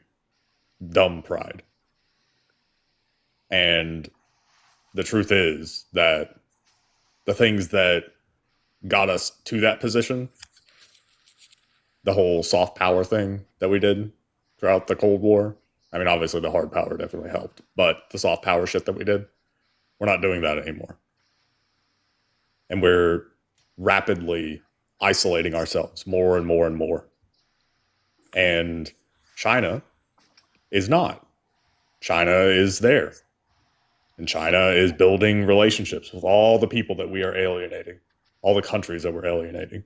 Dumb pride. And the truth is that the things that got us to that position, the whole soft power thing that we did throughout the Cold War, I mean, obviously the hard power definitely helped, but the soft power shit that we did, we're not doing that anymore. And we're rapidly isolating ourselves more and more and more. And China is not. China is there. And China is building relationships with all the people that we are alienating, all the countries that we're alienating.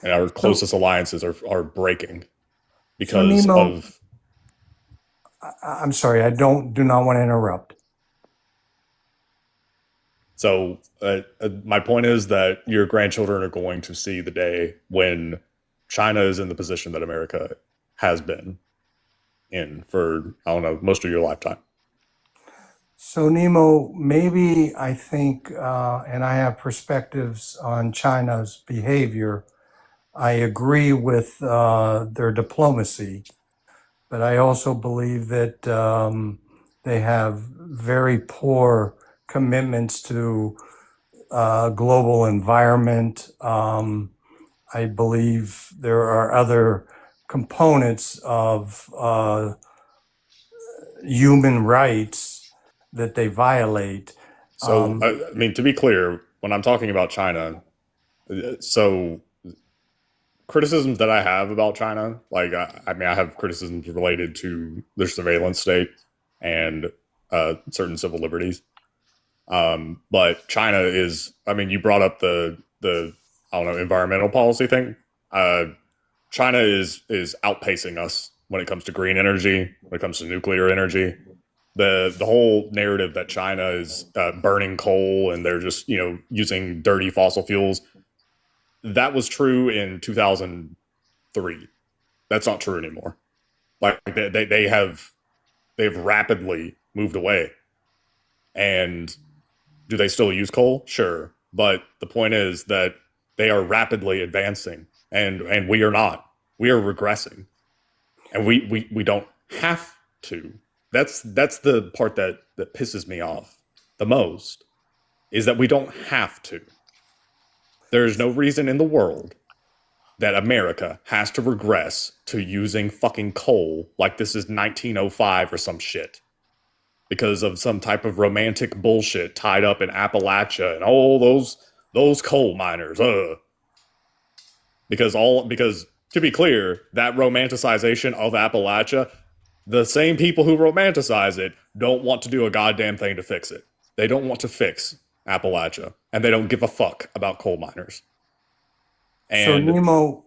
And our closest alliances are breaking because Nemo, of... I'm sorry, I do not want to interrupt. So my point is that your grandchildren are going to see the day when China is in the position that America has been in for, I don't know, most of your lifetime. So Nemo, maybe I think, and I have perspectives on China's behavior. I agree with their diplomacy, but I also believe that they have very poor commitments to global environment. I believe there are other components of human rights that they violate. So, I mean, to be clear, when I'm talking about China, so criticisms that I have about China, like I mean, I have criticisms related to their surveillance state and certain civil liberties. But China is, I mean, you brought up the I don't know, environmental policy thing. China is outpacing us when it comes to green energy, when it comes to nuclear energy. The whole narrative that China is burning coal and they're just using dirty fossil fuels, that was true in 2003. That's not true anymore. Like they've rapidly moved away. And do they still use coal? Sure, but the point is that they are rapidly advancing, and we are not. We are regressing, and we don't have to. That's the part that pisses me off the most, is that we don't have to. There is no reason in the world that America has to regress to using fucking coal like this is 1905 or some shit, because of some type of romantic bullshit tied up in Appalachia and those coal miners. Because to be clear, that romanticization of Appalachia, the same people who romanticize it don't want to do a goddamn thing to fix it. They don't want to fix Appalachia, and they don't give a fuck about coal miners. So Nemo,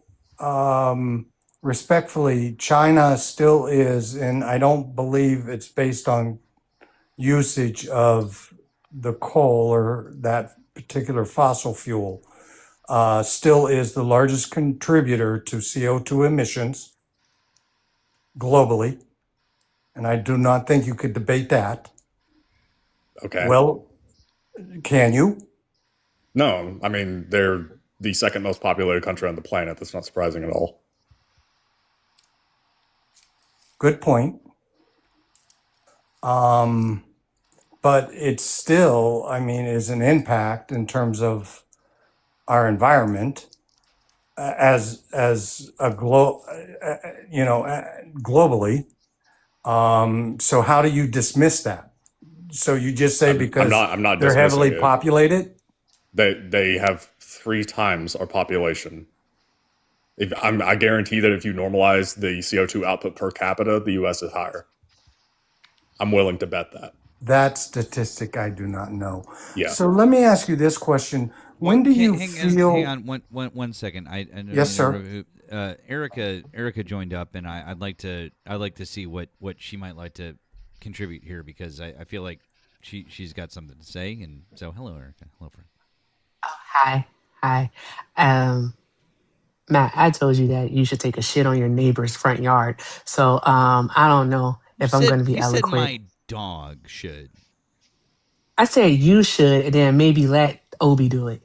respectfully, China still is, and I don't believe it's based on usage of the coal or that particular fossil fuel, still is the largest contributor to CO2 emissions globally. And I do not think you could debate that. Okay. Well, can you? No, I mean, they're the second most populated country on the planet. That's not surprising at all. Good point. But it's still, I mean, is an impact in terms of our environment as a globally. So how do you dismiss that? So you just say because I'm not they're heavily dismissing it. populated? They have 3 times our population. I guarantee that if you normalize the CO2 output per capita, the U.S. is higher. I'm willing to bet that. That statistic I do not know. Yeah. So let me ask you this question: when do you feel? Hang on, one second. I Yes, sir. Erika joined up, and I'd like to see what she might like to contribute here, because I feel like she's got something to say. And so, hello, Erika. Hello, friend. Hi. Matt, I told you that you should take a shit on your neighbor's front yard. So I don't know if I'm going to be You eloquent. said my dog should. I said you should, and then maybe let Obi do it.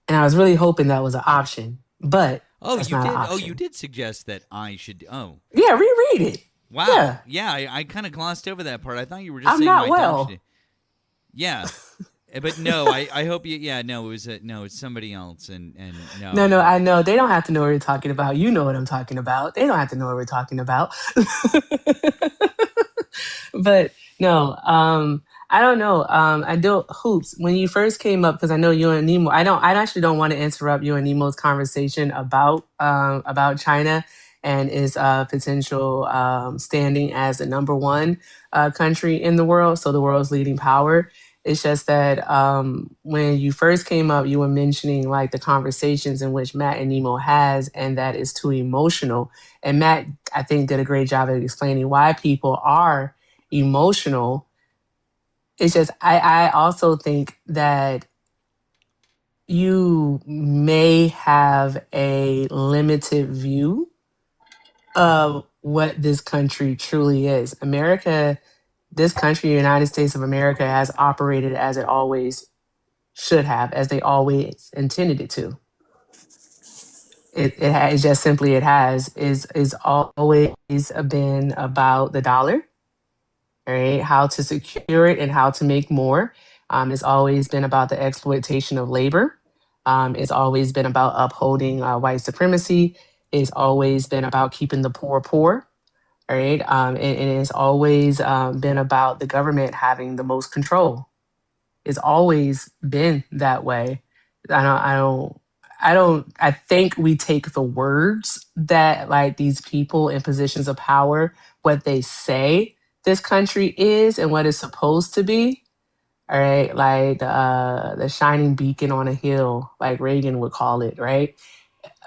And I was really hoping that was an option, but that's you not did. an option. Oh, you did suggest that I should. Oh, yeah, reread it. Wow. Yeah, I kind of glossed over that part. I thought you were just I'm saying not my well. dog should. Yeah. But no, I hope you. Yeah, no, it's somebody else, and no. No, I know they don't have to know what we're talking about. You know what I'm talking about. They don't have to know what we're talking about. But no, I don't know. I don't Hoops. When you first came up, because I know you and Nemo. I actually don't want to interrupt you and Nemo's conversation about China and its potential standing as the number one country in the world, so the world's leading power. It's just that when you first came up, you were mentioning like the conversations in which Matt and Nemo has, and that is too emotional. And Matt, I think, did a great job of explaining why people are emotional. It's just I also think that you may have a limited view of what this country truly is. America, this country, United States of America, has operated as it always should have, as they always intended it to. It's just simply it has is always been about the dollar, right? How to secure it and how to make more. It's always been about the exploitation of labor. It's always been about upholding white supremacy. It's always been about keeping the poor poor, right? And it's always been about the government having the most control. It's always been that way. I think we take the words that like these people in positions of power, what they say this country is and what it's supposed to be. All right, like the shining beacon on a hill, like Reagan would call it, right?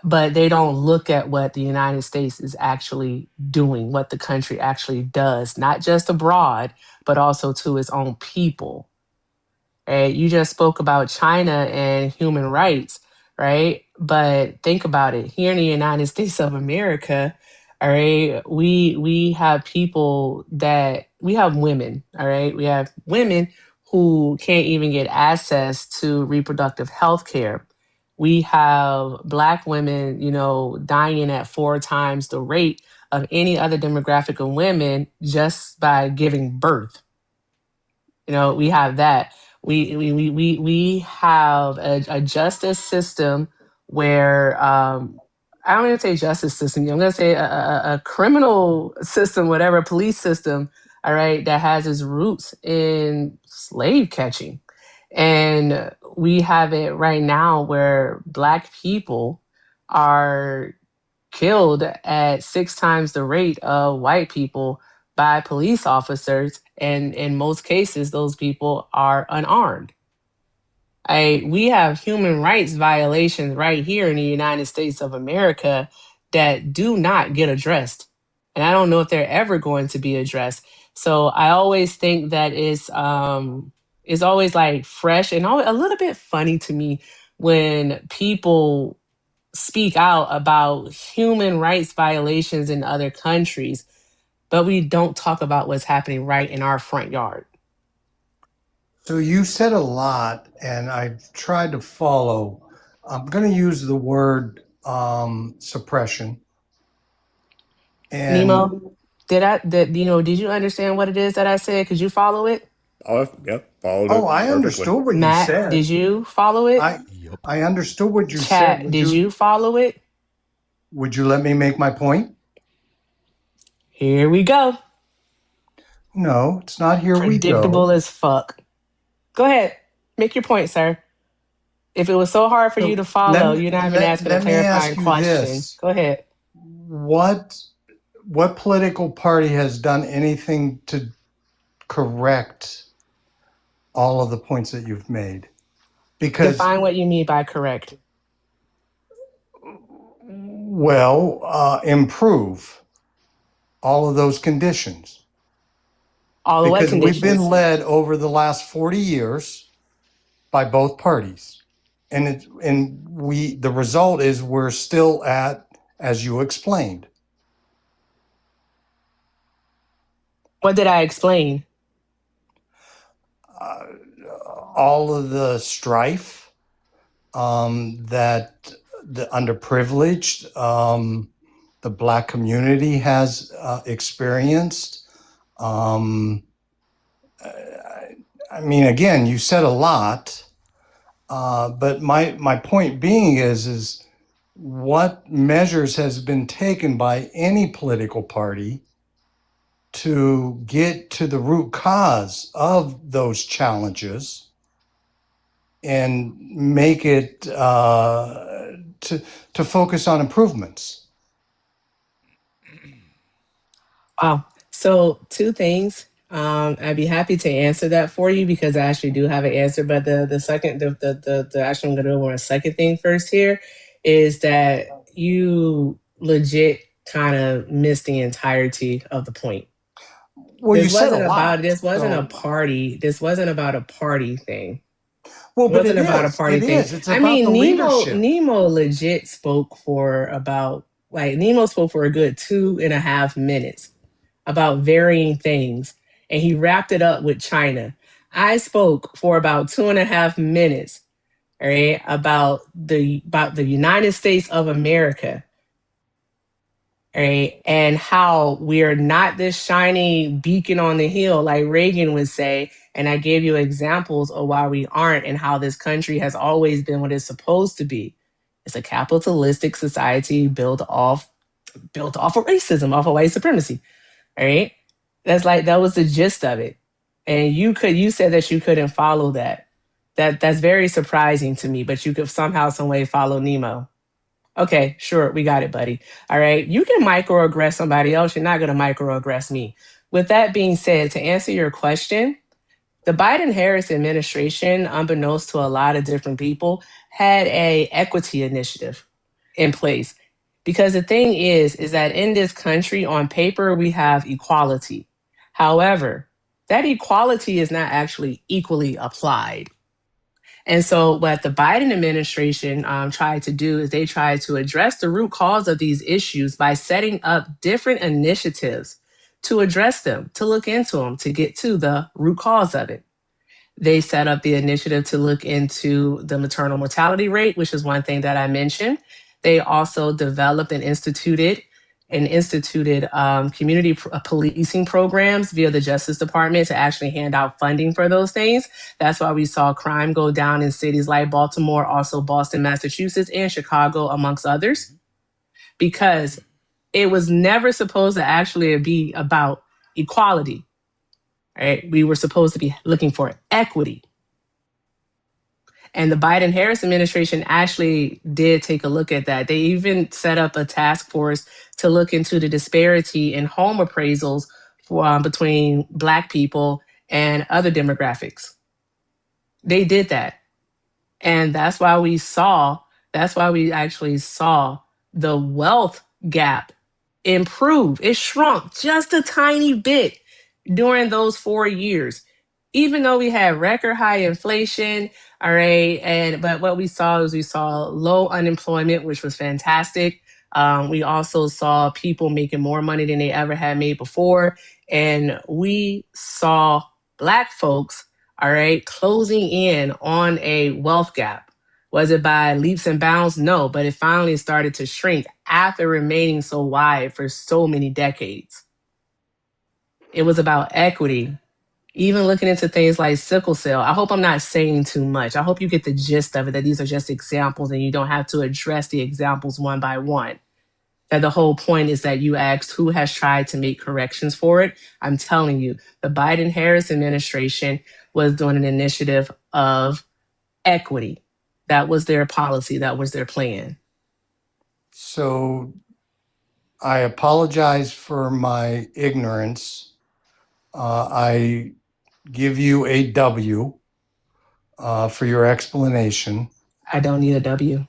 But they don't look at what the United States is actually doing, what the country actually does, not just abroad, but also to its own people. Right? You just spoke about China and human rights, right? But think about it. Here in the United States of America, all right, we have people that we have women, all right? We have women who can't even get access to reproductive health care. We have black women, dying at 4 times the rate of any other demographic of women just by giving birth. We have that. We have a justice system where I don't even say justice system. I'm going to say a criminal system, whatever, police system. All right, that has its roots in slave catching, and we have it right now where black people are killed at 6 times the rate of white people by police officers. And in most cases, those people are unarmed. We have human rights violations right here in the United States of America that do not get addressed. And I don't know if they're ever going to be addressed. So I always think that is always like fresh and a little bit funny to me when people speak out about human rights violations in other countries, but we don't talk about what's happening right in our front yard. So you said a lot, and I've tried to follow. I'm going to use the word suppression. And Nemo, did you understand what it is that I said? Could you follow it? Oh, yep, followed it I perfectly. understood what you Matt, said. did you follow it? I understood what you Chat, said. did you follow it? Would you let me make my point? Here we go. No, it's not here we Predictable go. as fuck. Go ahead. Make your point, sir. If it was so hard for you to follow, you're not even asking a Let me clarifying ask you question. this. Go ahead. What political party has done anything to correct all of the points that you've made? Because, Define what you mean by correct. improve all of those conditions. All of what Because we've been conditions? led over the last 40 years by both parties. And the result is we're still at, as you explained. What did I explain? All of the strife that the underprivileged, the Black community has experienced. I mean, again, you said a lot, but my point being is what measures has been taken by any political party to get to the root cause of those challenges and make it to focus on improvements. Wow. So two things. I'd be happy to answer that for you because I actually do have an answer. But the second, the actually I'm going to go on a second thing first here is that you legit kind of missed the entirety of the point. Well, you said a lot. This wasn't a So, party. This wasn't about a party thing. well, It but wasn't it about a is. party It thing. is. It's I about the mean, leadership. Nemo legit spoke for about Nemo spoke for a good 2.5 minutes about varying things, and he wrapped it up with China. I spoke for about 2.5 minutes all right, about the United States of America, all right, and how we are not this shiny beacon on the hill like Reagan would say. And I gave you examples of why we aren't, and how this country has always been what it's supposed to be. It's a capitalistic society built off of racism, off of white supremacy. All right. That was the gist of it. And you said that you couldn't follow that. That's very surprising to me, but you could somehow, some way follow Nemo. Okay, sure, we got it, buddy. All right. You can microaggress somebody else. You're not gonna microaggress me. With that being said, to answer your question, the Biden Harris administration, unbeknownst to a lot of different people, had a equity initiative in place. Because the thing is that in this country, on paper, we have equality. However, that equality is not actually equally applied. And so, what the Biden administration tried to do is they tried to address the root cause of these issues by setting up different initiatives to address them, to look into them, to get to the root cause of it. They set up the initiative to look into the maternal mortality rate, which is one thing that I mentioned. They also developed and instituted community policing programs via the Justice Department to actually hand out funding for those things. That's why we saw crime go down in cities like Baltimore, also Boston, Massachusetts, and Chicago, amongst others, because it was never supposed to actually be about equality. Right? We were supposed to be looking for equity. And the Biden Harris administration actually did take a look at that. They even set up a task force to look into the disparity in home appraisals between Black people and other demographics. They did that. And that's why we actually saw the wealth gap improve. It shrunk just a tiny bit during those 4 years, even though we had record high inflation. All right. But what we saw low unemployment, which was fantastic. We also saw people making more money than they ever had made before. And we saw Black folks, all right, closing in on a wealth gap. Was it by leaps and bounds? No, but it finally started to shrink after remaining so wide for so many decades. It was about equity. Even looking into things like sickle cell. I hope I'm not saying too much. I hope you get the gist of it, that these are just examples and you don't have to address the examples one by one. That the whole point is that you asked who has tried to make corrections for it. I'm telling you, the Biden Harris administration was doing an initiative of equity. That was their policy, that was their plan. So I apologize for my ignorance. I give you a W for your explanation. I don't need a W.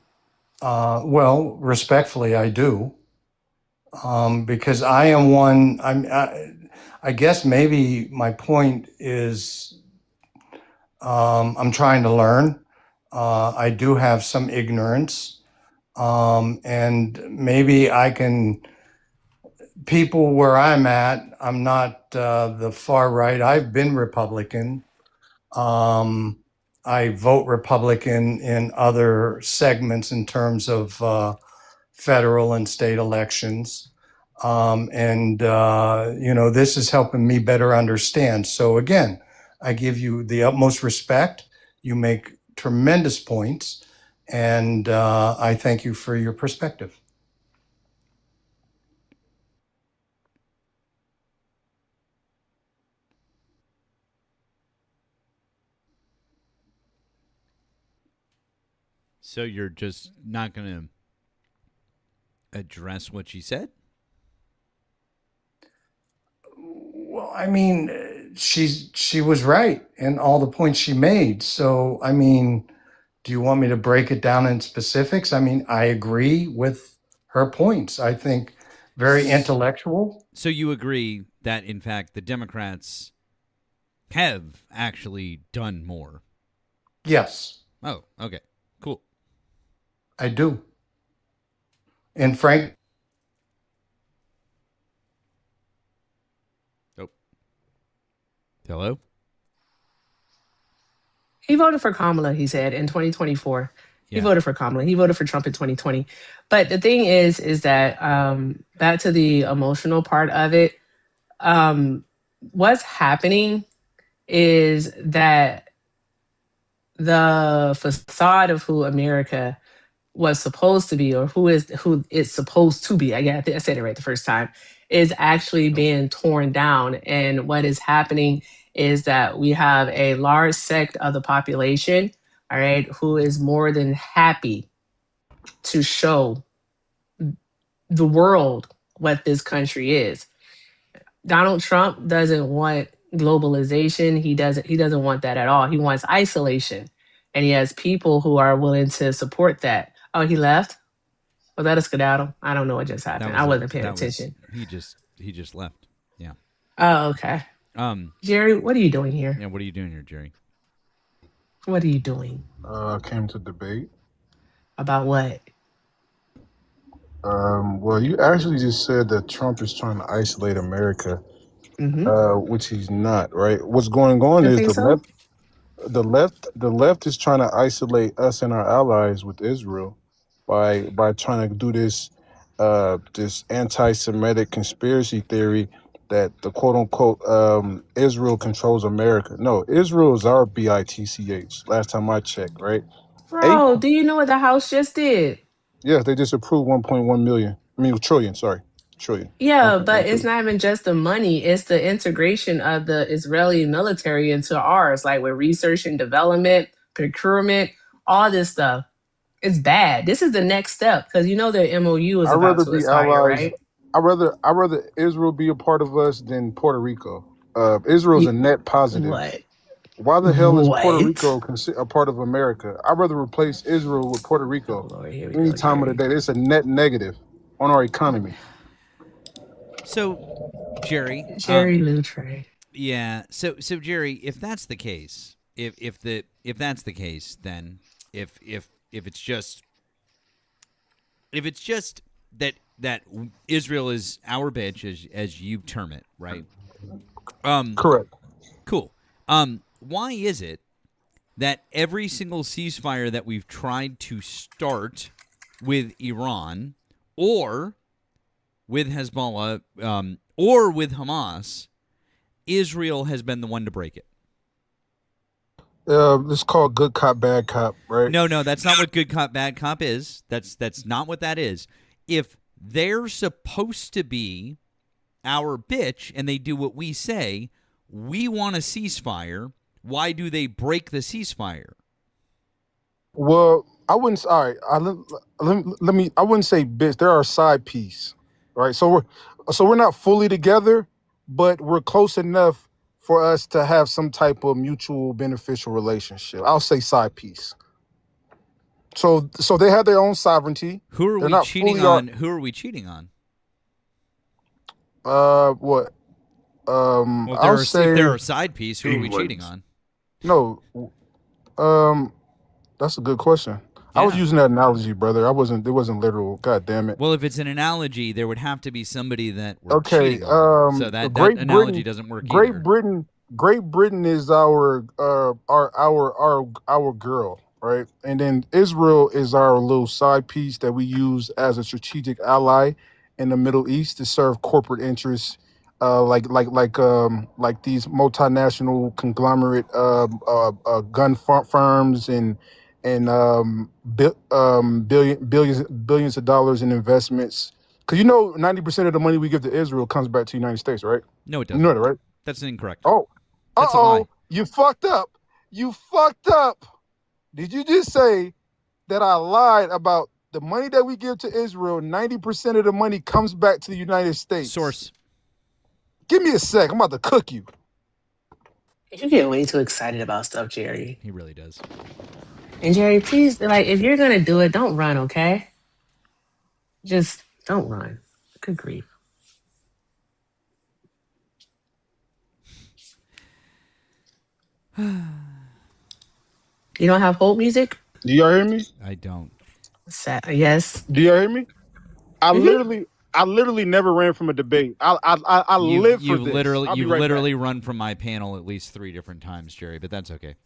Well, respectfully, I do. Because I am one, I guess maybe my point is I'm trying to learn. I do have some ignorance. And maybe I can, people where I'm at, I'm not the far right. I've been Republican. I vote Republican in other segments in terms of federal and state elections. This is helping me better understand. So again, I give you the utmost respect. You make tremendous points, and I thank you for your perspective. So you're just not going to address what she said? Well, I mean, she was right in all the points she made. So, I mean, do you want me to break it down in specifics? I mean, I agree with her points. I think very intellectual. So you agree that, in fact, the Democrats have actually done more? Yes, Oh, okay. Cool. I do. And Frank, Oh. Hello? He voted for Kamala, he said, in 2024. He Yeah. voted for Kamala. He voted for Trump in 2020. But the thing is that back to the emotional part of it, what's happening is that the facade of who America was supposed to be, or who it's supposed to be, I think I said it right the first time, is actually being torn down. And what is happening is that we have a large sect of the population, all right, who is more than happy to show the world what this country is. Donald Trump doesn't want globalization. He doesn't want that at all. He wants isolation. And he has people who are willing to support that. Oh, he left? Was that a skedaddle? I don't know what just happened. I wasn't paying attention. He just left. Yeah. Oh, okay. Jerry, what are you doing here? Yeah, what are you doing here, Jerry? What are you doing? Came to debate. About what? Well, you actually just said that Trump is trying to isolate America, which he's not, right? What's going on You is think so? the left is trying to isolate us and our allies with Israel by trying to do this this anti-Semitic conspiracy theory that the quote unquote Israel controls America. No, Israel is our bitch. Last time I checked, right? Bro, do you know what the House just did? Yes, they just approved 1.1 million. I mean trillion. Sorry, trillion. Yeah, 1.1 but it's trillion. not even just the money, it's the integration of the Israeli military into ours, like with research and development, procurement, all this stuff. It's bad. This is the next step because you know the MOU is I'd about rather to be expire, allies. right? I'd rather Israel be a part of us than Puerto Rico. Israel's a net positive. What? Why the hell is Puerto What? Rico a part of America? I'd rather replace Israel with Puerto Rico Lord, here we any go, time of the Jerry. day. It's a net negative on our economy. So, Jerry, Jerry Lutre. yeah. So Jerry, if that's the case, if that's the case, then if it's just that Israel is our bitch, as you term it, right? Correct. Cool. Why is it that every single ceasefire that we've tried to start with Iran or with Hezbollah or with Hamas, Israel has been the one to break it? It's called good cop, bad cop, right? No, that's not what good cop, bad cop is. That's not what that is. If they're supposed to be our bitch and they do what we say, we want a ceasefire. Why do they break the ceasefire? Well, I wouldn't. All right, let me. I wouldn't say bitch. They're our side piece, right? So we're not fully together, but we're close enough for us to have some type of mutual beneficial relationship. I'll say side piece. So they have their own sovereignty. Who are They're we not cheating fully on? Who are we cheating on? What? Well, if I'll say if they're a side piece, who are we cheating on? no. That's a good question. I was Yeah. using that analogy, brother. It wasn't literal. God damn it. Well, if it's an analogy, there would have to be somebody that we're Okay. cheating on. So that analogy doesn't work either. Great Britain is our girl, right? And then Israel is our little side piece that we use as a strategic ally in the Middle East to serve corporate interests, like these multinational conglomerate gun firms and billions of dollars in investments. Because 90% of the money we give to Israel comes back to the United States, right? No, it You doesn't. know that, right? That's incorrect. Oh, That's a lie. you fucked up. You fucked up. Did you just say that I lied about the money that we give to Israel? 90% of the money comes back to the United States. Source. Give me a sec. I'm about to cook you. You get way too excited about stuff, Jerry. He really does. And Jerry, please, if you're gonna do it, don't run, okay? Just don't run. Good grief. You don't have hope music? Do y'all hear me? I don't. Yes. Do y'all hear me? I Mm-hmm. literally never ran from a debate. I live for this. You've literally run from my panel at least 3 different times, Jerry, but that's okay.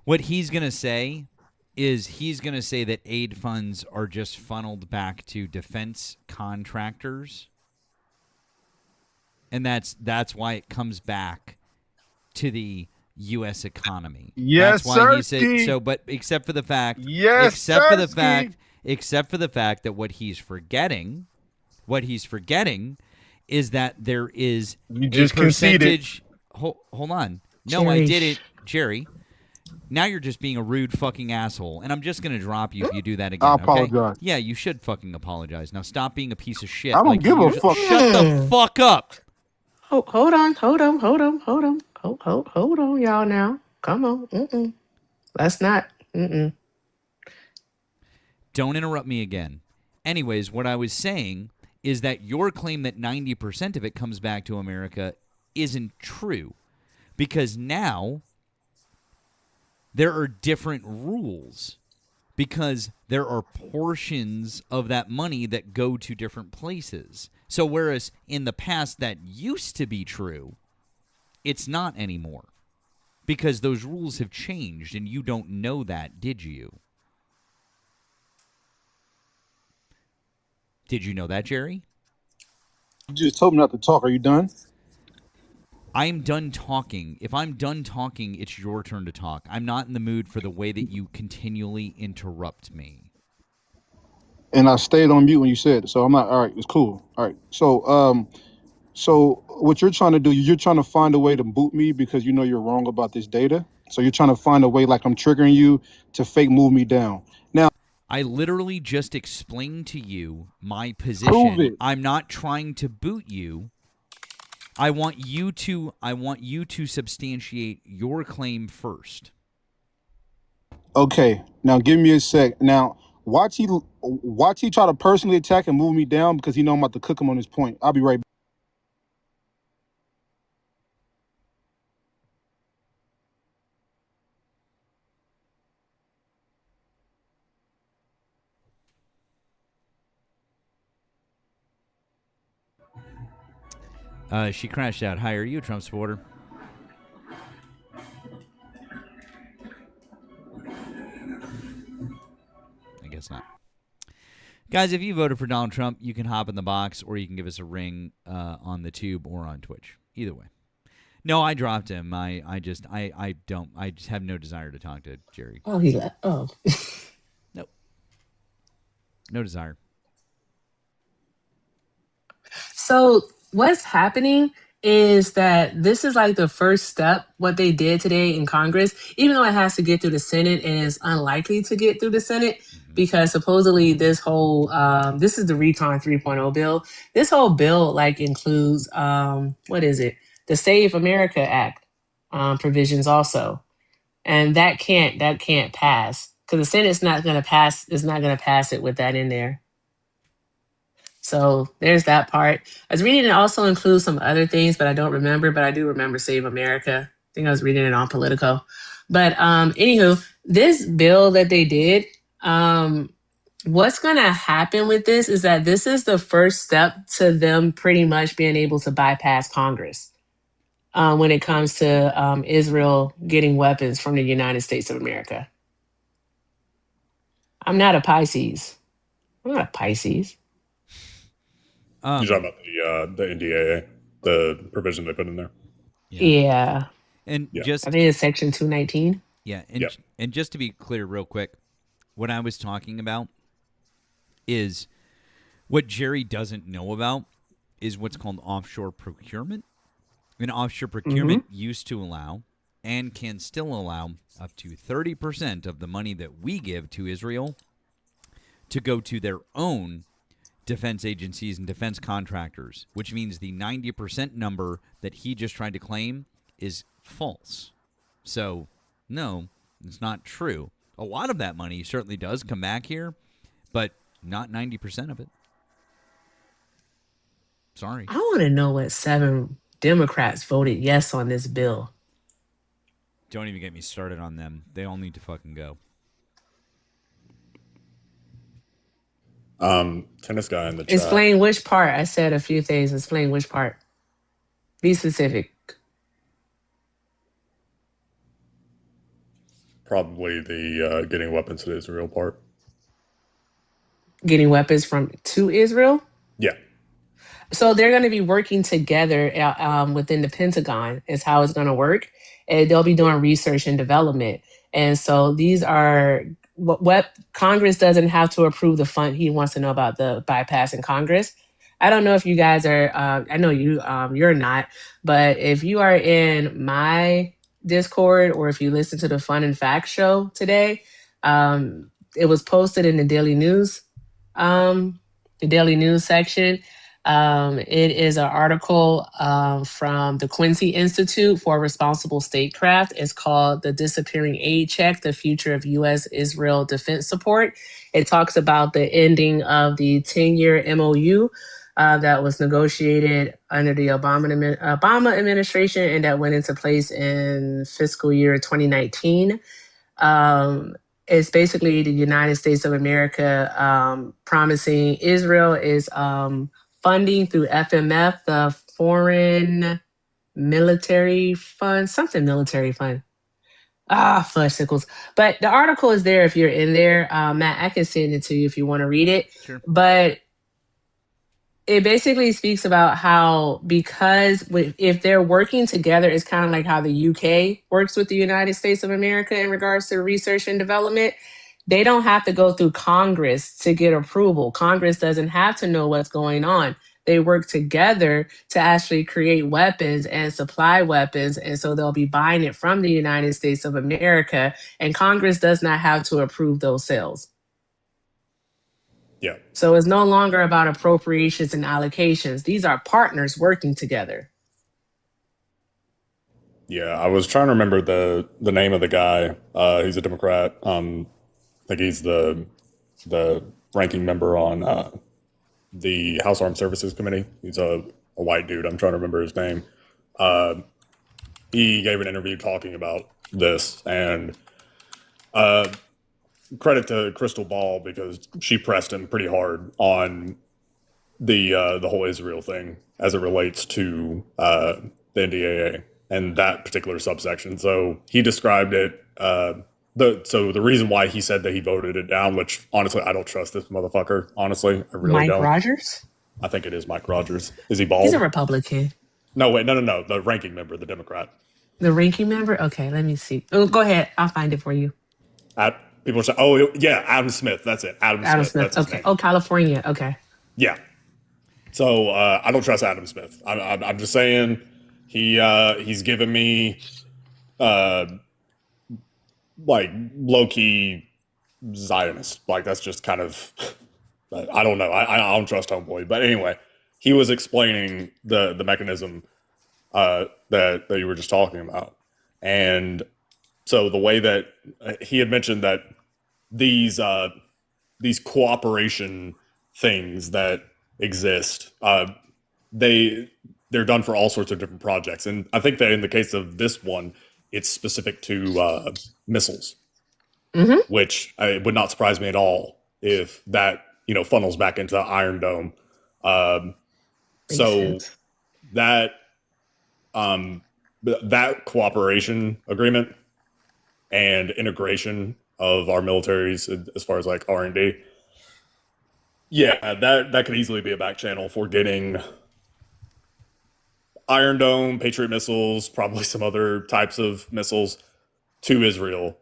What he's going to say is he's going to say that aid funds are just funneled back to defense contractors. And that's why it comes back to the U.S. economy. Yes, That's why he sir. said so. But except for the fact, Yes, except for the sir-ski. fact, except for the fact that what he's forgetting is that there is You a just conceded. percentage. Hold on. No, I Jerry. didn't, Jerry. Now you're just being a rude fucking asshole, and I'm just gonna drop you if you do that again. I Okay? apologize. Yeah, you should fucking apologize. Now stop being a piece of shit. I don't like give you a usually- fuck. Shut the fuck up. Hold on, y'all. Now, come on. Let's not. Don't interrupt me again. Anyways, what I was saying is that your claim that 90% of it comes back to America isn't true, because now there are different rules, because there are portions of that money that go to different places. So whereas in the past that used to be true, it's not anymore, because those rules have changed, and you don't know that, did you? Did you know that, Jerry? You just told me not to talk. Are you done? I'm done talking. If I'm done talking, it's your turn to talk. I'm not in the mood for the way that you continually interrupt me. And I stayed on mute when you said it, so I'm not. All right, it's cool. All right, so what you're trying to do, you're trying to find a way to boot me because you know you're wrong about this data. So you're trying to find a way, like I'm triggering you to fake move me down. Now, I literally just explained to you my prove position. it. I'm not trying to boot you. I want you to substantiate your claim first. Okay, now give me a sec. Now watch he try to personally attack and move me down because he know I'm about to cook him on his point. I'll be right back. She crashed out. Hi, are you a Trump supporter? I guess not. Guys, if you voted for Donald Trump, you can hop in the box, or you can give us a ring on the tube or on Twitch. Either way. No, I dropped him. I just have no desire to talk to Jerry. Oh, he left. Oh. Nope. No desire. So what's happening is that this is like the first step, what they did today in Congress, even though it has to get through the Senate and is unlikely to get through the Senate, because supposedly this whole, this is the Recon 3.0 bill. This whole bill like includes, what is it? The Save America Act provisions also. And that can't pass because the Senate's not going to pass, is not going to pass it with that in there. So there's that part. I was reading it also includes some other things, but I don't remember. But I do remember Save America. I think I was reading it on Politico. But anywho, this bill that they did, what's going to happen with this is that this is the first step to them pretty much being able to bypass Congress when it comes to Israel getting weapons from the United States of America. I'm not a Pisces. I'm not a Pisces. You're talking about the NDAA, the provision they put in there. Yeah. And Yeah. just I think it's section 219. Yeah, and just to be clear real quick, what I was talking about is what Jerry doesn't know about is what's called offshore procurement. And offshore procurement used to allow and can still allow up to 30% of the money that we give to Israel to go to their own defense agencies and defense contractors, which means the 90% number that he just tried to claim is false. So, no, it's not true. A lot of that money certainly does come back here, but not 90% of it. Sorry. I want to know what 7 Democrats voted yes on this bill. Don't even get me started on them. They all need to fucking go. Tennis guy in the chat. Explain which part. I said a few things. Explain which part. Be specific. Probably the getting weapons to Israel part. Getting weapons to Israel. Yeah. So they're going to be working together within the Pentagon is how it's going to work. And they'll be doing research and development. And so these are what Congress doesn't have to approve the fund. He wants to know about the bypassing Congress. I don't know if you guys are, I know you're not, but if you are in my Discord or if you listen to the Fun and Facts show today, it was posted in the Daily News section. It is an article from the Quincy Institute for Responsible Statecraft. It's called The Disappearing Aid Check, The Future of U.S.-Israel Defense Support. It talks about the ending of the 10-year MOU that was negotiated under the Obama administration and that went into place in fiscal year 2019. It's basically the United States of America promising Israel is funding through FMF, the Foreign Military Fund, something military fund. Fudge sickles. But the article is there if you're in there. Matt, I can send it to you if you want to read it. Sure. But it basically speaks about how if they're working together, it's kind of like how the UK works with the United States of America in regards to research and development. They don't have to go through Congress to get approval. Congress doesn't have to know what's going on. They work together to actually create weapons and supply weapons. And so they'll be buying it from the United States of America. And Congress does not have to approve those sales. Yeah. So it's no longer about appropriations and allocations. These are partners working together. Yeah, I was trying to remember the name of the guy. He's a Democrat. I think he's the ranking member on the House Armed Services Committee. He's a white dude. I'm trying to remember his name. He gave an interview talking about this, and credit to Crystal Ball because she pressed him pretty hard on the whole Israel thing as it relates to the NDAA and that particular subsection. So he described it. So the reason why he said that he voted it down, which honestly I don't trust this motherfucker. Honestly, I really don't. Mike Rogers? I think it is Mike Rogers. Is he bald? He's a Republican. No, wait, no. The ranking member, the Democrat. The ranking member? Okay, let me see. Oh, go ahead. I'll find it for you. People are saying, oh, yeah, Adam Smith. That's it. Adam Smith. That's his okay. name. Oh, California. Okay. Yeah. So I don't trust Adam Smith. I'm just saying he's given me like low-key Zionist. Like that's just kind of I don't know. I don't trust Homeboy. But anyway, he was explaining the mechanism that you were just talking about. And so the way that he had mentioned that these cooperation things that exist, they're done for all sorts of different projects. And I think that in the case of this one, it's specific to missiles, which would not surprise me at all if that, funnels back into Iron Dome. So that cooperation agreement and integration of our militaries as far as like R&D, yeah, that could easily be a back channel for getting Iron Dome, Patriot missiles, probably some other types of missiles to Israel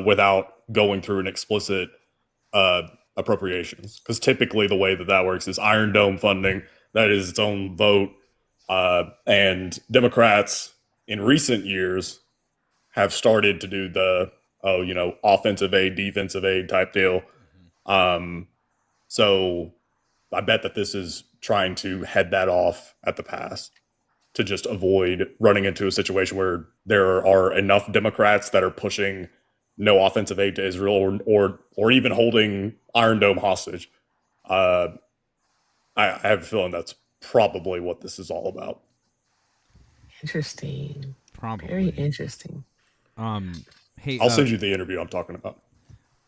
without going through an explicit appropriations. Because typically the way that works is Iron Dome funding, that is its own vote. And Democrats in recent years have started to do the, offensive aid, defensive aid type deal. So I bet that this is trying to head that off at the pass to just avoid running into a situation where there are enough Democrats that are pushing no offensive aid to Israel or even holding Iron Dome hostage. I have a feeling that's probably what this is all about. Interesting. Probably. Very interesting. Hey, I'll send you the interview I'm talking about.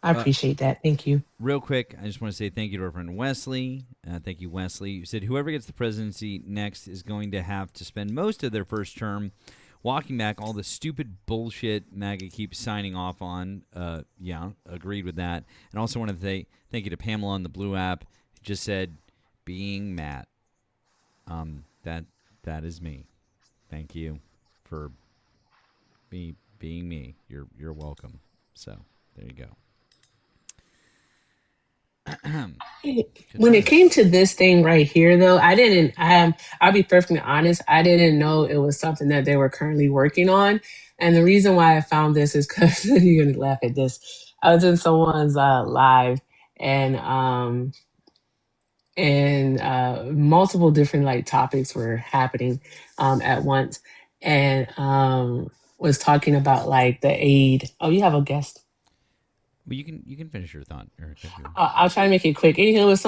I appreciate that. Thank you. Real quick, I just want to say thank you to our friend Wesley. Thank you, Wesley. You said whoever gets the presidency next is going to have to spend most of their first term walking back all the stupid bullshit MAGA keeps signing off on. Yeah, agreed with that. And also want to say thank you to Pamela on the Blue app. Just said, being Matt. That is me. Thank you for me being me. You're welcome. So there you go. When it came to this thing right here, though, I didn't. I'll be perfectly honest. I didn't know it was something that they were currently working on. And the reason why I found this is because you're gonna laugh at this. I was in someone's live, and multiple different like topics were happening at once, and was talking about like the aid. Oh, you have a guest. Well, you can finish your thought, Erika. I'll try to make it quick. Anywho, it was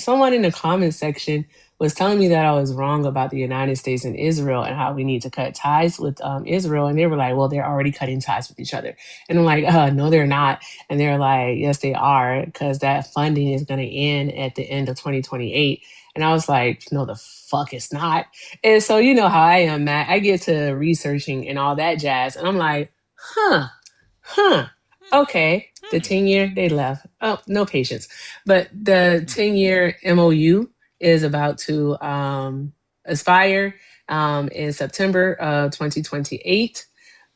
someone in the comment section was telling me that I was wrong about the United States and Israel and how we need to cut ties with Israel. And they were like, well, they're already cutting ties with each other. And I'm like, no, they're not. And they're like, yes, they are, because that funding is going to end at the end of 2028. And I was like, no, the fuck it's not. And so you know how I am, Matt. I get to researching and all that jazz. And I'm like, huh. Okay, the 10-year, they left. Oh, no patience. But the 10-year MOU is about to expire in September of 2028.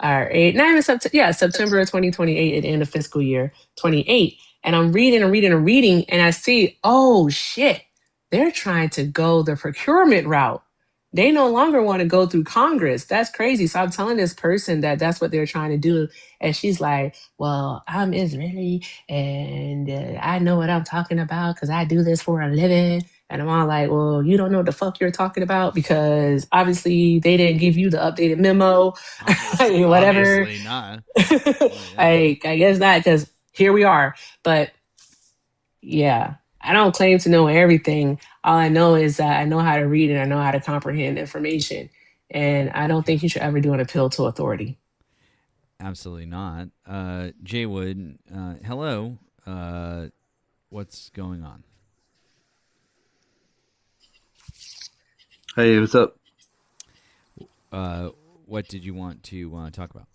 Or not even September, yeah, September of 2028 at the end of fiscal year 28. And I'm reading, and I see, oh shit, they're trying to go the procurement route. They no longer want to go through Congress. That's crazy. So I'm telling this person that that's what they're trying to do. And she's like, well, I'm Israeli and I know what I'm talking about because I do this for a living. And I'm all like, well, you don't know what the fuck you're talking about because obviously they didn't give you the updated memo. Whatever. Obviously not. I guess not because here we are. But yeah, I don't claim to know everything. All I know is that I know how to read and I know how to comprehend information. And I don't think you should ever do an appeal to authority. Absolutely not. Jay Wood, hello. What's going on? Hey, what's up? What did you want to talk about?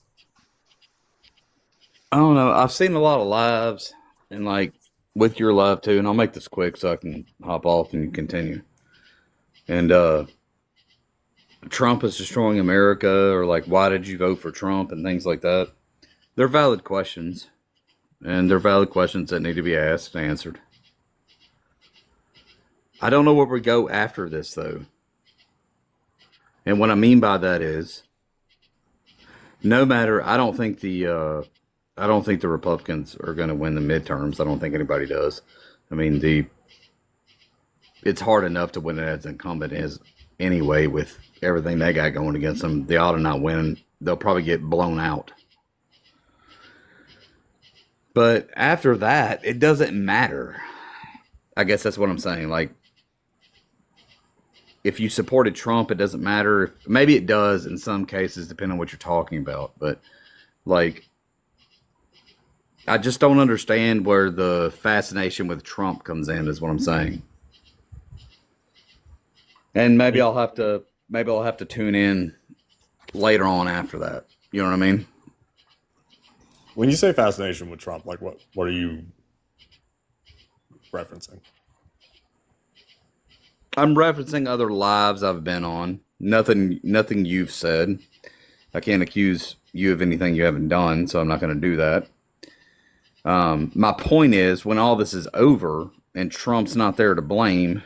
I don't know. I've seen a lot of lives and like with your live too, and I'll make this quick so I can hop off and continue. And Trump is destroying America, or like, why did you vote for Trump and things like that. They're valid questions, and they're valid questions that need to be asked and answered. I don't know where we go after this, though. And what I mean by that is, no matter, I don't think the Republicans are going to win the midterms. I don't think anybody does. I mean, it's hard enough to win it as incumbent is anyway with everything they got going against them. They ought to not win. They'll probably get blown out. But after that, it doesn't matter. I guess that's what I'm saying. Like, if you supported Trump, it doesn't matter. Maybe it does in some cases, depending on what you're talking about. But, like, I just don't understand where the fascination with Trump comes in, is what I'm saying. And maybe I'll have to tune in later on after that. You know what I mean? When you say fascination with Trump, like what are you referencing? I'm referencing other lives I've been on. Nothing you've said. I can't accuse you of anything you haven't done, so I'm not going to do that. My point is, when all this is over and Trump's not there to blame,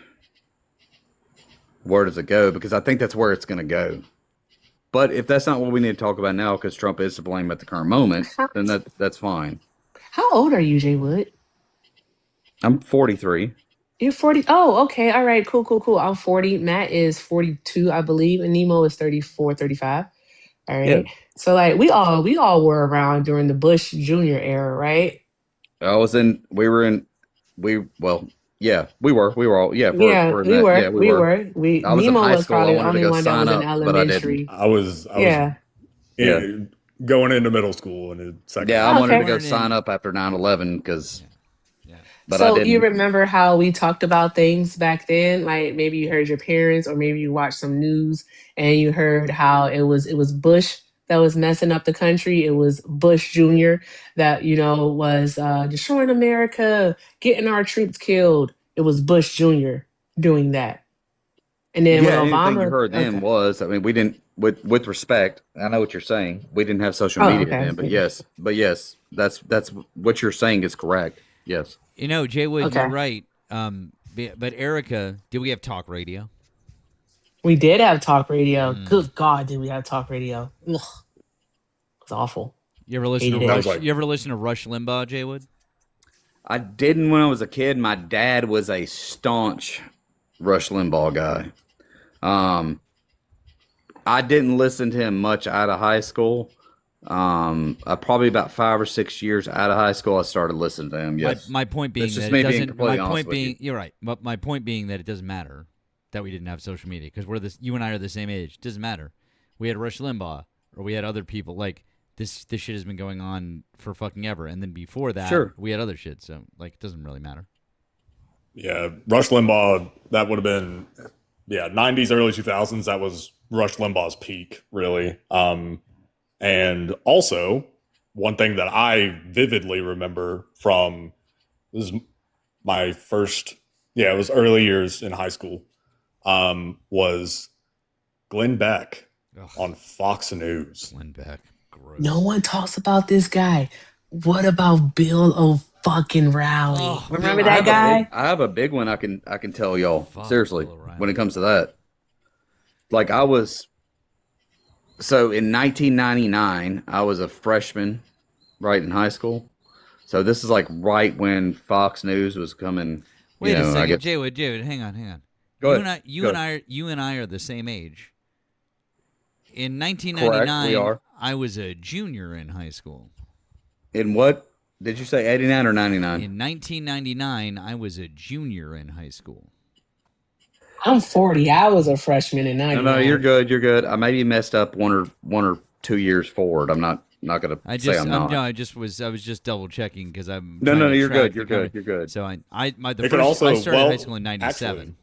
where does it go? Because I think that's where it's going to go. But if that's not what we need to talk about now, because Trump is to blame at the current moment, then that's fine. How old are you, Jay Wood? I'm 43. You're 40. Oh, okay. All right. Cool. I'm 40. Matt is 42, I believe. And Nemo is 34, 35. All right. Yeah. So like we all were around during the Bush Jr. era, right? We were all, yeah. We were. We were. I was in Nemo high was school. I probably the wanted to only go one that sign was in up, but I didn't. elementary. I was going into middle school and second. Yeah, I wanted to go sign up after 9/11 because but I So you didn't. remember how we talked about things back then? Like maybe you heard your parents, or maybe you watched some news and you heard how it was Bush that was messing up the country. It was Bush Jr. that was destroying America, getting our troops killed. It was Bush Jr. doing that, and then when Yeah, anything you Obama, heard then okay, was. I mean, we didn't. With respect, I know what you're saying. We didn't have social oh media okay, then, but yes, that's what you're saying is correct. Yes. Jay Wood, you're okay. right. But Erica, did we have talk radio? We did have talk radio. Mm. Good God, did we have talk radio? Ugh, it's awful. You ever listen Hated to it. Rush? You ever listen to Rush Limbaugh, Jay Wood? I didn't when I was a kid. My dad was a staunch Rush Limbaugh guy. I didn't listen to him much out of high school. Probably about 5 or 6 years out of high school, I started listening to him. Yes. My point being That's just that me it being doesn't. completely My honest point with being, you. you're right. But my point being that it doesn't matter that we didn't have social media because you and I are the same age. It doesn't matter. We had Rush Limbaugh or we had other people like this. This shit has been going on for fucking ever. And then before that, Sure. we had other shit. So like, it doesn't really matter. Yeah, Rush Limbaugh, that would have been, 90s, early 2000s. That was Rush Limbaugh's peak, really. And also, one thing that I vividly remember from this is my first, it was early years in high school, was Glenn Beck on Fox News. Glenn Beck, gross. No one talks about this guy. What about Bill O'Fucking Rowley? Remember that guy? I have a big one I can tell y'all. Seriously, when it comes to that. Like in 1999, I was a freshman, right, in high school. So this is like right when Fox News was coming. Wait a second, Jay Wood, hang on. Go ahead. You and I are the same age. In 1999, Correct, we are. I was a junior in high school. In what? Did you say 89 or 99? In 1999, I was a junior in high school. I'm 40. I was a freshman in 99. No, you're good. You're good. I maybe messed up one or 2 years forward. I'm not gonna say I'm not. No, I was just double checking because I'm. No, you're track good. You're the good. You're good. So I It could also, I started well, high school in '97.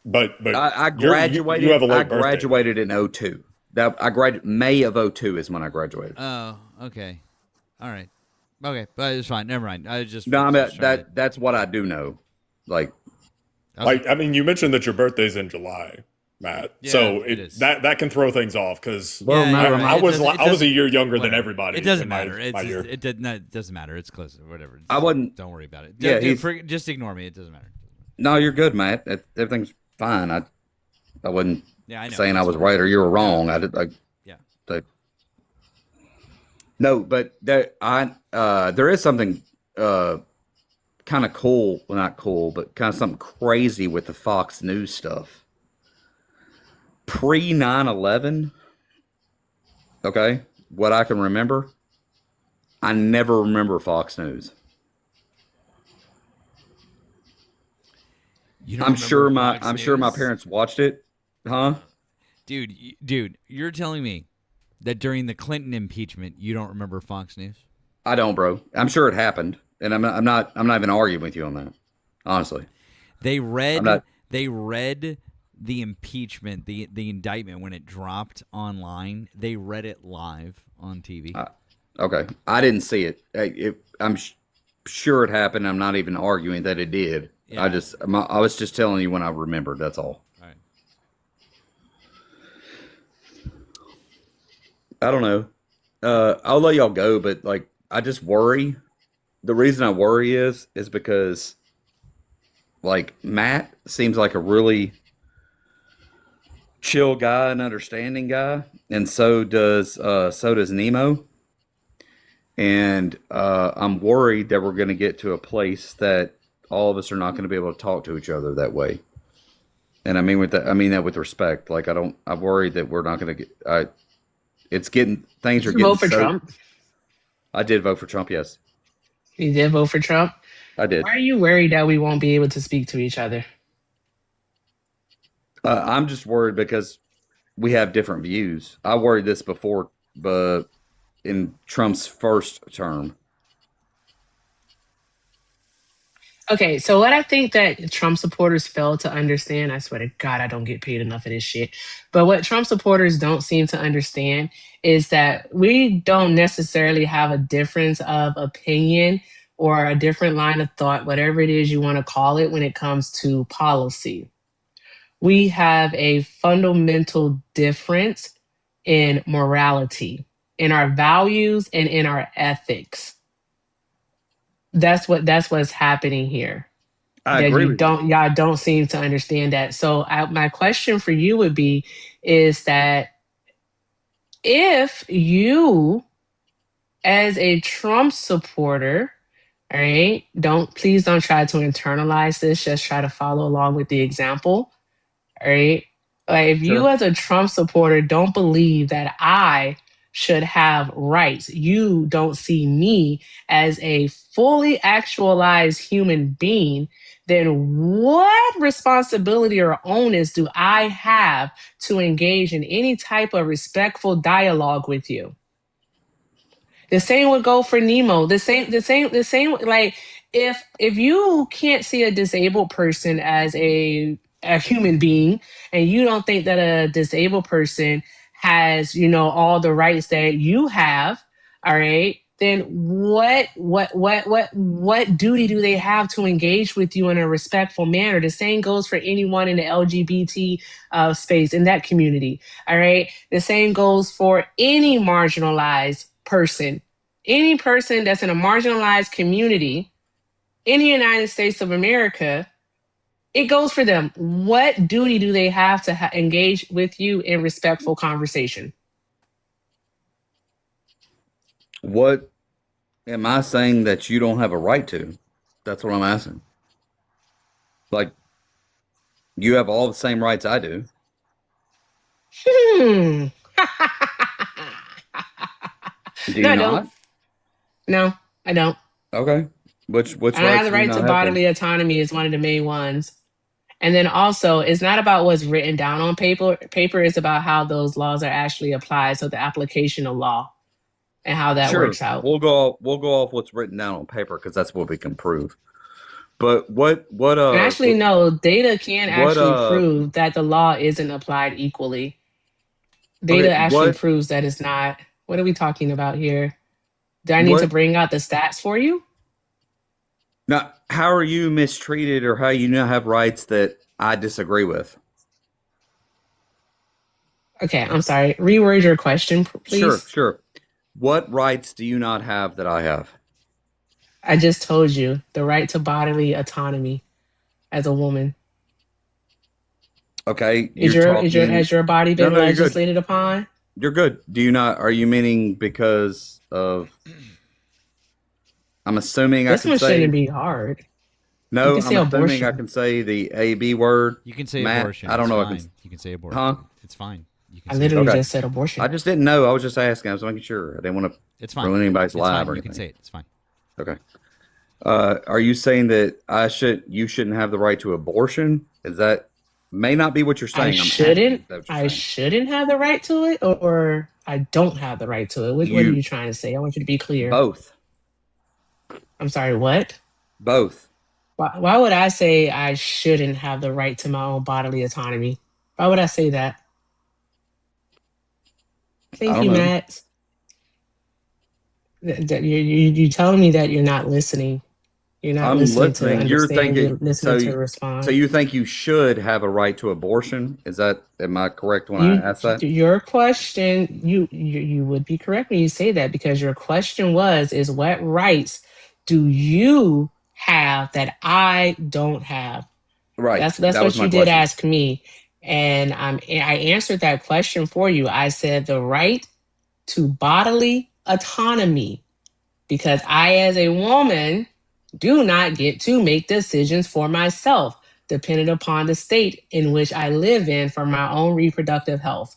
actually, but I graduated. You have a late I birthday. graduated in 02. May of 02 is when I graduated. Oh, okay, all right, okay, but it's fine. Never mind. I just No, I was mean just trying to- that's what I do know. Like, I mean, you mentioned that your birthday's in July, Matt. Yeah, so it is. that can throw things off because Well, no, I it was doesn't- I was a year younger whatever. than everybody. It doesn't in my- matter. my year. It doesn't matter. It's close. Whatever. I wouldn't. Don't worry about it. Yeah, just ignore me. It doesn't matter. No, you're good, Matt. Everything's fine. I wasn't Yeah, I know. saying I was right or you were wrong. Yeah. No, but there is something kind of cool. Well, not cool, but kind of something crazy with the Fox News stuff. Pre 9/11, okay, what I can remember, I never remember Fox News. I'm sure my parents watched it, huh? Dude, you're telling me that during the Clinton impeachment, you don't remember Fox News? I don't, bro. I'm sure it happened, and I'm not even arguing with you on that. Honestly, they read the impeachment, the indictment when it dropped online. They read it live on TV. Okay, I didn't see it. I'm sure it happened. I'm not even arguing that it did. Yeah. I was just telling you when I remembered. That's all. All right. I don't know. I'll let y'all go, but like, I just worry. The reason I worry is because, like, Matt seems like a really chill guy and understanding guy, and so does Nemo. And I'm worried that we're going to get to a place that all of us are not going to be able to talk to each other that way. And I mean that with respect. Like, I'm worried that we're not going to get. Things are getting. Vote for Trump? I did vote for Trump. Yes, You did vote for Trump? I did. Why are you worried that we won't be able to speak to each other? I'm just worried because we have different views. I worried this before, but in Trump's first term. Okay, so what I think that Trump supporters fail to understand, I swear to God, I don't get paid enough of this shit. But what Trump supporters don't seem to understand is that we don't necessarily have a difference of opinion or a different line of thought, whatever it is you want to call it, when it comes to policy. We have a fundamental difference in morality, in our values, and in our ethics. That's what's happening here. I That agree with you. y'all don't seem to understand that. So my question for you would be is that if you, as a Trump supporter, all right, please don't try to internalize this, just try to follow along with the example. All right. Like if you Sure. as a Trump supporter don't believe that I should have rights, you don't see me as a fully actualized human being, then what responsibility or onus do I have to engage in any type of respectful dialogue with you? The same would go for Nemo. The same. Like if you can't see a disabled person as a human being, and you don't think that a disabled person has, all the rights that you have, all right, then what duty do they have to engage with you in a respectful manner? The same goes for anyone in the LGBT space, in that community. All right. The same goes for any marginalized person. Any person that's in a marginalized community in the United States of America, it goes for them. What duty do they have to engage with you in respectful conversation? What am I saying that you don't have a right to? That's what I'm asking. Like, you have all the same rights I do. Hmm. Do No, you I not? don't. No, I don't. Okay. Which I don't have rights the do you right not to have then? bodily autonomy is one of the main ones. And then also, it's not about what's written down on paper. Paper is about how those laws are actually applied. So the application of law and how that Sure. works out. We'll go off what's written down on paper because that's what we can prove. But what And actually, no, data can what actually prove that the law isn't applied equally. Data okay, actually what proves that it's not. What are we talking about here? Do I need to what bring out the stats for you? now how are you mistreated or how you not have rights that I disagree with? Okay, I'm sorry. Reword your question, please. Sure. What rights do you not have that I have? I just told you the right to bodily autonomy as a woman. Okay, Is you're has talking. your body No, been no, you're good. legislated upon? You're good. Do you not? Are you meaning because of? I'm assuming I This can one shouldn't say. be hard. You No, can say I'm assuming I abortion. can say the AB word. You can say Matt, abortion. I don't It's know. fine. You can say abortion. Huh? It's fine. You can I say literally abortion. Okay. just said abortion. I just didn't know. I was just asking. I was making sure. I didn't want to It's fine. ruin anybody's It's life fine. or You anything. can say it. It's fine. Okay. Are you saying that you shouldn't have the right to abortion? Is that may not be what you're saying? I'm asking. Is that what you're I saying? shouldn't have the right to it, or I don't have the right to it. What are you trying to say? I want you to be clear. Both. I'm sorry, what? Both. Why would I say I shouldn't have the right to my own bodily autonomy? Why would I say that? I Thank don't you, know. Matt. You telling me that you're not listening. You're not I'm listening to listening. You're understand. You're thinking listening to so respond. you think you should have a right to abortion? Am I correct when I ask that? Your question, you would be correct when you say that, because your question is what rights do you have that I don't have? Right. That's That was what my you did question. ask me, and I answered that question for you. I said the right to bodily autonomy, because I, as a woman, do not get to make decisions for myself, dependent upon the state in which I live in for my own reproductive health.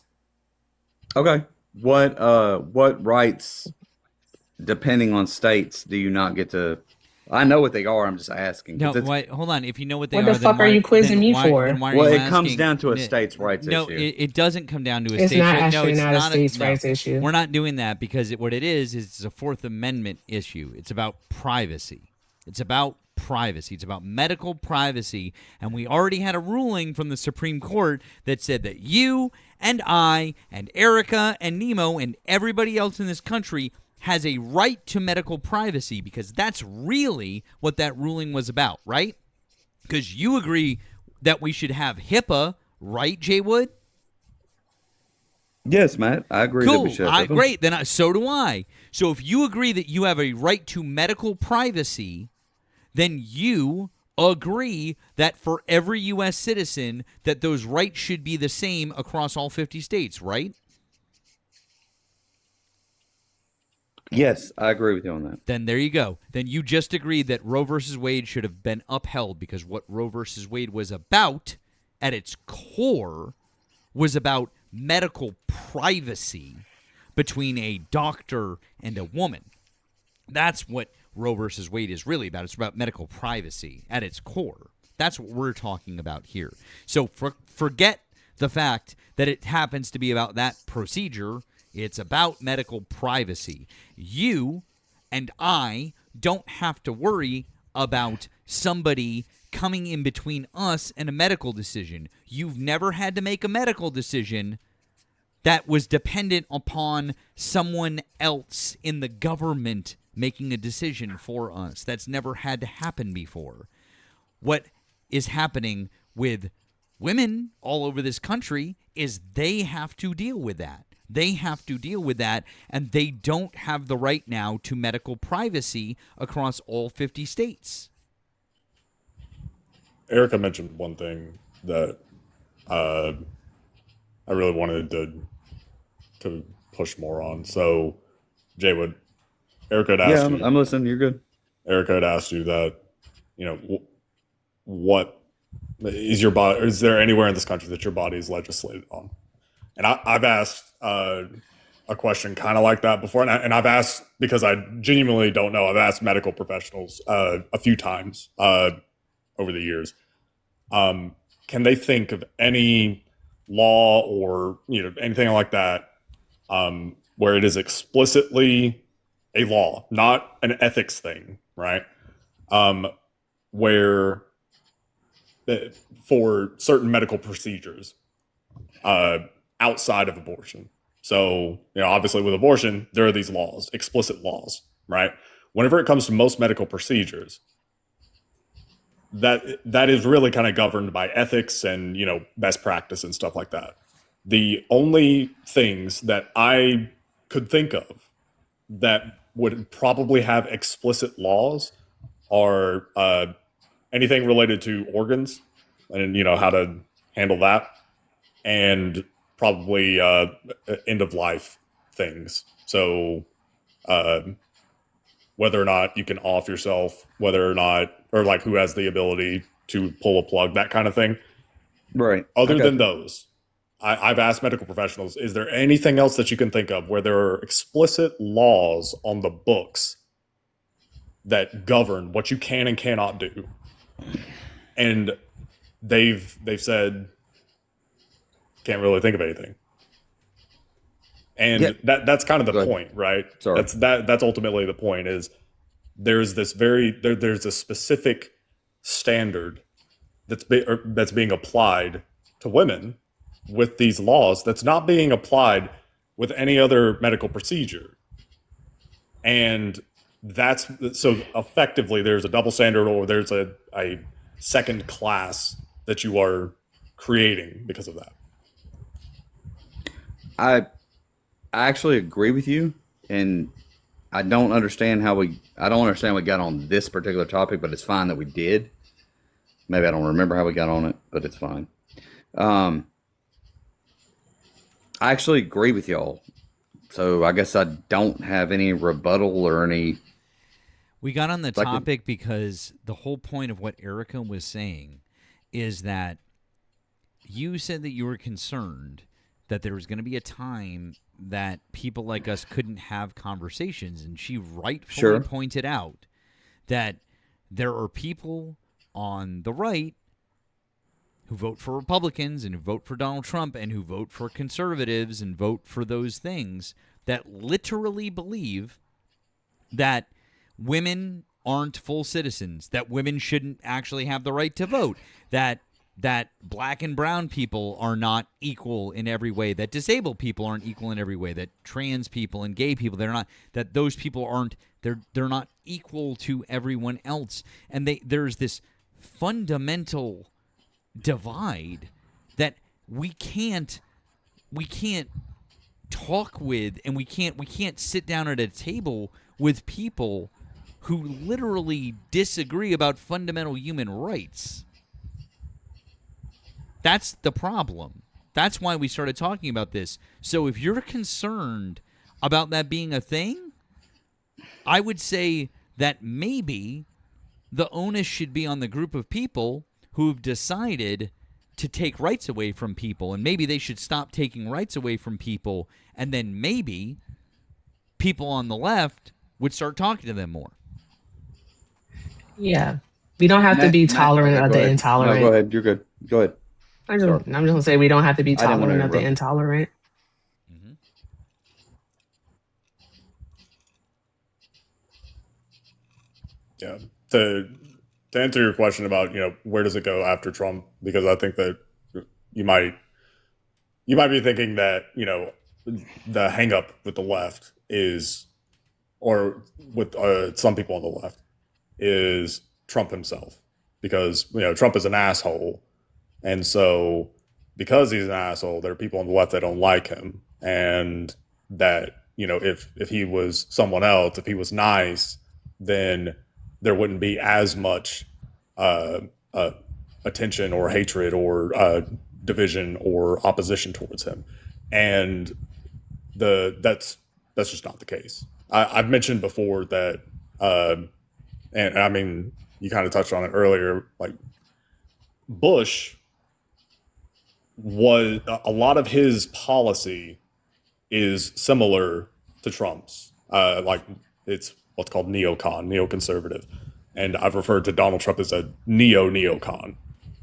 Okay. What rights, depending on states, do you not get to? I know what they are. I'm just asking. No, wait, hold on. If you know what they What are, the fuck are you quizzing me for? Then why are Well, you it asking? comes down to a states' rights no, issue. it doesn't come down to a It's states' not rights. No, actually it's not a not states' rights issue. We're not doing that because what it is it's a Fourth Amendment issue. It's about privacy. It's about privacy. It's about medical privacy. And we already had a ruling from the Supreme Court that said that you and I and Erika and Nemo and everybody else in this country has a right to medical privacy, because that's really what that ruling was about, right? Because you agree that we should have HIPAA, right, Jay Wood? Yes, Matt, I agree that we should have them. Great. Then so do I. So if you agree that you have a right to medical privacy, then you agree that for every U.S. citizen that those rights should be the same across all 50 states, right? Yes, I agree with you on that. Then there you go. Then you just agreed that Roe versus Wade should have been upheld, because what Roe versus Wade was about at its core was about medical privacy between a doctor and a woman. That's what Roe versus Wade is really about. It's about medical privacy at its core. That's what we're talking about here. So forget the fact that it happens to be about that procedure. It's about medical privacy. You and I don't have to worry about somebody coming in between us and a medical decision. You've never had to make a medical decision that was dependent upon someone else in the government making a decision for us. That's never had to happen before. What is happening with women all over this country is they have to deal with that. They have to deal with that, and they don't have the right now to medical privacy across all 50 states. Erika mentioned one thing that I really wanted to push more on. So, Jay, would Erika had asked you? I'm listening. You're good. Erika had asked you that, what is your body? Is there anywhere in this country that your body is legislated on? And I've asked a question kind of like that before, and I've asked because I genuinely don't know. I've asked medical professionals a few times over the years. Can they think of any law or anything like that where it is explicitly a law, not an ethics thing, right? Where for certain medical procedures outside of abortion. So, obviously with abortion, there are these laws, explicit laws, right? Whenever it comes to most medical procedures, that is really kind of governed by ethics and, best practice and stuff like that. The only things that I could think of that would probably have explicit laws are anything related to organs and, how to handle that, and probably end of life things. So whether or not you can off yourself, whether or not, or like who has the ability to pull a plug, that kind of thing. Right. Other than those, I've asked medical professionals, is there anything else that you can think of where there are explicit laws on the books that govern what you can and cannot do? And they've said, can't really think of anything. And that's kind of the point, right? Sorry. That's ultimately the point. Is there's this there's a specific standard that's being applied to women with these laws that's not being applied with any other medical procedure. And that's so effectively there's a double standard, or there's a second class that you are creating because of that. I actually agree with you, and I don't understand how we got on this particular topic, but it's fine that we did. Maybe I don't remember how we got on it, but it's fine. I actually agree with y'all. So I guess I don't have any rebuttal or any. We got on the topic because the whole point of what Erika was saying is that you said that you were concerned that there was going to be a time that people like us couldn't have conversations. And she rightfully pointed out that there are people on the right who vote for Republicans and who vote for Donald Trump and who vote for conservatives and vote for those things that literally believe that women aren't full citizens, that women shouldn't actually have the right to vote, that black and brown people are not equal in every way, that disabled people aren't equal in every way, that trans people and gay people, that those people aren't, they're not equal to everyone else. And there's this fundamental divide that we can't talk with, and we can't sit down at a table with people who literally disagree about fundamental human rights. That's the problem. That's why we started talking about this. So if you're concerned about that being a thing, I would say that maybe the onus should be on the group of people who've decided to take rights away from people, and maybe they should stop taking rights away from people, and then maybe people on the left would start talking to them more. Yeah. We don't have to be tolerant of the intolerant. No, go ahead. You're good. Go ahead. I'm just going to say we don't have to be I didn't want to tolerant of the interrupt. intolerant. Yeah. To answer your question about, where does it go after Trump? Because I think that you might be thinking that, the hang up with the left is, or with some people on the left, is Trump himself. Because, Trump is an asshole. And so because he's an asshole, there are people on the left that don't like him. And that, if he was someone else, if he was nice, then there wouldn't be as much attention or hatred or division or opposition towards him. And that's just not the case. I've mentioned before that, and I mean, you kind of touched on it earlier, like Bush was, a lot of his policy is similar to Trump's. Like it's what's called neoconservative. And I've referred to Donald Trump as a neocon.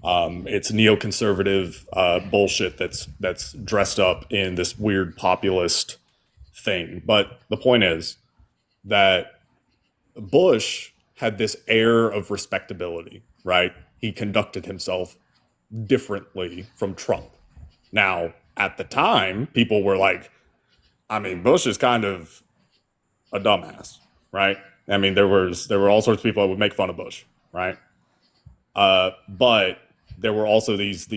It's neoconservative bullshit that's dressed up in this weird populist thing. But the point is that Bush had this air of respectability, right? He conducted himself differently from Trump. Now, at the time, people were like, I mean, Bush is kind of a dumbass, right? I mean, there were all sorts of people that would make fun of Bush, right? But there were also these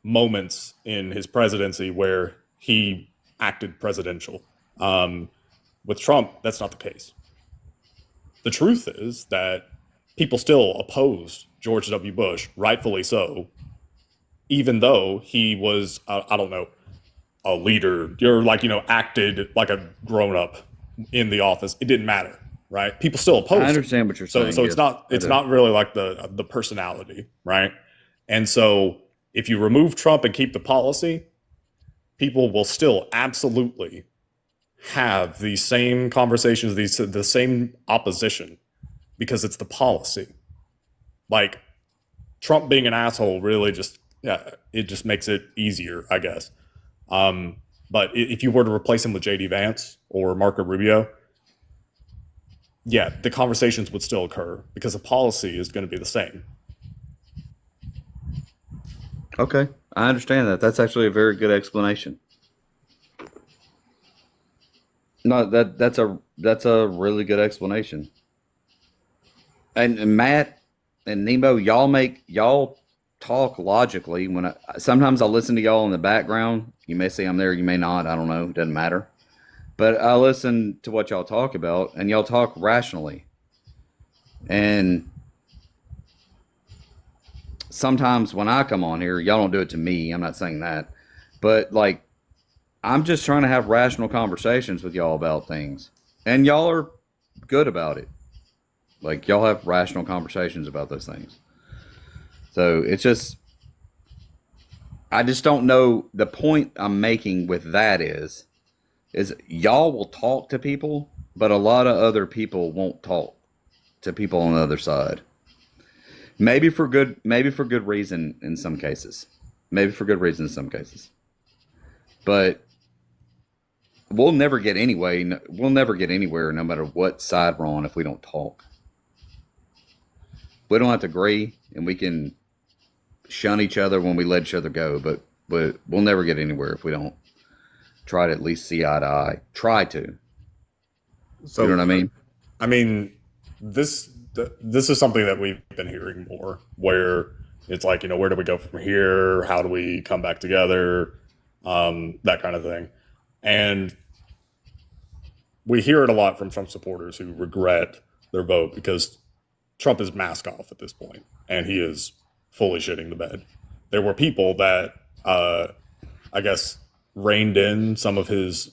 moments in his presidency where he acted presidential. With Trump, that's not the case. The truth is that people still opposed George W. Bush, rightfully so, even though he was, I don't know, a leader. You're like, acted like a grown-up in the office. It didn't matter, right? People still opposed him. I understand what you're saying. So it's not really like the personality, right? And so if you remove Trump and keep the policy, people will still absolutely have these same conversations, the same opposition, because it's the policy. Like Trump being an asshole really it just makes it easier, I guess. But if you were to replace him with JD Vance or Marco Rubio, yeah, the conversations would still occur because the policy is going to be the same. Okay, I understand that. That's actually a very good explanation. No, that's a really good explanation. And Matt and Nemo, y'all talk logically. Sometimes I listen to y'all in the background. You may say I'm there, you may not. I don't know. It doesn't matter. But I listen to what y'all talk about, and y'all talk rationally. And sometimes when I come on here, y'all don't do it to me. I'm not saying that. But like, I'm just trying to have rational conversations with y'all about things. And y'all are good about it. Like, y'all have rational conversations about those things. So it's just, I just don't know. The point I'm making with that is y'all will talk to people, but a lot of other people won't talk to people on the other side. Maybe for good reason in some cases. But we'll never get anywhere no matter what side we're on if we don't talk. we don't have to agree, and we can shun each other when we let each other go, but we'll never get anywhere if we don't try to at least see eye to eye. Try to. So, you know what I mean? I mean, this is something that we've been hearing more, where it's like, where do we go from here? How do we come back together? That kind of thing. And we hear it a lot from Trump supporters who regret their vote because Trump is mask off at this point, and he is fully shitting the bed. There were people that, I guess, reined in some of his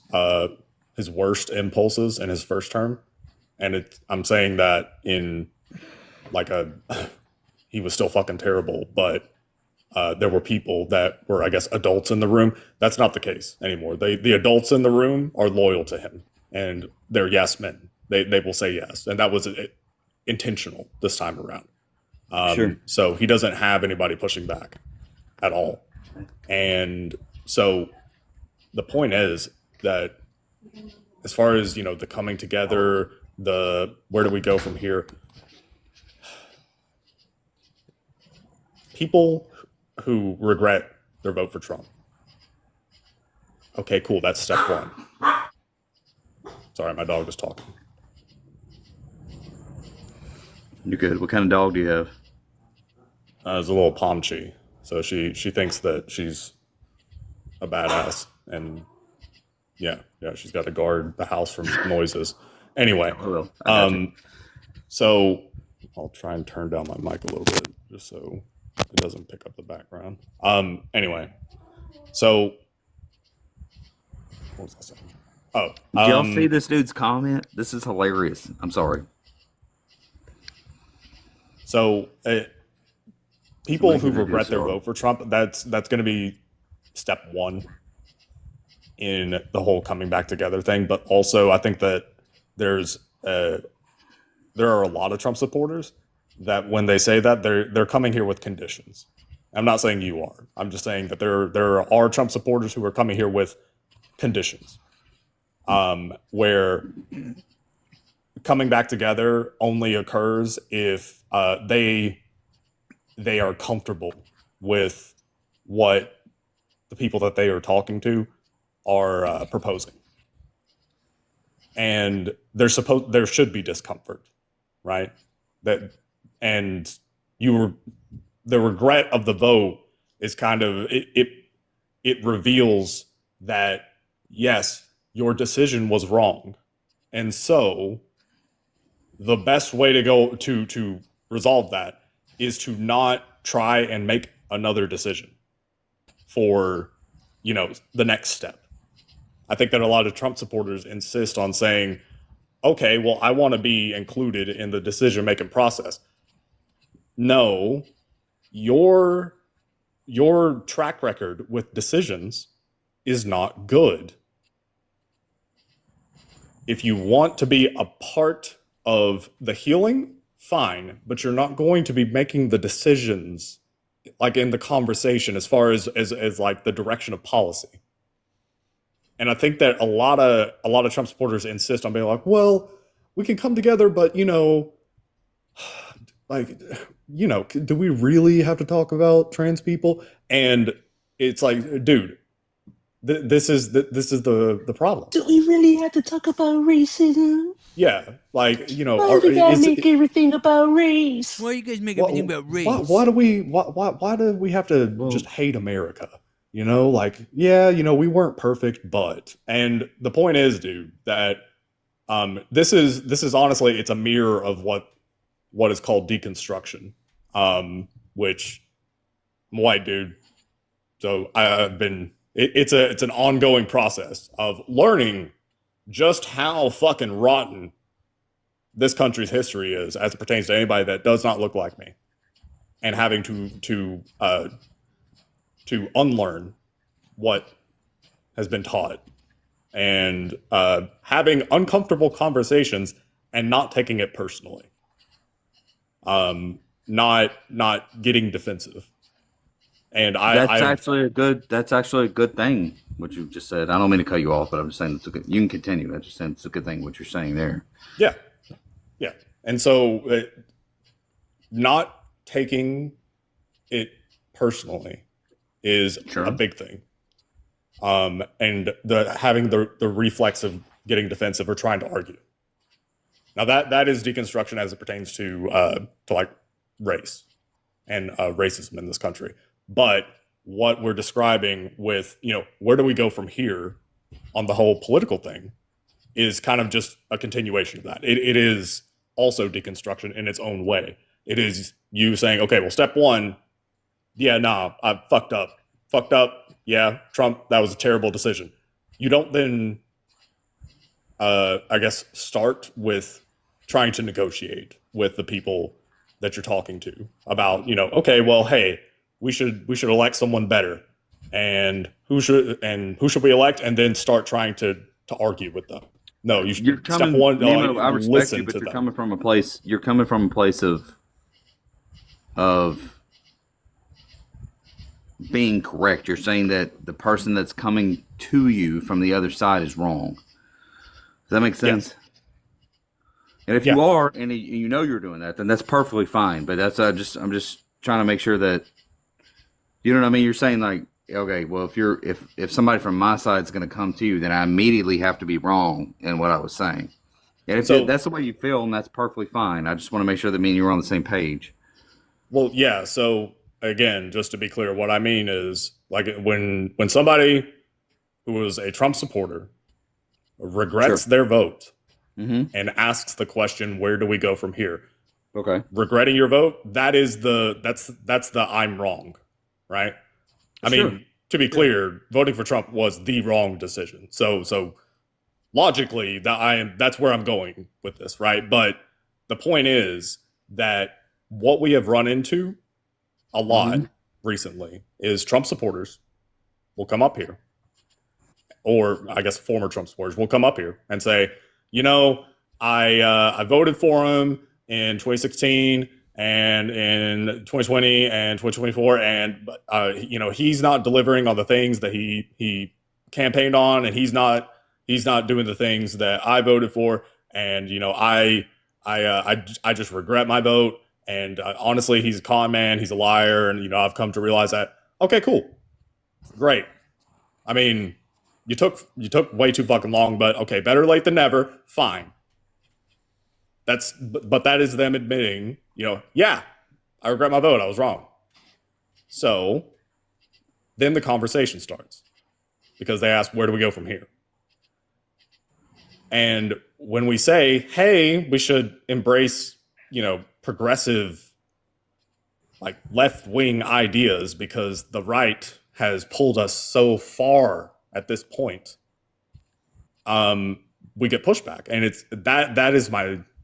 worst impulses in his first term, and I'm saying that in like he was still fucking terrible, but there were people that were, I guess, adults in the room. That's not the case anymore. The adults in the room are loyal to him, and they're yes men. They will say yes, and that was intentional this time around. Sure. So he doesn't have anybody pushing back at all. And so the point is that as far as, the coming together, the where do we go from here? People who regret their vote for Trump. Okay, cool. That's step one. Sorry, my dog was talking. You're good. What kind of dog do you have? It's a little Pomchi. So she thinks that she's a badass, and yeah, she's got to guard the house from noises. Anyway, so I'll try and turn down my mic a little bit just so it doesn't pick up the background. Anyway, so what was I saying? Oh, did y'all see this dude's comment? This is hilarious. I'm sorry. So people who regret their vote for Trump, that's going to be step one in the whole coming back together thing. But also, I think that there are a lot of Trump supporters that when they say that, they're coming here with conditions. I'm not saying you are. I'm just saying that there are Trump supporters who are coming here with conditions, where coming back together only occurs if they are comfortable with what the people that they are talking to are proposing. And there should be discomfort, right? The regret of the vote is kind of it reveals that yes, your decision was wrong, and so the best way to go to resolve that is to not try and make another decision for the next step. I think that a lot of Trump supporters insist on saying, okay, well, I want to be included in the decision-making process. No, your track record with decisions is not good. If you want to be a part of the healing, fine, but you're not going to be making the decisions like in the conversation as far as like the direction of policy. And I think that a lot of Trump supporters insist on being like, well, we can come together, but do we really have to talk about trans people? And it's like, dude, this is the problem. Do we really have to talk about racism? Yeah, Why do we gotta make everything about race? Why you guys make everything about race? Why do we have to just hate America? We weren't perfect, but, and the point is, dude, that this is honestly, it's a mirror of what is called deconstruction, which I'm a white dude, so I've been. It's an ongoing process of learning just how fucking rotten this country's history is as it pertains to anybody that does not look like me, and having to unlearn what has been taught, and having uncomfortable conversations and not taking it personally, not getting defensive. And that's actually a good thing, what you just said. I don't mean to cut you off, but I'm just saying it's okay. You can continue. I'm just saying it's a good thing what you're saying there. Yeah. And so not taking it personally is Sure. a big thing. And having the reflex of getting defensive or trying to argue. Now that is deconstruction as it pertains to like race and racism in this country. But what we're describing with, where do we go from here on the whole political thing is kind of just a continuation of that. It is also deconstruction in its own way. It is you saying, okay, well, step one, yeah, nah, I fucked up. Yeah, Trump, that was a terrible decision. You don't then, I guess, start with trying to negotiate with the people that you're talking to about, okay, well, hey, we should elect someone better, and who should we elect, and then start trying to argue with them. No, step one. Nemo, I respect listen you, but to you're them. coming from a place. You're coming from a place of being correct. You're saying that the person that's coming to you from the other side is wrong. Does that make sense? Yes. And if you are, and you know you're doing that, then that's perfectly fine. But that's I'm just trying to make sure that you know what I mean. You're saying like, okay, well, if somebody from my side is going to come to you, then I immediately have to be wrong in what I was saying. And if that's the way you feel, and that's perfectly fine. I just want to make sure that me and you are on the same page. Well, yeah. So again, just to be clear, what I mean is like when somebody who is a Trump supporter regrets their vote and asks the question, where do we go from here? Okay. Regretting your vote, that's the I'm wrong, right? I mean, to be clear, voting for Trump was the wrong decision. So logically, that's where I'm going with this, right? But the point is that what we have run into a lot recently is Trump supporters will come up here, or I guess former Trump supporters will come up here and say, I voted for him in 2016 and in 2020 and 2024, and he's not delivering on the things that he campaigned on, and he's not doing the things that I voted for, and I just regret my vote, and honestly, he's a con man, he's a liar, and I've come to realize that. Okay, cool, great. I mean, you took way too fucking long, but okay, better late than never. Fine. But that is them admitting, yeah, I regret my vote. I was wrong. So then the conversation starts because they ask, where do we go from here? And when we say, hey, we should embrace, progressive, like left-wing ideas because the right has pulled us so far at this point, we get pushback. And it's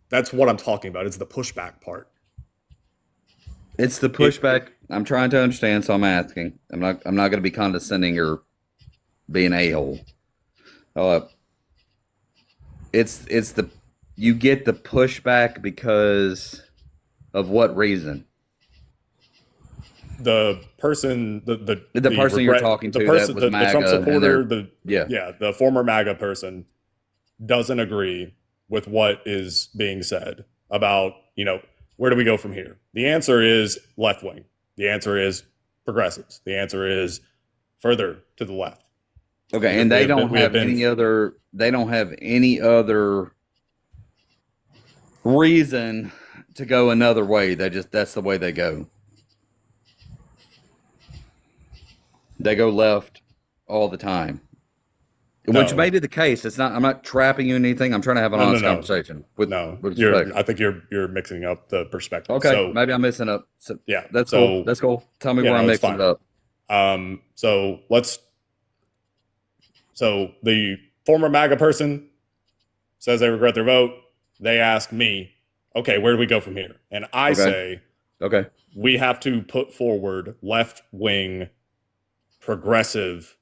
that's what I'm talking about. It's the pushback part. It's the pushback. I'm trying to understand, so I'm asking. I'm not going to be condescending or being a-hole. You get the pushback because of what reason? The person, the person you're talking to, that was MAGA, the Trump supporter, the former MAGA person doesn't agree with what is being said about, where do we go from here? The answer is left wing. The answer is progressives. The answer is further to the left. Okay, and they don't have any other reason to go another way. That's the way they go. They go left all the time. Which may be the case. I'm not trapping you in anything. I'm trying to have an honest conversation. I think you're mixing up the perspective. Okay, so, maybe I'm mixing up. So, yeah, that's cool. That's cool. Tell me where I'm mixing it up. So the former MAGA person says they regret their vote. They ask me, okay, where do we go from here? And I say, okay, we have to put forward left-wing progressive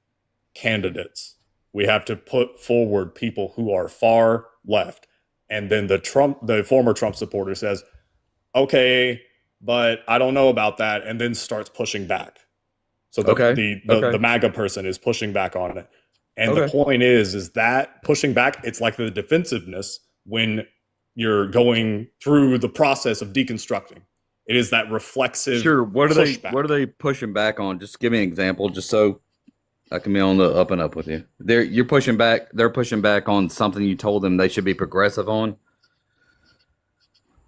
candidates. We have to put forward people who are far left. And then the former Trump supporter says, okay, but I don't know about that, and then starts pushing back. So the MAGA person is pushing back on it. And the point is that pushing back, it's like the defensiveness when you're going through the process of deconstructing. It is that reflexive. Sure. What are pushback. they? What are they pushing back on? Just give me an example, just so I can be on the up and up with you. You're pushing back. They're pushing back on something you told them they should be progressive on.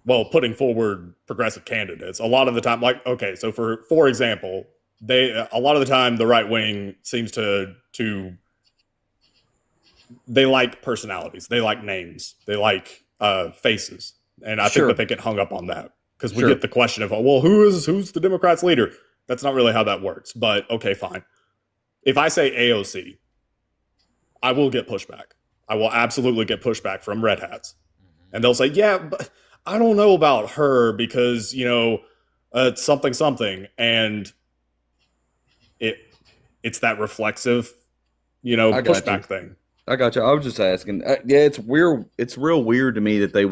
Well, putting forward progressive candidates a lot of the time. Like, okay, so for example, a lot of the time the right wing seems to they like personalities, they like names, they like faces, and I think that they get hung up on that because we get the question of, well, who's the Democrats' leader? That's not really how that works. But okay, fine. If I say AOC, I will get pushback. I will absolutely get pushback from red hats, and they'll say, yeah, but I don't know about her because it's something, and it's that reflexive pushback thing. I got you. I was just asking. Yeah, it's weird. It's real weird to me that they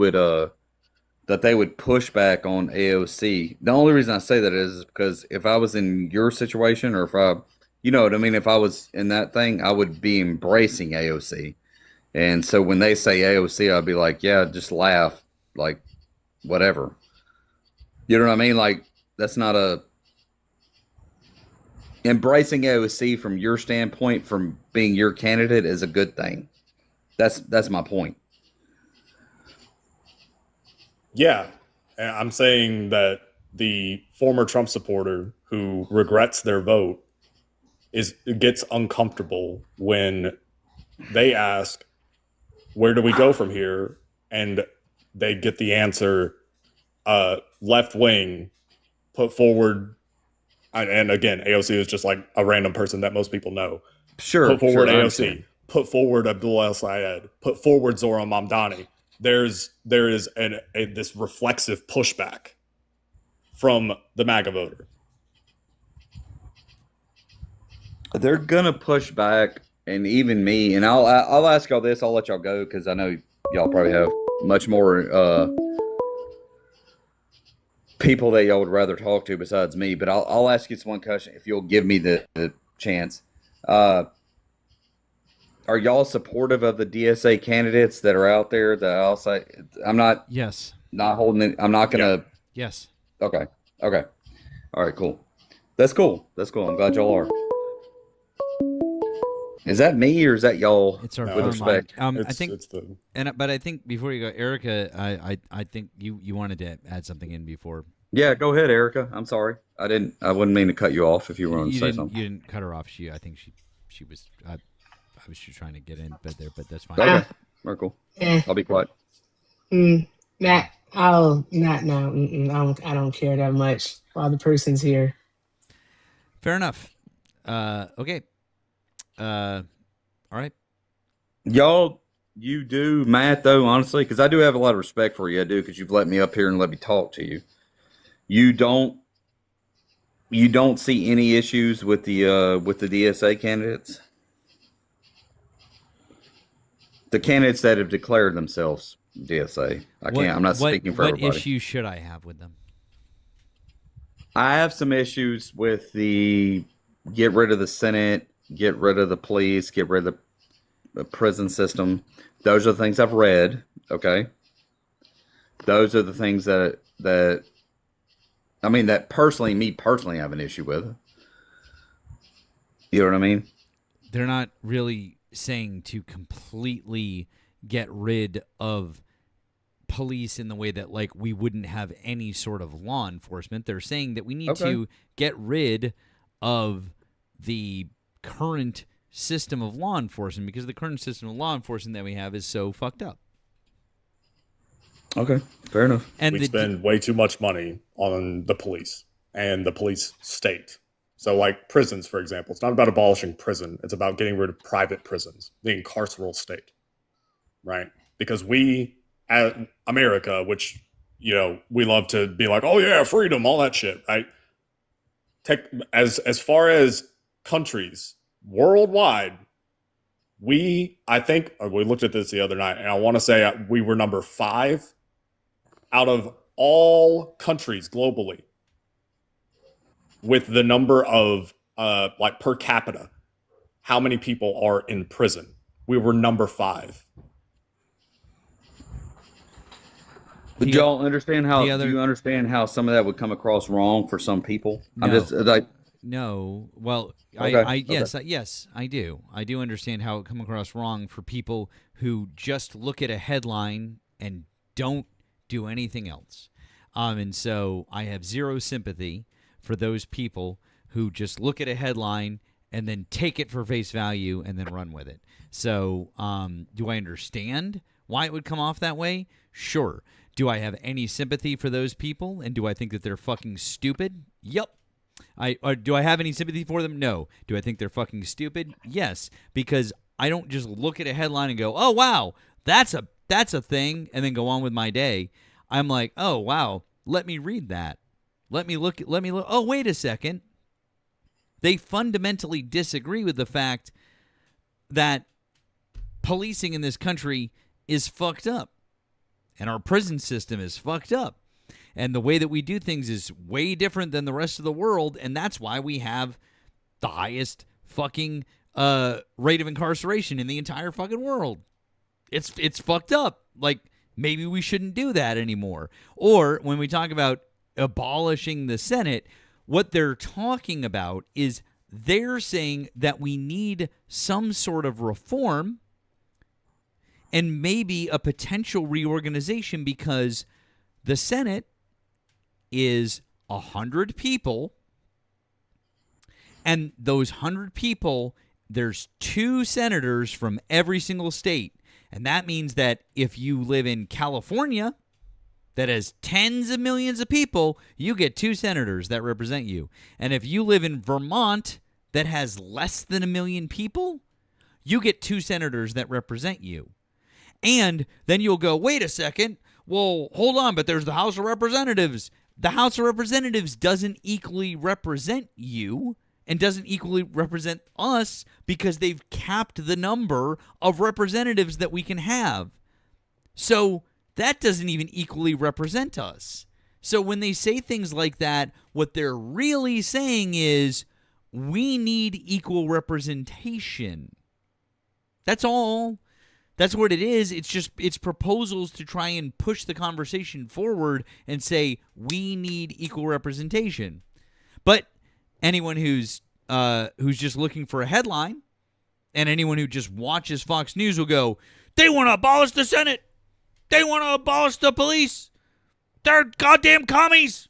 would push back on AOC. The only reason I say that is because if I was in your situation, or if I, you know what I mean, if I was in that thing, I would be embracing AOC. And so when they say AOC, I'd be like, yeah, just laugh, like whatever. You know what I mean? Like that's not a embracing AOC from your standpoint, from being your candidate, is a good thing. That's my point. Yeah, and I'm saying that the former Trump supporter who regrets their vote gets uncomfortable when they ask, where do we go from here? And they get the answer, left wing, put forward. And again, AOC is just like a random person that most people know. Sure. Put forward AOC. Put forward Abdul El Sayed. Put forward Zohran Mamdani. There is this reflexive pushback from the MAGA voter. They're gonna push back, and even me. And I'll ask y'all this. I'll let y'all go because I know y'all probably have much more people that y'all would rather talk to besides me. But I'll ask you this one question if you'll give me the chance. Are y'all supportive of the DSA candidates that are out there? That I'll say I'm not. Yes. Not holding it. I'm not gonna. Yes. Okay. All right. Cool. That's cool. I'm glad y'all are. Is that me or is that y'all? It's our with phone respect. line. I think, but I think before you go, Erica, I think you wanted to add something in before. Yeah, go ahead, Erica. I'm sorry. I wouldn't mean to cut you off if you were going to say something. You didn't cut her off. I think she was. I was just trying to get in, but that's fine. Okay. Very cool. I'll be quiet. Not now. I don't care that much while the person's here. Fair enough. Okay. All right. Y'all, you do, Matt, though, honestly, because I do have a lot of respect for you. I do, because you've let me up here and let me talk to you. You don't see any issues with the DSA candidates? The candidates that have declared themselves DSA. I'm not speaking for everybody. What issues should I have with them? I have some issues with the get rid of the Senate, get rid of the police, get rid of the prison system. Those are the things I've read. Okay. Those are the things that me personally have an issue with. You know what I mean? They're not really saying to completely get rid of police in the way that like we wouldn't have any sort of law enforcement. They're saying that we need to get rid of the current system of law enforcement because the current system of law enforcement that we have is so fucked up. Okay, fair enough. And we spend way too much money on the police and the police state. So like prisons, for example, it's not about abolishing prison. It's about getting rid of private prisons, the carceral state, right? Because we, at America, which, we love to be like, oh yeah, freedom, all that shit, right? As far as countries worldwide, we looked at this the other night, and I want to say we were number 5 out of all countries globally with the number of like per capita, how many people are in prison. We were number 5. But The, y'all understand how? the other, Do you understand how some of that would come across wrong for some people? no, I'm just like, no. Well, okay, yes, I do. I do understand how it come across wrong for people who just look at a headline and don't do anything else. And so I have zero sympathy for those people who just look at a headline and then take it for face value and then run with it. So, do I understand why it would come off that way? Sure. Do I have any sympathy for those people? And do I think that they're fucking stupid? Yep. Do I have any sympathy for them? No. Do I think they're fucking stupid? Yes. Because I don't just look at a headline and go, "Oh wow, that's a thing," and then go on with my day. I'm like, "Oh wow, let me read that. Let me look. Oh, wait a second. They fundamentally disagree with the fact that policing in this country is fucked up. And our prison system is fucked up. And the way that we do things is way different than the rest of the world. And that's why we have the highest fucking rate of incarceration in the entire fucking world. It's fucked up. Like, maybe we shouldn't do that anymore. Or when we talk about abolishing the Senate, what they're talking about is they're saying that we need some sort of reform and maybe a potential reorganization, because the Senate is 100 people, and those 100 people, there's 2 senators from every single state. And that means that if you live in California, that has tens of millions of people, you get 2 senators that represent you. And if you live in Vermont, that has less than 1 million people, you get 2 senators that represent you. And then you'll go, wait a second, well, hold on, but there's the House of Representatives. The House of Representatives doesn't equally represent you and doesn't equally represent us, because they've capped the number of representatives that we can have. So that doesn't even equally represent us. So when they say things like that, what they're really saying is we need equal representation. That's all. That's what it is. It's proposals to try and push the conversation forward and say we need equal representation. But anyone who's just looking for a headline, and anyone who just watches Fox News will go, they want to abolish the Senate. They want to abolish the police. They're goddamn commies.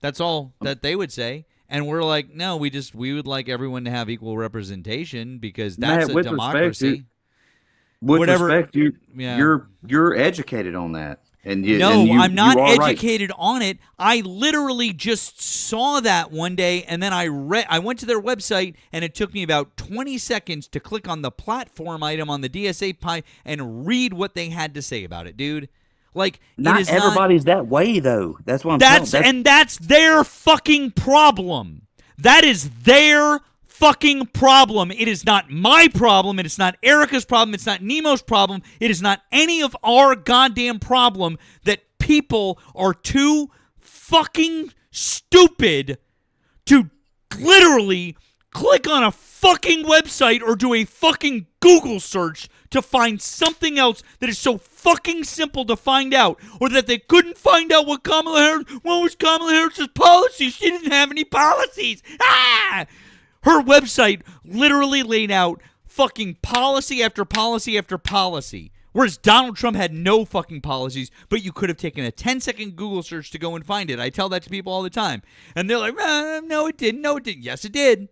That's all that they would say. And we're like, no, we would like everyone to have equal representation, because that's Matt, a democracy. With respect, you're educated on that. And I'm not right. educated on it. I literally just saw that one day, and then I went to their website, and it took me about 20 seconds to click on the platform item on the DSA Pi and read what they had to say about it, dude. Like, not everybody's that way, though. That's what I'm saying. That's their fucking problem. That is their fucking problem. It is not my problem. It is not Erika's problem. It's not Nemo's problem. It is not any of our goddamn problem that people are too fucking stupid to literally click on a fucking website or do a fucking Google search to find something else that is so fucking simple to find out, or that they couldn't find out what was Kamala Harris's policy. She didn't have any policies. Her website literally laid out fucking policy after policy after policy. Whereas Donald Trump had no fucking policies, but you could have taken a 10-second Google search to go and find it. I tell that to people all the time. And they're like, no, it didn't. No, it didn't. Yes, it did.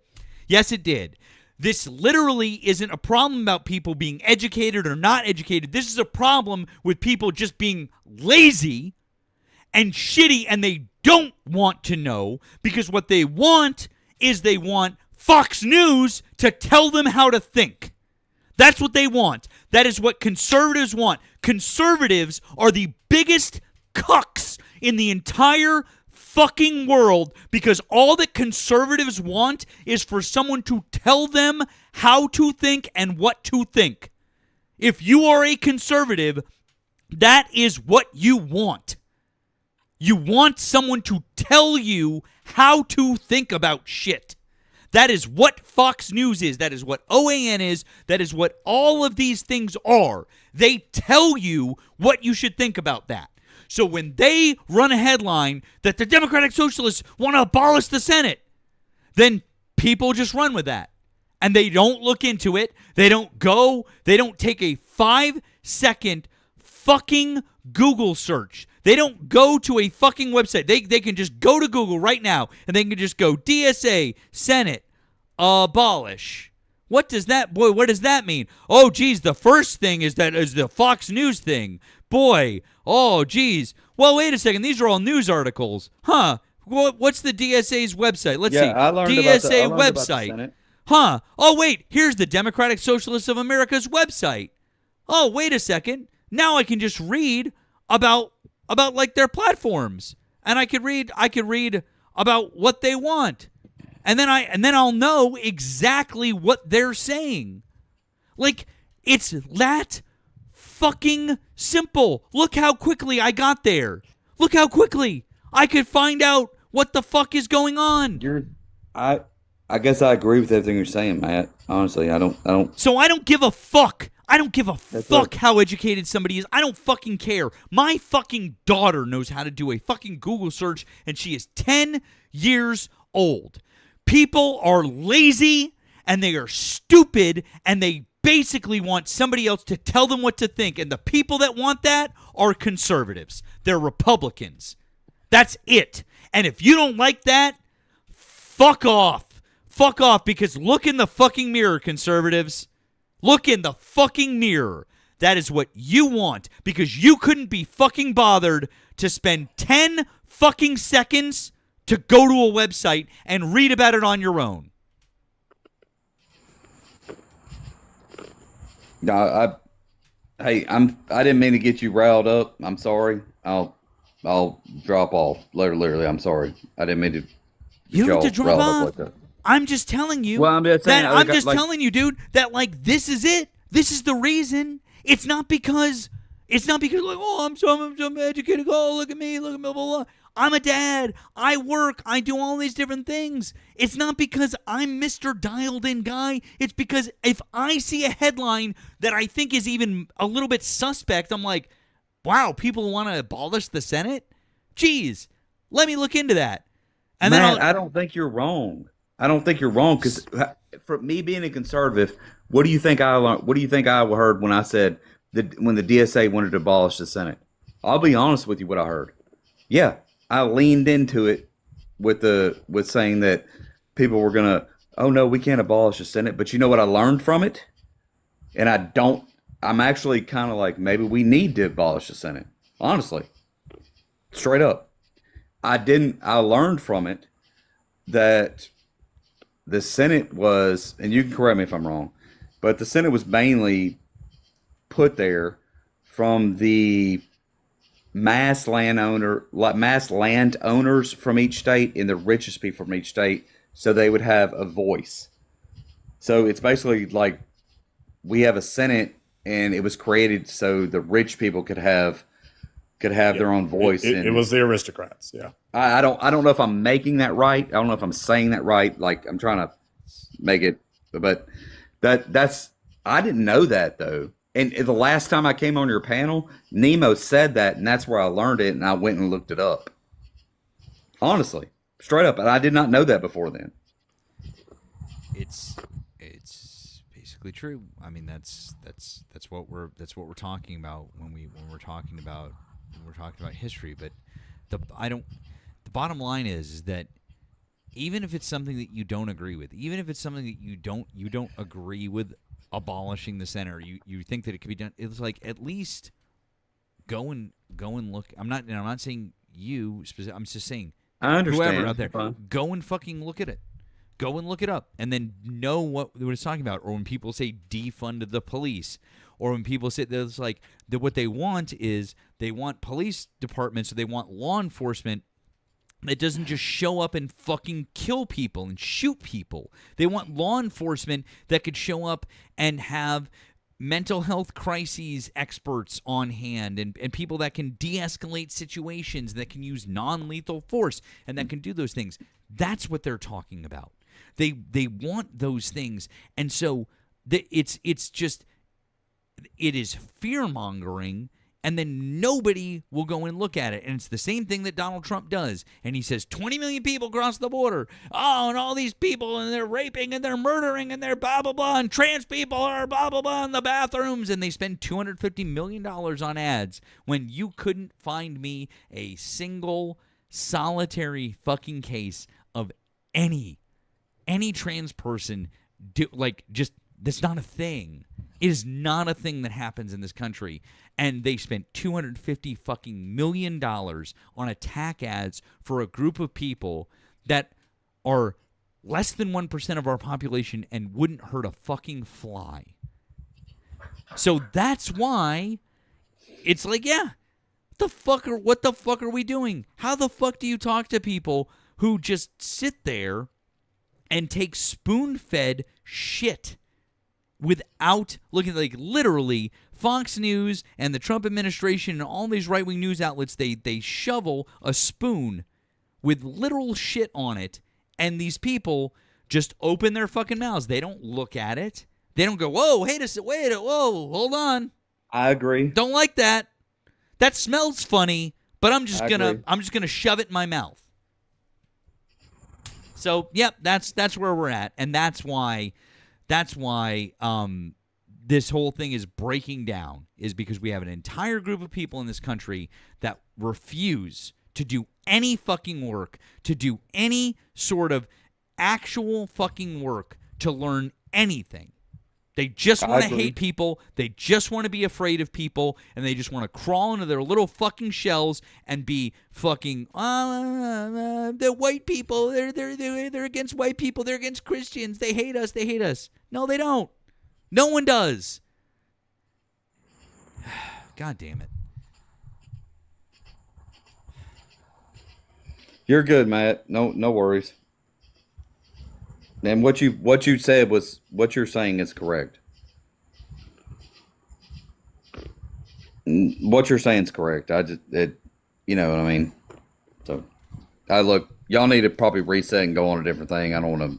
Yes, it did. This literally isn't a problem about people being educated or not educated. This is a problem with people just being lazy and shitty, and they don't want to know, because what they want is they want Fox News to tell them how to think. That's what they want. That is what conservatives want. Conservatives are the biggest cucks in the entire fucking world, because all that conservatives want is for someone to tell them how to think and what to think. If you are a conservative, that is what you want. You want someone to tell you how to think about shit. That is what Fox News is. That is what OAN is. That is what all of these things are. They tell you what you should think about that. So when they run a headline that the Democratic Socialists want to abolish the Senate, then people just run with that. And they don't look into it. They don't take a 5-second fucking Google search. They don't go to a fucking website. They can just go to Google right now and they can just go DSA, Senate, abolish. What does that mean? Oh, geez, the first thing is the Fox News thing. Boy, oh, geez. Well, wait a second. These are all news articles. Huh. What's the DSA's website? Let's see. I learned DSA about the website. Senate. Huh. Oh, wait. Here's the Democratic Socialists of America's website. Oh, wait a second. Now I can just read about like their platforms. And I could read about what they want. And then I'll know exactly what they're saying. Like, it's that fucking simple. Look how quickly I got there. Look how quickly I could find out what the fuck is going on. I guess I agree with everything you're saying, Matt. Honestly, I don't. So I don't give a fuck. I don't give a fuck how educated somebody is. I don't fucking care. My fucking daughter knows how to do a fucking Google search, and she is 10 years old. People are lazy, and they are stupid, and they basically want somebody else to tell them what to think. And the people that want that are conservatives. They're Republicans. That's it. And if you don't like that, fuck off. Fuck off, because look in the fucking mirror, conservatives. Look in the fucking mirror. That is what you want, because you couldn't be fucking bothered to spend 10 fucking seconds to go to a website and read about it on your own. No, I didn't mean to get you riled up. I'm sorry. I'll drop off. Literally, I'm sorry. I didn't mean to. You don't have to drop off. Like that. I'm just telling you. Well, I'm just saying, telling you, dude, that like this is it. This is the reason. It's not because like, oh, I'm so educated. Oh, look at me, blah, blah, blah. I'm a dad. I work. I do all these different things. It's not because I'm Mr. Dialed In guy. It's because if I see a headline that I think is even a little bit suspect, I'm like, wow, people want to abolish the Senate? Jeez, let me look into that. And Matt, I don't think you're wrong. I don't think you're wrong, because for me being a conservative, what do you think I learned? What do you think I heard when I said that when the DSA wanted to abolish the Senate? I'll be honest with you. What I heard, yeah, I leaned into it with saying that people were gonna, oh no, we can't abolish the Senate. But you know what I learned from it, and I'm actually kind of like, maybe we need to abolish the Senate. Honestly, straight up, I learned from it that the Senate was, and you can correct me if I'm wrong, but the Senate was mainly put there from the mass landowners from each state and the richest people from each state, so they would have a voice. So it's basically like we have a Senate, and it was created so the rich people could have their own voice. It was the aristocrats. Yeah. I don't know if I'm making that right. I don't know if I'm saying that right. Like, I'm trying to make it, but that's I didn't know that though. And the last time I came on your panel, Nemo said that, and that's where I learned it, and I went and looked it up. Honestly, straight up, and I did not know that before then. It's basically true. I mean, that's what we're talking about when we're talking about history. But the bottom line is that even if it's something that you don't agree with, even if it's something that you don't agree with abolishing the Senate, or you think that it could be done, it's like, at least go and look. I'm not saying you specific. I'm just saying, I understand. Whoever out there, go and fucking look at it. Go and look it up, and then know what it's talking about. Or when people say defund the police, or when people say that it's like that, what they want is they want police departments, or they want law enforcement that doesn't just show up and fucking kill people and shoot people. They want law enforcement that could show up and have mental health crises experts on hand, and people that can de-escalate situations, that can use non-lethal force, and that can do those things. That's what they're talking about. They want those things, and so it is fear-mongering and then nobody will go and look at it. And it's the same thing that Donald Trump does. And he says 20 million people cross the border. Oh, and all these people, and they're raping, and they're murdering, and they're blah, blah, blah, and trans people are blah, blah, blah in the bathrooms. And they spend $250 million on ads when you couldn't find me a single solitary fucking case of any trans person that's not a thing. It is not a thing that happens in this country. And they spent $250 fucking million on attack ads for a group of people that are less than 1% of our population and wouldn't hurt a fucking fly. So that's why it's like, yeah, what the fuck are we doing? How the fuck do you talk to people who just sit there and take spoon-fed shit without looking, like, literally Fox News and the Trump administration and all these right-wing news outlets, they shovel a spoon with literal shit on it, and these people just open their fucking mouths. They don't look at it. They don't go, whoa, wait, whoa, hold on. I agree. Don't like that. That smells funny, but I'm just gonna shove it in my mouth. So, yep, that's where we're at, and that's why this whole thing is breaking down, is because we have an entire group of people in this country that refuse to do any fucking work, to do any sort of actual fucking work, to learn anything. They just want to hate people. They just want to be afraid of people, and they just want to crawl into their little fucking shells and be fucking the white people. They're against white people. They're against Christians. They hate us. They hate us. No, they don't. No one does. God damn it. You're good, Matt. No worries. And what you said was, what you're saying is correct. What you're saying is correct. You know what I mean? So, y'all need to probably reset and go on a different thing. I don't want to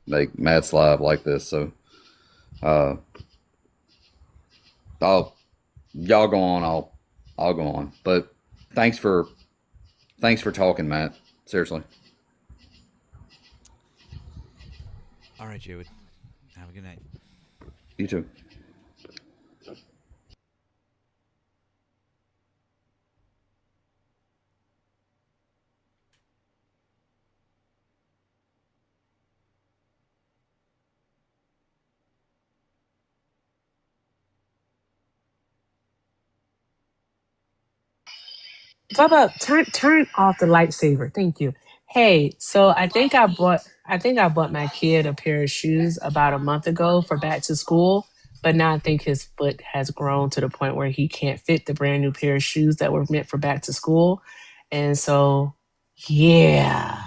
make Matt's live like this. So, y'all go on. I'll go on. But thanks for talking, Matt. Seriously. All right, Jared. Have a good night. You too. Talk about turn off the lightsaber. Thank you. Hey, so I think I bought my kid a pair of shoes about a month ago for back to school, but now I think his foot has grown to the point where he can't fit the brand new pair of shoes that were meant for back to school. And so, yeah.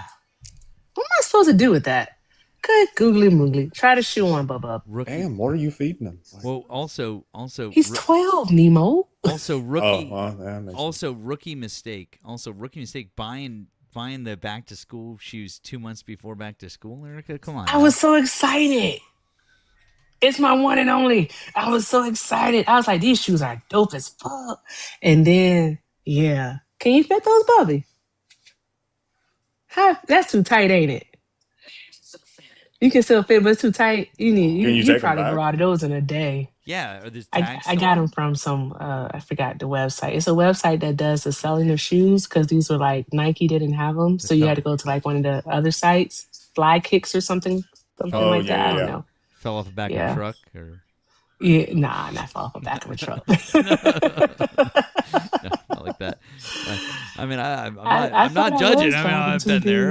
What am I supposed to do with that? Good googly moogly. Try the shoe on, Bubba. Damn, what are you feeding him? Well, also, he's 12, Nemo. Also, rookie. Rookie mistake. Also, rookie mistake. Buying the back to school shoes 2 months before back to school. Erika, come on. I was so excited. It's my one and only. I was so excited. I was like, these shoes are dope as fuck. And then, yeah. Can you fit those, Bubby? That's too tight, ain't it? You can still fit, but it's too tight. You probably grow out of those in a day. Yeah, or I got them from some, I forgot the website. It's a website that does the selling of shoes, because these were like, Nike didn't have them. So you had to go to like one of the other sites, Fly Kicks or something like that. I don't know. Fell off the back of a truck? Or... Yeah, nah, not fall off the back of a truck. No, not like that. I mean, I'm not judging. I mean, I've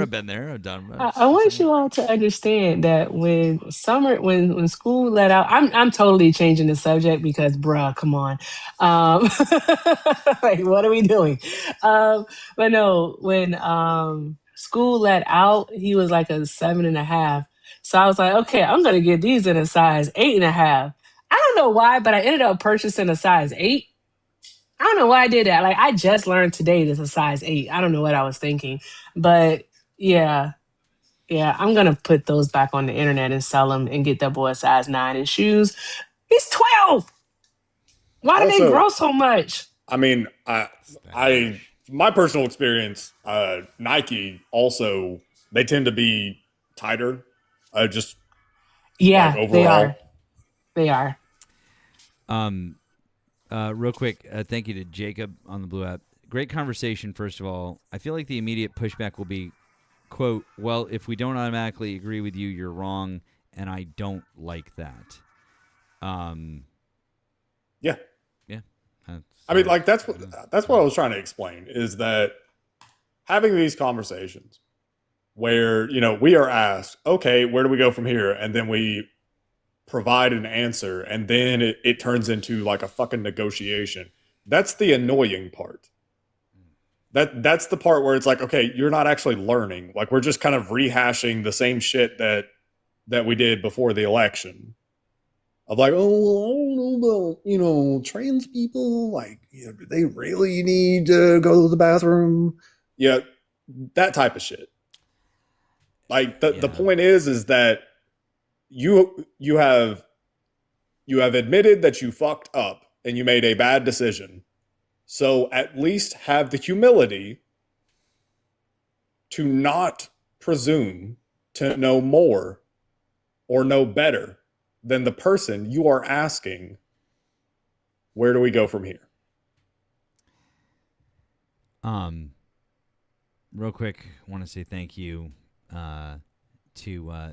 been there. I've done. I want you all to understand that when school let out, I'm totally changing the subject because, bruh, come on, like, what are we doing? But no, when school let out, he was like a 7.5. So I was like, okay, I'm gonna get these in a size 8.5. I don't know why, but I ended up purchasing a size 8. I don't know why I did that. Like, I just learned today there's a size 8. I don't know what I was thinking. But yeah, I'm going to put those back on the internet and sell them and get that boy a size 9 in shoes. He's 12. Why do they grow so much? I mean, my personal experience, Nike also, they tend to be tighter, just like Yeah, they overall. are. They are. Real quick, thank you to Jacob on the Blue app. Great conversation, first of all. I feel like the immediate pushback will be, quote, well, if we don't automatically agree with you, you're wrong, and I don't like that. Yeah. Yeah. I mean, like, that's what I was trying to explain, is that having these conversations where, you know, we are asked, okay, where do we go from here? And then we provide an answer, and then it turns into like a fucking negotiation. That's the annoying part. That's the part where it's like, okay, you're not actually learning. Like, we're just kind of rehashing the same shit that we did before the election. Of like, oh, I don't know about, you know, trans people. Like, you know, do they really need to go to the bathroom? Yeah, that type of shit. Like, the point is that you have admitted that you fucked up and you made a bad decision. So at least have the humility to not presume to know more or know better than the person you are asking, where do we go from here? Real quick, I want to say thank you to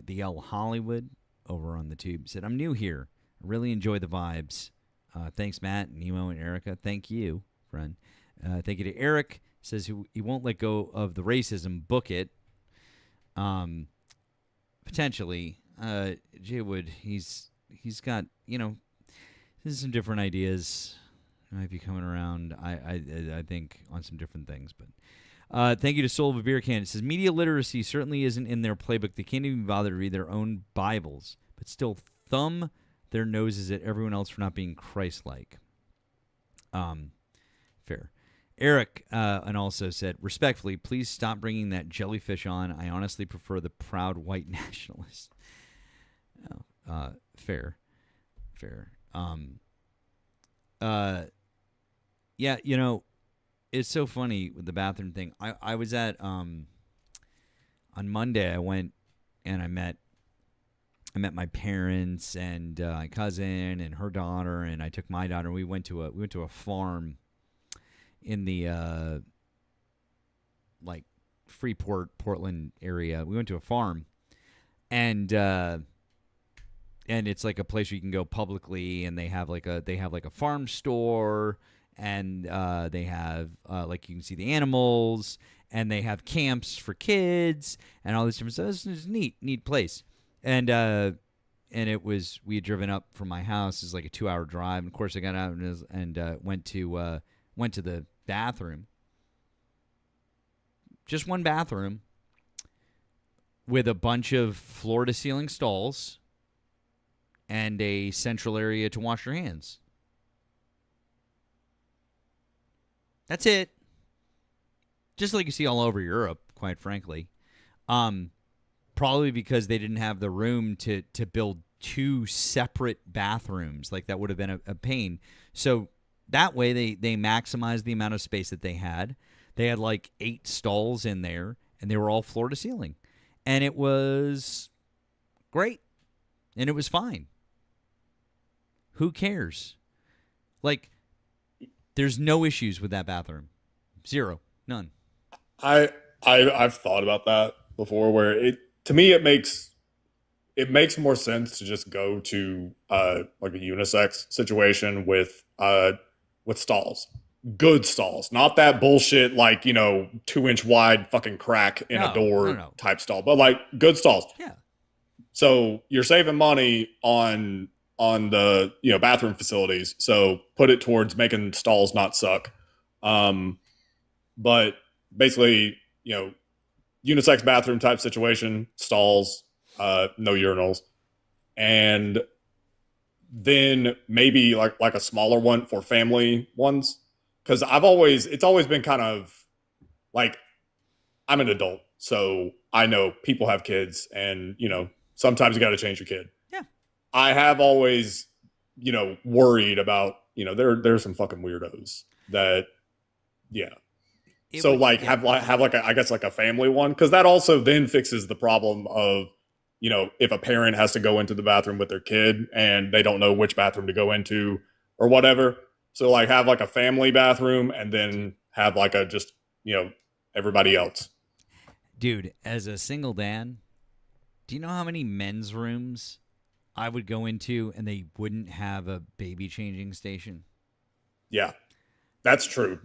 the L Hollywood over on the tube. Said, I'm new here. I really enjoy the vibes. Thanks, Matt, Nemo, and Erika. Thank you, friend. Thank you to Eric. Says he won't let go of the racism. Book it. Potentially. Jay Wood, he's got, you know, there's some different ideas. Might be coming around, I think, on some different things. But thank you to Soul of a Beer Can. It says, media literacy certainly isn't in their playbook. They can't even bother to read their own Bibles, but still thumb their noses at everyone else for not being Christ-like. Fair. Eric and also said, respectfully, please stop bringing that jellyfish on. I honestly prefer the proud white nationalist. Fair. Yeah, you know, it's so funny with the bathroom thing. I was at on Monday. I went and I met my parents and my cousin and her daughter, and I took my daughter. We went to a farm in the like Freeport, Portland area. We went to a farm, and it's like a place where you can go publicly, and they have like a farm store, and they have like you can see the animals, and they have camps for kids and all this different stuff. It's a neat place. And it was, we had driven up from my house. It's like a 2-hour drive. And of course, I got out and went to the bathroom. Just one bathroom with a bunch of floor-to-ceiling stalls and a central area to wash your hands. That's it. Just like you see all over Europe, quite frankly. Probably because they didn't have the room to build 2 separate bathrooms. Like, that would have been a pain. So that way they maximized the amount of space that they had. They had like 8 stalls in there, and they were all floor to ceiling. And it was great. And it was fine. Who cares? Like, there's no issues with that bathroom. Zero. None. I've thought about that before, where to me it makes more sense to just go to like a unisex situation with stalls. Good stalls. Not that bullshit like, you know, 2-inch wide fucking crack in a door type stall, but like good stalls. Yeah. So you're saving money on the, you know, bathroom facilities. So put it towards making stalls not suck. But basically, you know, unisex bathroom type situation, stalls, no urinals, and then maybe like a smaller one for family ones. Because it's always been kind of like, I'm an adult, so I know people have kids, and, you know, sometimes you got to change your kid. Yeah. I have always, you know, worried about, you know, there's some fucking weirdos that, yeah. It So would- like yeah. have like I guess like a family one, because that also then fixes the problem of, you know, if a parent has to go into the bathroom with their kid and they don't know which bathroom to go into or whatever. So like have like a family bathroom and then have like a just, you know, everybody else. Dude, as a single dad, do you know how many men's rooms I would go into and they wouldn't have a baby changing station? Yeah. That's true.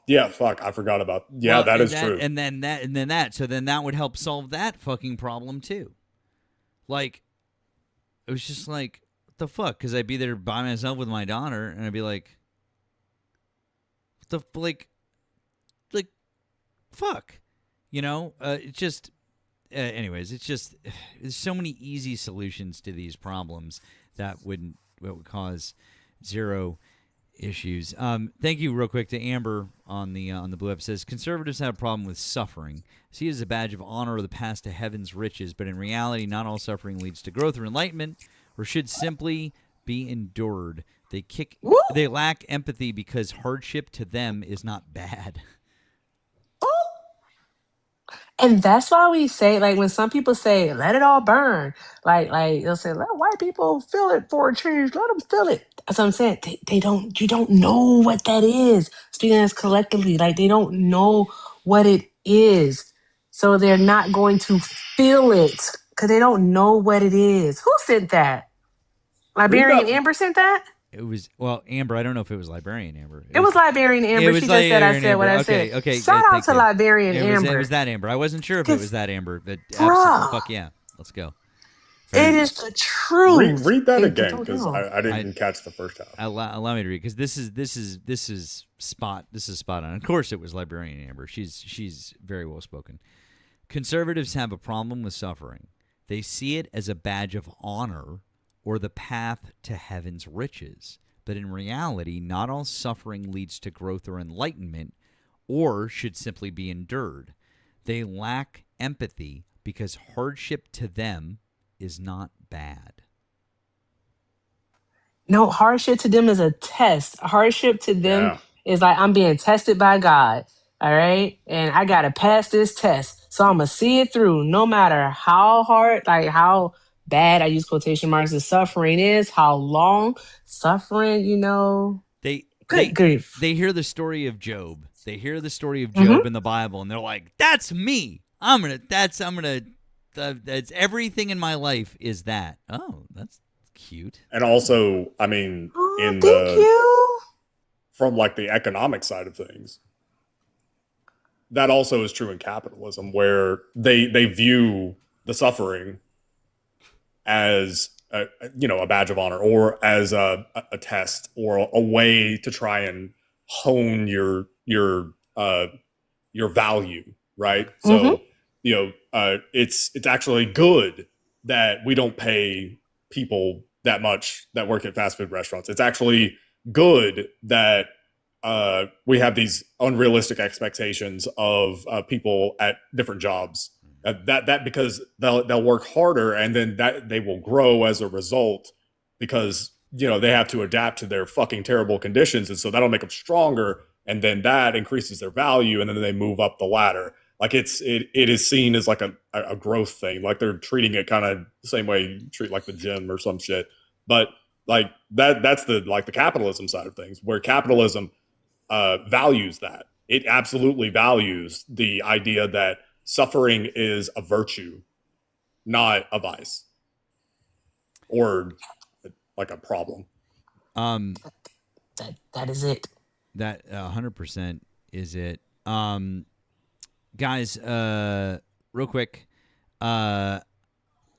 Yeah, fuck, I forgot about. Yeah, Well, that is true. And then that. So then that would help solve that fucking problem too. Like, it was just like, what the fuck? Because I'd be there by myself with my daughter, and I'd be like, what the like, fuck, you know? It's just, anyways, it's just there's so many easy solutions to these problems that would cause zero issues. Thank you, real quick, to Amber on the Blue App. Says conservatives have a problem with suffering. See it as a badge of honor or the path to heaven's riches, but in reality, not all suffering leads to growth or enlightenment, or should simply be endured. They lack empathy because hardship to them is not bad. And that's why we say, like, when some people say, let it all burn, like they'll say, let white people feel it for a change, let them feel it. That's what I'm saying. You don't know what that is. Speaking as collectively, like, they don't know what it is. So they're not going to feel it because they don't know what it is. Who sent that? Liberian Amber sent that? It was, well, Amber, I don't know if it was Librarian Amber. It was Liberian Amber. It was She just said I said what I okay, said. Okay, Shout out thank to you. Liberian Amber. It was that Amber. I wasn't sure if it was that Amber, but Bruh. fuck yeah. Let's go. It is the truth. Read that They again, don't because know. I didn't catch the first half. Allow me to read, because this is spot on. Of course, it was Librarian Amber. She's very well spoken. Conservatives have a problem with suffering. They see it as a badge of honor or the path to heaven's riches. But in reality, not all suffering leads to growth or enlightenment, or should simply be endured. They lack empathy because hardship to them is not bad. No, hardship to them is a test. Hardship to them is like, I'm being tested by God. All right. And I got to pass this test. So I'm going to see it through no matter how hard, like how bad, I use quotation marks, the suffering is, how long suffering, you know. Good grief. They hear the story of Job. They hear the story of Job in the Bible, and they're like, that's me. That's everything in my life is that. Oh, that's cute. And also, I mean, from like the economic side of things, that also is true in capitalism, where they view the suffering as a badge of honor, or as a test, or a way to try and hone your value, right? So it's actually good that we don't pay people that much that work at fast food restaurants. It's actually good that we have these unrealistic expectations of people at different jobs. That because they'll work harder, and then that they will grow as a result, because they have to adapt to their fucking terrible conditions, and so that'll make them stronger, and then that increases their value, and then they move up the ladder. Like it is seen as like a growth thing. Like they're treating it kind of the same way you treat like the gym or some shit. But like that's the capitalism side of things, where capitalism values that. It absolutely values the idea that suffering is a virtue, not a vice, or like a problem. That is it. That 100% is it. Guys, real quick, we're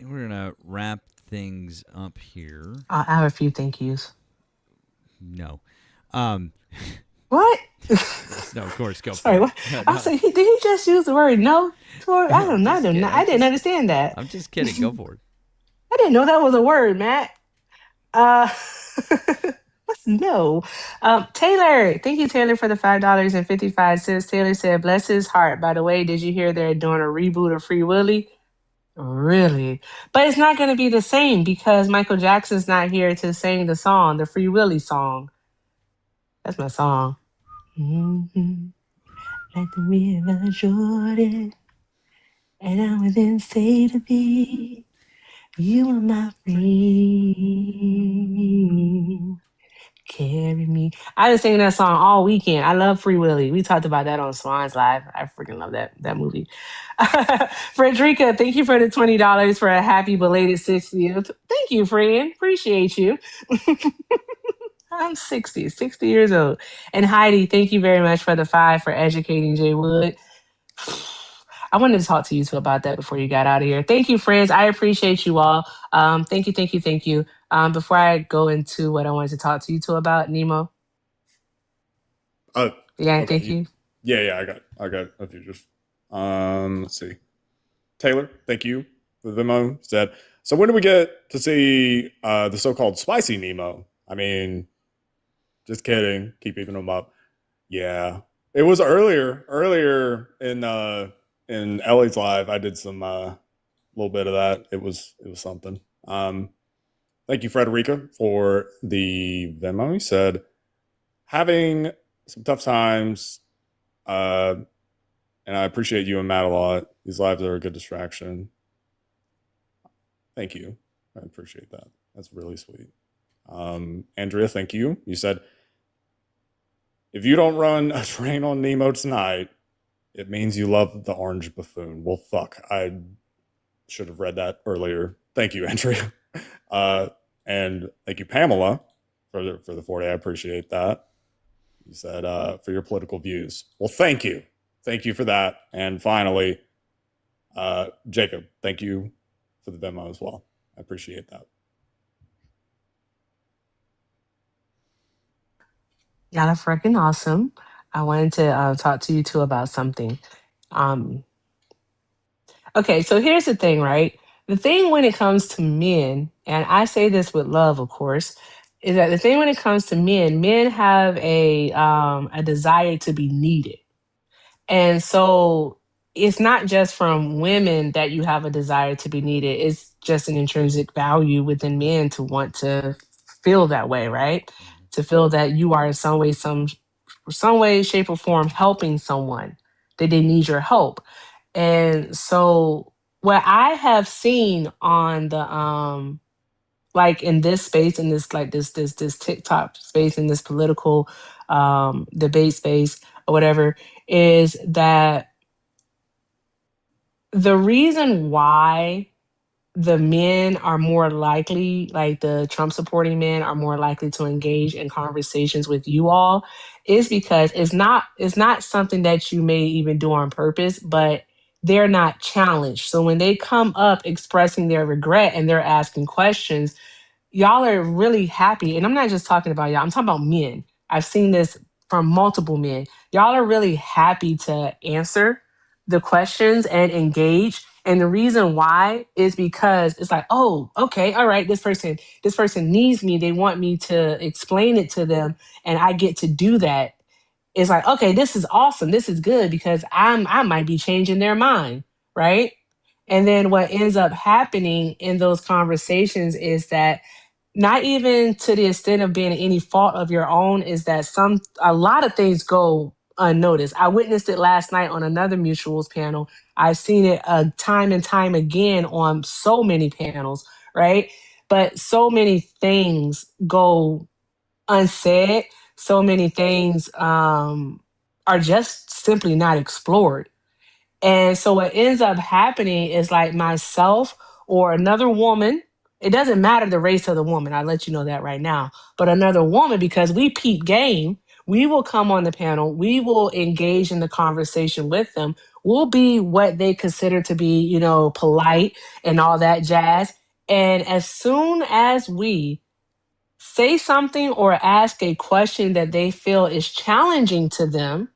gonna wrap things up here. I have a few thank yous. No. What? No, of course. Go. Sorry, what? I was like, did he just use the word no? I don't know. I didn't understand that. I'm just kidding. Go for it. I didn't know that was a word, Matt. What's no? Taylor, thank you, Taylor, for the $5.55. Taylor said, bless his heart. By the way, did you hear they're doing a reboot of Free Willy? Really? But it's not going to be the same because Michael Jackson's not here to sing the song, the Free Willy song. That's my song. Mm-hmm. Like the river Jordan, and I would then say to thee, you are my friend. Carry me. I was singing that song all weekend. I love Free Willy. We talked about that on Swans Live. I freaking love that movie. Frederica, thank you for the $20 for a happy belated 60th. Thank you, friend. Appreciate you. I'm 60 years old. And Heidi, thank you very much for the 5 for educating Jay Wood. I wanted to talk to you two about that before you got out of here. Thank you, friends. I appreciate you all. Thank you, thank you, thank you. Before I go into what I wanted to talk to you two about, Nemo. Yeah, Okay. thank you. Yeah, I got a few just. Let's see. Taylor, thank you for the memo. Said, so when do we get to see the so-called spicy Nemo? I mean, just kidding. Keep even them up. Yeah, it was earlier in Ellie's live. I did some little bit of that. It was something. Thank you, Frederica, for the Venmo. He said, having some tough times, and I appreciate you and Matt a lot. These lives are a good distraction. Thank you. I appreciate that. That's really sweet. Andrea, thank you. You said, if you don't run a train on Nemo tonight, it means you love the orange buffoon. Well, fuck. I should have read that earlier. Thank you, Andrea. And thank you, Pamela, for the 40. I appreciate that. You said, for your political views. Well, thank you. Thank you for that. And finally, Jacob, thank you for the Venmo as well. I appreciate that. Y'all are freaking awesome. I wanted to talk to you two about something. Okay, so here's the thing, right? The thing when it comes to men, and I say this with love, of course, is that the thing when it comes to men have a desire to be needed. And so it's not just from women that you have a desire to be needed. It's just an intrinsic value within men to want to feel that way, right? To feel that you are in some way, shape, or form helping someone, that they need your help. And so what I have seen on the like in this space, in this like this TikTok space, in this political debate space or whatever, is that the reason why the men are more likely, like the Trump supporting men are more likely to engage in conversations with you all, is because it's not something that you may even do on purpose, but they're not challenged. So when they come up expressing their regret and they're asking questions, y'all are really happy. And I'm not just talking about y'all, I'm talking about men. I've seen this from multiple men. Y'all are really happy to answer the questions and engage. And the reason why is because it's like, oh, okay, all right, this person needs me. They want me to explain it to them, and I get to do that. It's like, okay, this is awesome. This is good because I might be changing their mind, right? And then what ends up happening in those conversations is that, not even to the extent of being any fault of your own, is that a lot of things go unnoticed. I witnessed it last night on another mutuals panel. I've seen it time and time again on so many panels, right? But so many things go unsaid. So many things are just simply not explored. And so what ends up happening is like myself or another woman, it doesn't matter the race of the woman, I'll let you know that right now, but another woman, because we peep game, we will come on the panel, we will engage in the conversation with them. We'll be what they consider to be, polite and all that jazz. And as soon as we say something or ask a question that they feel is challenging to them,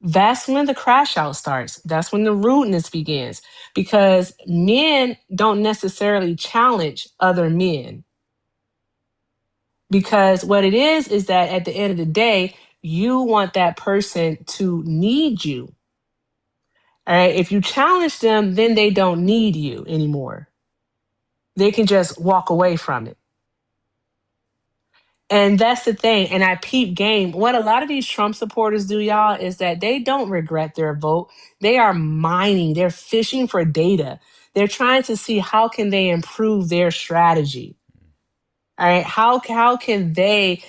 that's when the crash out starts. That's when the rudeness begins, because men don't necessarily challenge other men. Because what it is that at the end of the day, you want that person to need you. All right. If you challenge them, then they don't need you anymore. They can just walk away from it. And that's the thing. And I peep game. What a lot of these Trump supporters do, y'all, is that they don't regret their vote. They are mining. They're fishing for data. They're trying to see how can they improve their strategy. All right. How can they,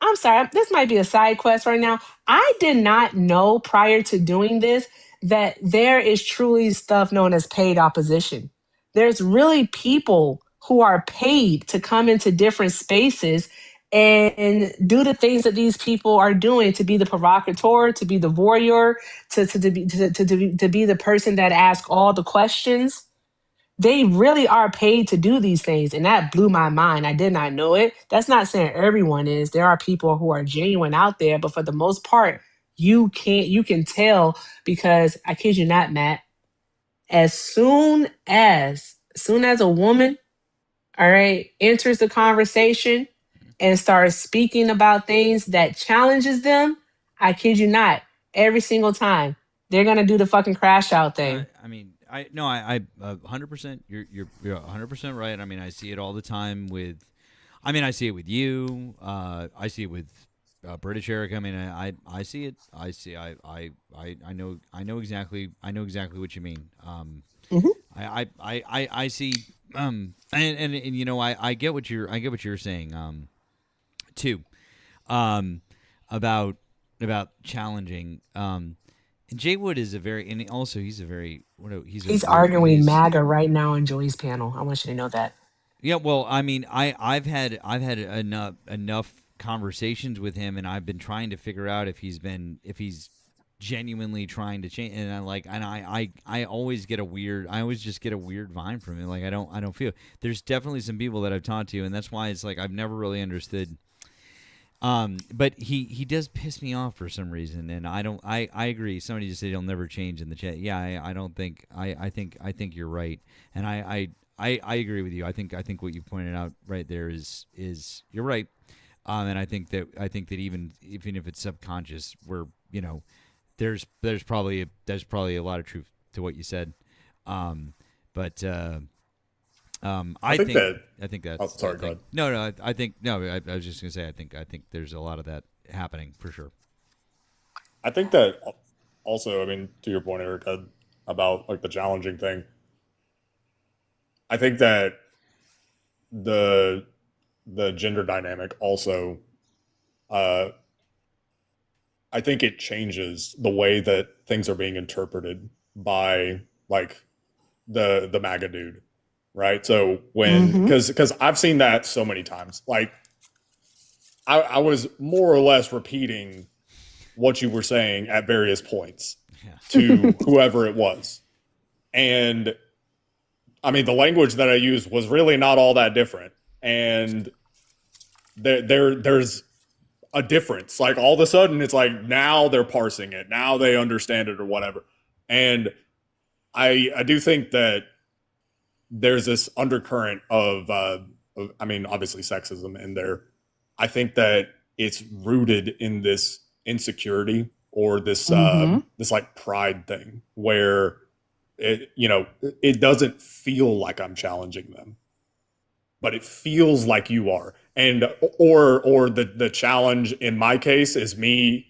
I'm sorry, this might be a side quest right now. I did not know prior to doing this that there is truly stuff known as paid opposition. There's really people who are paid to come into different spaces and do the things that these people are doing, to be the provocateur, to be the warrior, to be the person that asks all the questions. They really are paid to do these things, and that blew my mind. I did not know it. That's not saying everyone is. There are people who are genuine out there, but for the most part, you can tell, because I kid you not, Matt, as soon as a woman, all right, enters the conversation and starts speaking about things that challenges them, I kid you not, every single time they're gonna do the fucking crash out thing. I mean, I 100%. You're 100% right. I mean, I see it all the time with. I mean, I see it with you. I see it with British Erika. I mean, I see it. I know exactly what you mean. I see. And I get what you're saying. Too. About challenging. And Jay Wood is and also he's a very he's a He's weird arguing MAGA right now on Joey's panel. I want you to know that. Yeah, well, I mean, I've had enough conversations with him, and I've been trying to figure out if he's genuinely trying to change. And I always get a weird vibe from him. Like I don't feel. There's definitely some people that I've talked to, and that's why it's like I've never really understood. But he does piss me off for some reason, and I agree. Somebody just said he'll never change in the chat. Yeah, I don't think I think you're right, and I agree with you. I think what you pointed out right there is you're right, and I think that even if it's subconscious, there's probably a lot of truth to what you said, but. I think that's. Oh, sorry, go ahead. No, I think no. I was just gonna say I think there's a lot of that happening for sure. I think that also, I mean, to your point, Erica, about like the challenging thing. I think that the gender dynamic also, I think it changes the way that things are being interpreted by like the MAGA dude. Right. So because I've seen that so many times, like I was more or less repeating what you were saying at various points to whoever it was. And I mean, the language that I used was really not all that different. And there's a difference. Like all of a sudden it's like now they're parsing it. Now they understand it or whatever. And I do think that there's this undercurrent of I mean, obviously sexism in there. I think that it's rooted in this insecurity or this this like pride thing where it doesn't feel like I'm challenging them, but it feels like you are. And or the challenge in my case is me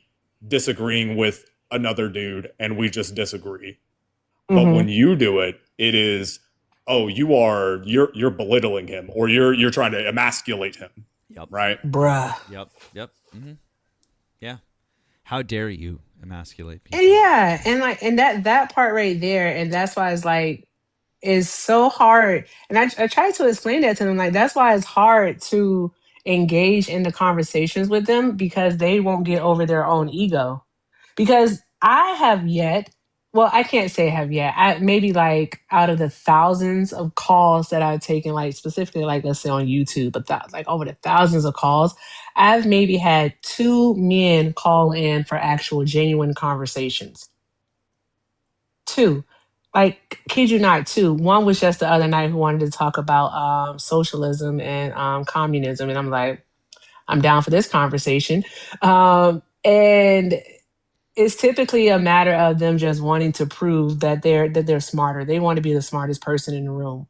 disagreeing with another dude and we just disagree. But when you do it, it is, oh, you're belittling him or you're trying to emasculate him. Yep. Right? Bruh. Yep. Mm-hmm. Yeah. How dare you emasculate people? And yeah, and that part right there, and that's why it's like it's so hard. And I try to explain that to them, like that's why it's hard to engage in the conversations with them because they won't get over their own ego. Because I have yet, well, I can't say have yet. Maybe like out of the thousands of calls that I've taken, like specifically, like let's say on YouTube, but like over the thousands of calls, I've maybe had 2 men call in for actual genuine conversations. 2, like kid you not, 2. One was just the other night who wanted to talk about socialism and communism, and I'm like, I'm down for this conversation, and it's typically a matter of them just wanting to prove that they're smarter. They want to be the smartest person in the room.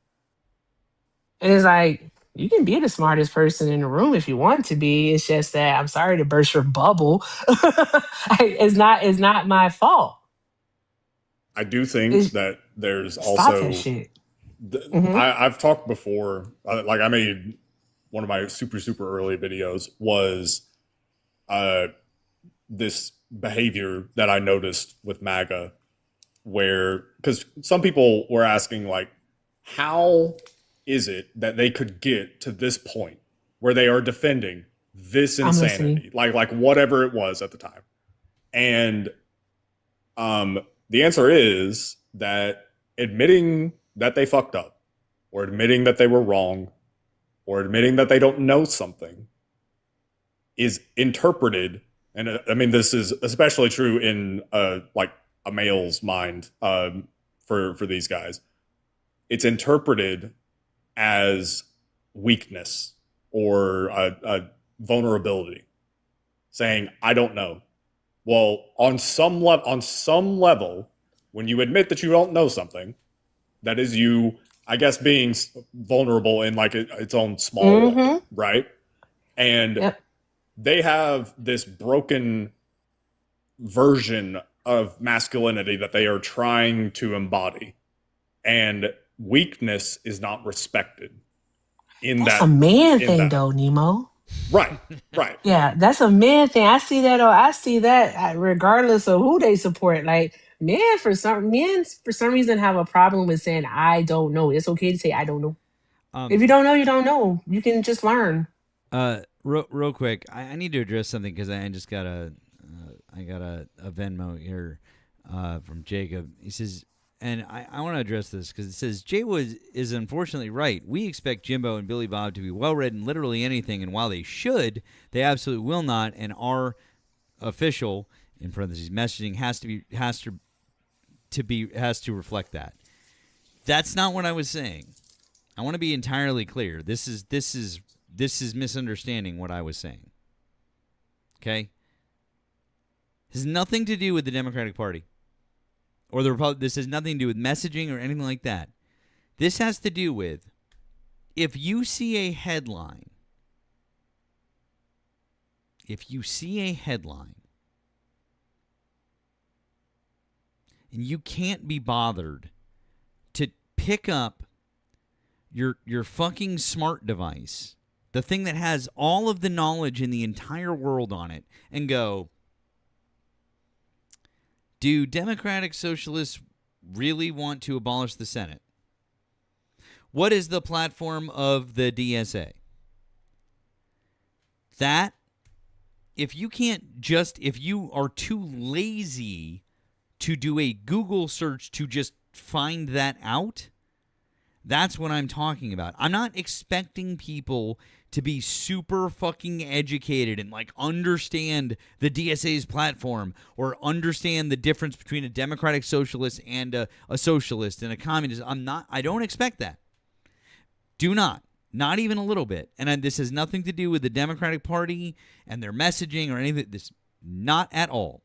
And it's like, You can be the smartest person in the room if you want to be. It's just that I'm sorry to burst your bubble. It's not my fault. I do think It's, that there's stop that also, shit. Hmm. I've talked before, like I made one of my super early videos was this behavior that I noticed with MAGA, where, because some people were asking, like, how is it that they could get to this point where they are defending this I'm listening. insanity, like whatever it was at the time? And the answer is that admitting that they fucked up, or admitting that they were wrong, or admitting that they don't know something is interpreted, and I mean this is especially true in like a male's mind for these guys. It's interpreted as weakness or a vulnerability, saying I don't know. Well, on some level, when you admit that you don't know something, that is you, I guess, being vulnerable in like its own small way, right? And they have this broken version of masculinity that they are trying to embody, and weakness is not respected in That's that. a man in thing, that. though, Nemo. Right. Yeah, that's a man thing. I see that. I see that regardless of who they support. Like men, for some reason, have a problem with saying I don't know. It's okay to say I don't know. If you don't know, you don't know. You can just learn. Real quick, I need to address something because I just got a Venmo here from Jacob. He says, and I want to address this because it says Jay is unfortunately right. We expect Jimbo and Billy Bob to be well read in literally anything, and while they should, they absolutely will not. And our official in parentheses messaging has to reflect that. That's not what I was saying. I want to be entirely clear. This is misunderstanding what I was saying. Okay? This has nothing to do with the Democratic Party or the Republic. This has nothing to do with messaging or anything like that. This has to do with if you see a headline, and you can't be bothered to pick up your fucking smart device, the thing that has all of the knowledge in the entire world on it, and go, do Democratic Socialists really want to abolish the Senate? What is the platform of the DSA? That, if you are too lazy to do a Google search to just find that out, that's what I'm talking about. I'm not expecting people to be super fucking educated and like understand the DSA's platform or understand the difference between a democratic socialist and a socialist and a communist. I don't expect that. Do not. Not even a little bit. And this has nothing to do with the Democratic Party and their messaging or anything. This, not at all.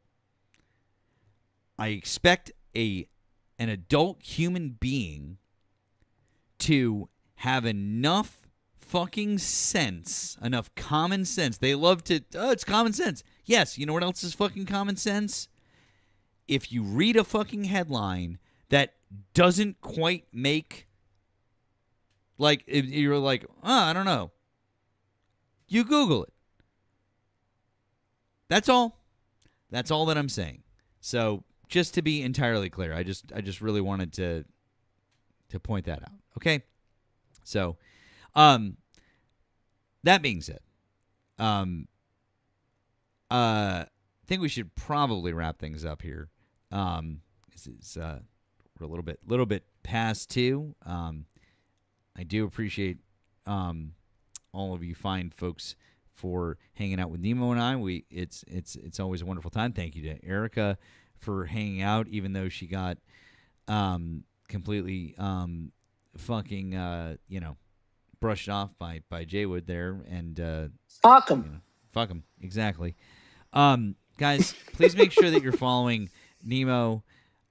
I expect an adult human being to have enough fucking sense, enough common sense. They love to, it's common sense. Yes, you know what else is fucking common sense? If you read a fucking headline that doesn't quite make, like, you're like, I don't know. You Google it. That's all. That's all that I'm saying. So, just to be entirely clear, I just really wanted to point that out. Okay? So, that being said, I think we should probably wrap things up here. We're a little bit past 2. I do appreciate all of you fine folks for hanging out with Nemo and I. It's always a wonderful time. Thank you to Erika for hanging out, even though she got completely fucking brushed off by Jaywood there, and fuck him. Fuck him, exactly. Guys, please make sure that you're following Nemo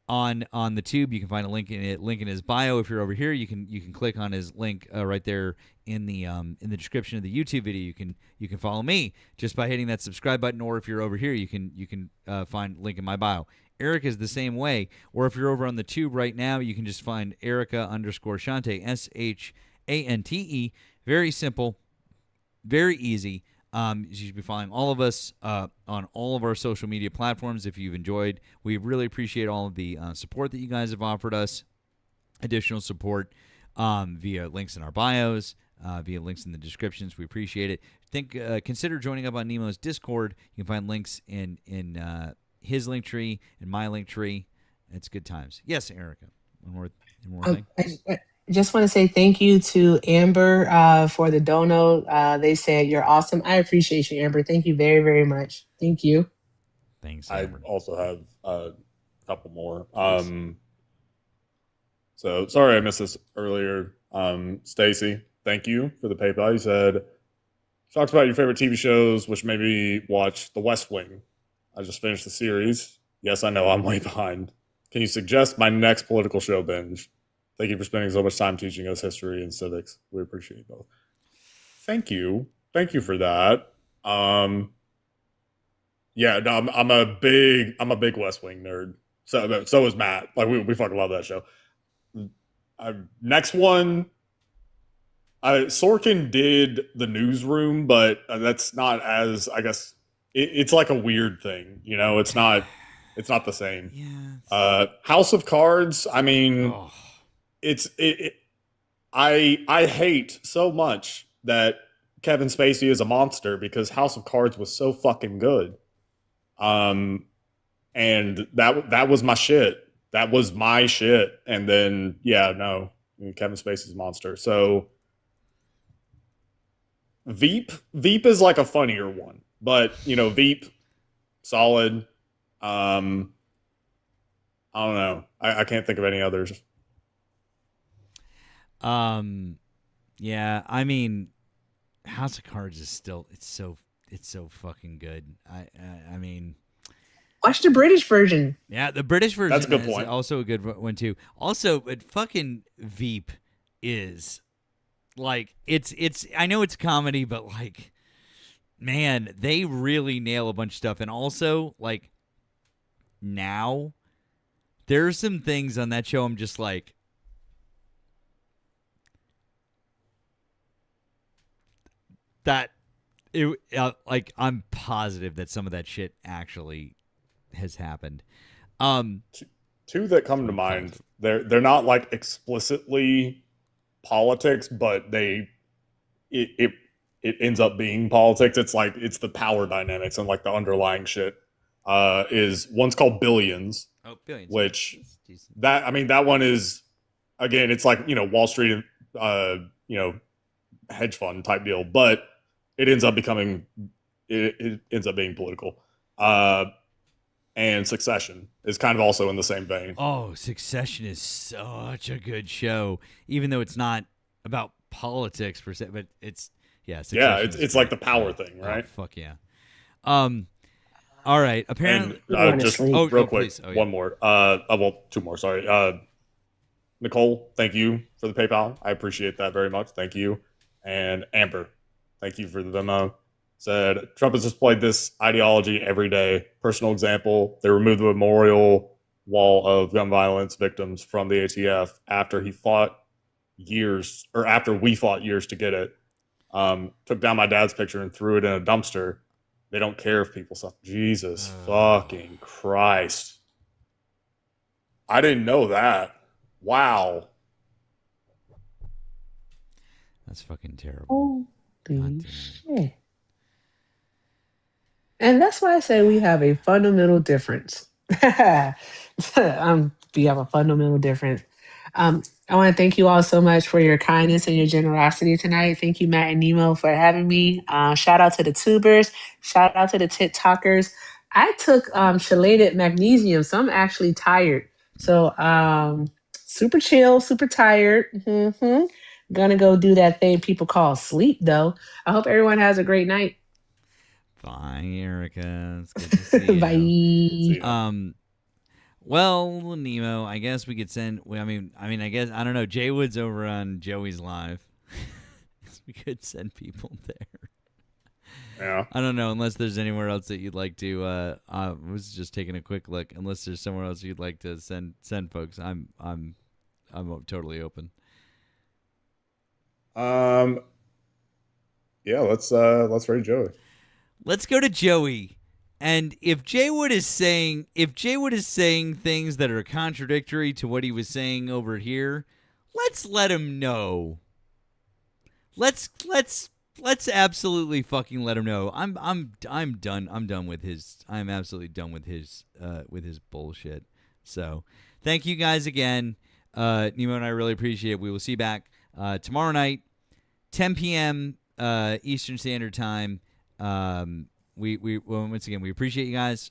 on the tube. You can find a link in his bio. If you're over here, you can click on his link right there in the description of the YouTube video. You can follow me just by hitting that subscribe button, or if you're over here, you can find link in my bio. Erika is the same way, or if you're over on the tube right now, you can just find Erika_Shante, SHANTE. Very simple, very easy. You should be following all of us on all of our social media platforms. If you've enjoyed, we really appreciate all of the support that you guys have offered us. Additional support via links in our bios, via links in the descriptions. We appreciate it. Consider joining up on Nemo's Discord. You can find links in his link tree and my link tree. It's good times. Yes, Erika. One more thing. I just want to say thank you to Amber for the dono. They said you're awesome. I appreciate you, Amber. Thank you very, very much. Thank you. Thanks, Amber. I also have a couple more. So sorry I missed this earlier. Stacy, thank you for the PayPal. You said talked about your favorite TV shows, which made me watch The West Wing. I just finished the series. Yes, I know I'm way behind. Can you suggest my next political show binge? Thank you for spending so much time teaching us history and civics. We appreciate both. Thank you. Thank you for that. Yeah, no, I'm a big West Wing nerd. So is Matt. Like we fucking love that show. Next one, Sorkin did The Newsroom, but that's not as, I guess, it's like a weird thing, you know. It's not the same. Yeah. House of Cards. I mean, I hate so much that Kevin Spacey is a monster because House of Cards was so fucking good. And that was my shit. That was my shit. And then Kevin Spacey's a monster. So Veep is like a funnier one, but Veep, solid. I don't know. I can't think of any others. Yeah, I mean, House of Cards is still it's so fucking good. I mean, watch the British version. Yeah, the British version. That's a good point. Also a good one too. Also, but fucking Veep is like it's. I know it's comedy, but like, man, they really nail a bunch of stuff. And also, like, now there's some things on that show I'm just like, that it like I'm positive that some of that shit actually has happened. Two that come to mind. They're not like explicitly politics, but it ends up being politics. It's like it's the power dynamics and like the underlying shit. Is one's called Billions. Oh, Billions. Which that one is, again, it's like Wall Street, hedge fund type deal, but it ends up being political. And Succession is kind of also in the same vein. Oh, Succession is such a good show, even though it's not about politics per se, but it's it's like the power thing, right? Oh, fuck yeah. All right. Apparently, just real quick, one more. Two more. Sorry. Nicole, thank you for the PayPal. I appreciate that very much. Thank you. And Amber, thank you for the memo. Said Trump has displayed this ideology every day. Personal example: they removed the memorial wall of gun violence victims from the ATF after we fought years to get it. Took down my dad's picture and threw it in a dumpster. They don't care if people suffer. Jesus fucking Christ! I didn't know that. Wow. That's fucking terrible. Holy shit. And that's why I say we have a fundamental difference. We have a fundamental difference. I want to thank you all so much for your kindness and your generosity tonight. Thank you, Matt and Nemo, for having me. Shout out to the tubers. Shout out to the TikTokers. I took chelated magnesium, so I'm actually tired. So super chill, super tired. Gonna go do that thing people call sleep, though. I hope everyone has a great night. Bye, Erika. It's good to see you. Bye. See you. Well, Nemo, I guess we could send. I mean, I guess I don't know. Jay Wood's over on Joey's live. We could send people there. Yeah. I don't know, unless there's anywhere else that you'd like to. I was just taking a quick look. Unless there's somewhere else you'd like to send folks, I'm totally open. Yeah, let's rate Joey. Let's go to Joey. And if Jay Wood is saying things that are contradictory to what he was saying over here, let's let him know. Let's absolutely fucking let him know. I'm done. I'm done with his. I'm absolutely done with his bullshit. So, thank you guys again. Nemo and I really appreciate it. We will see you back tomorrow night, 10 p.m. Eastern Standard Time. We once again, we appreciate you guys.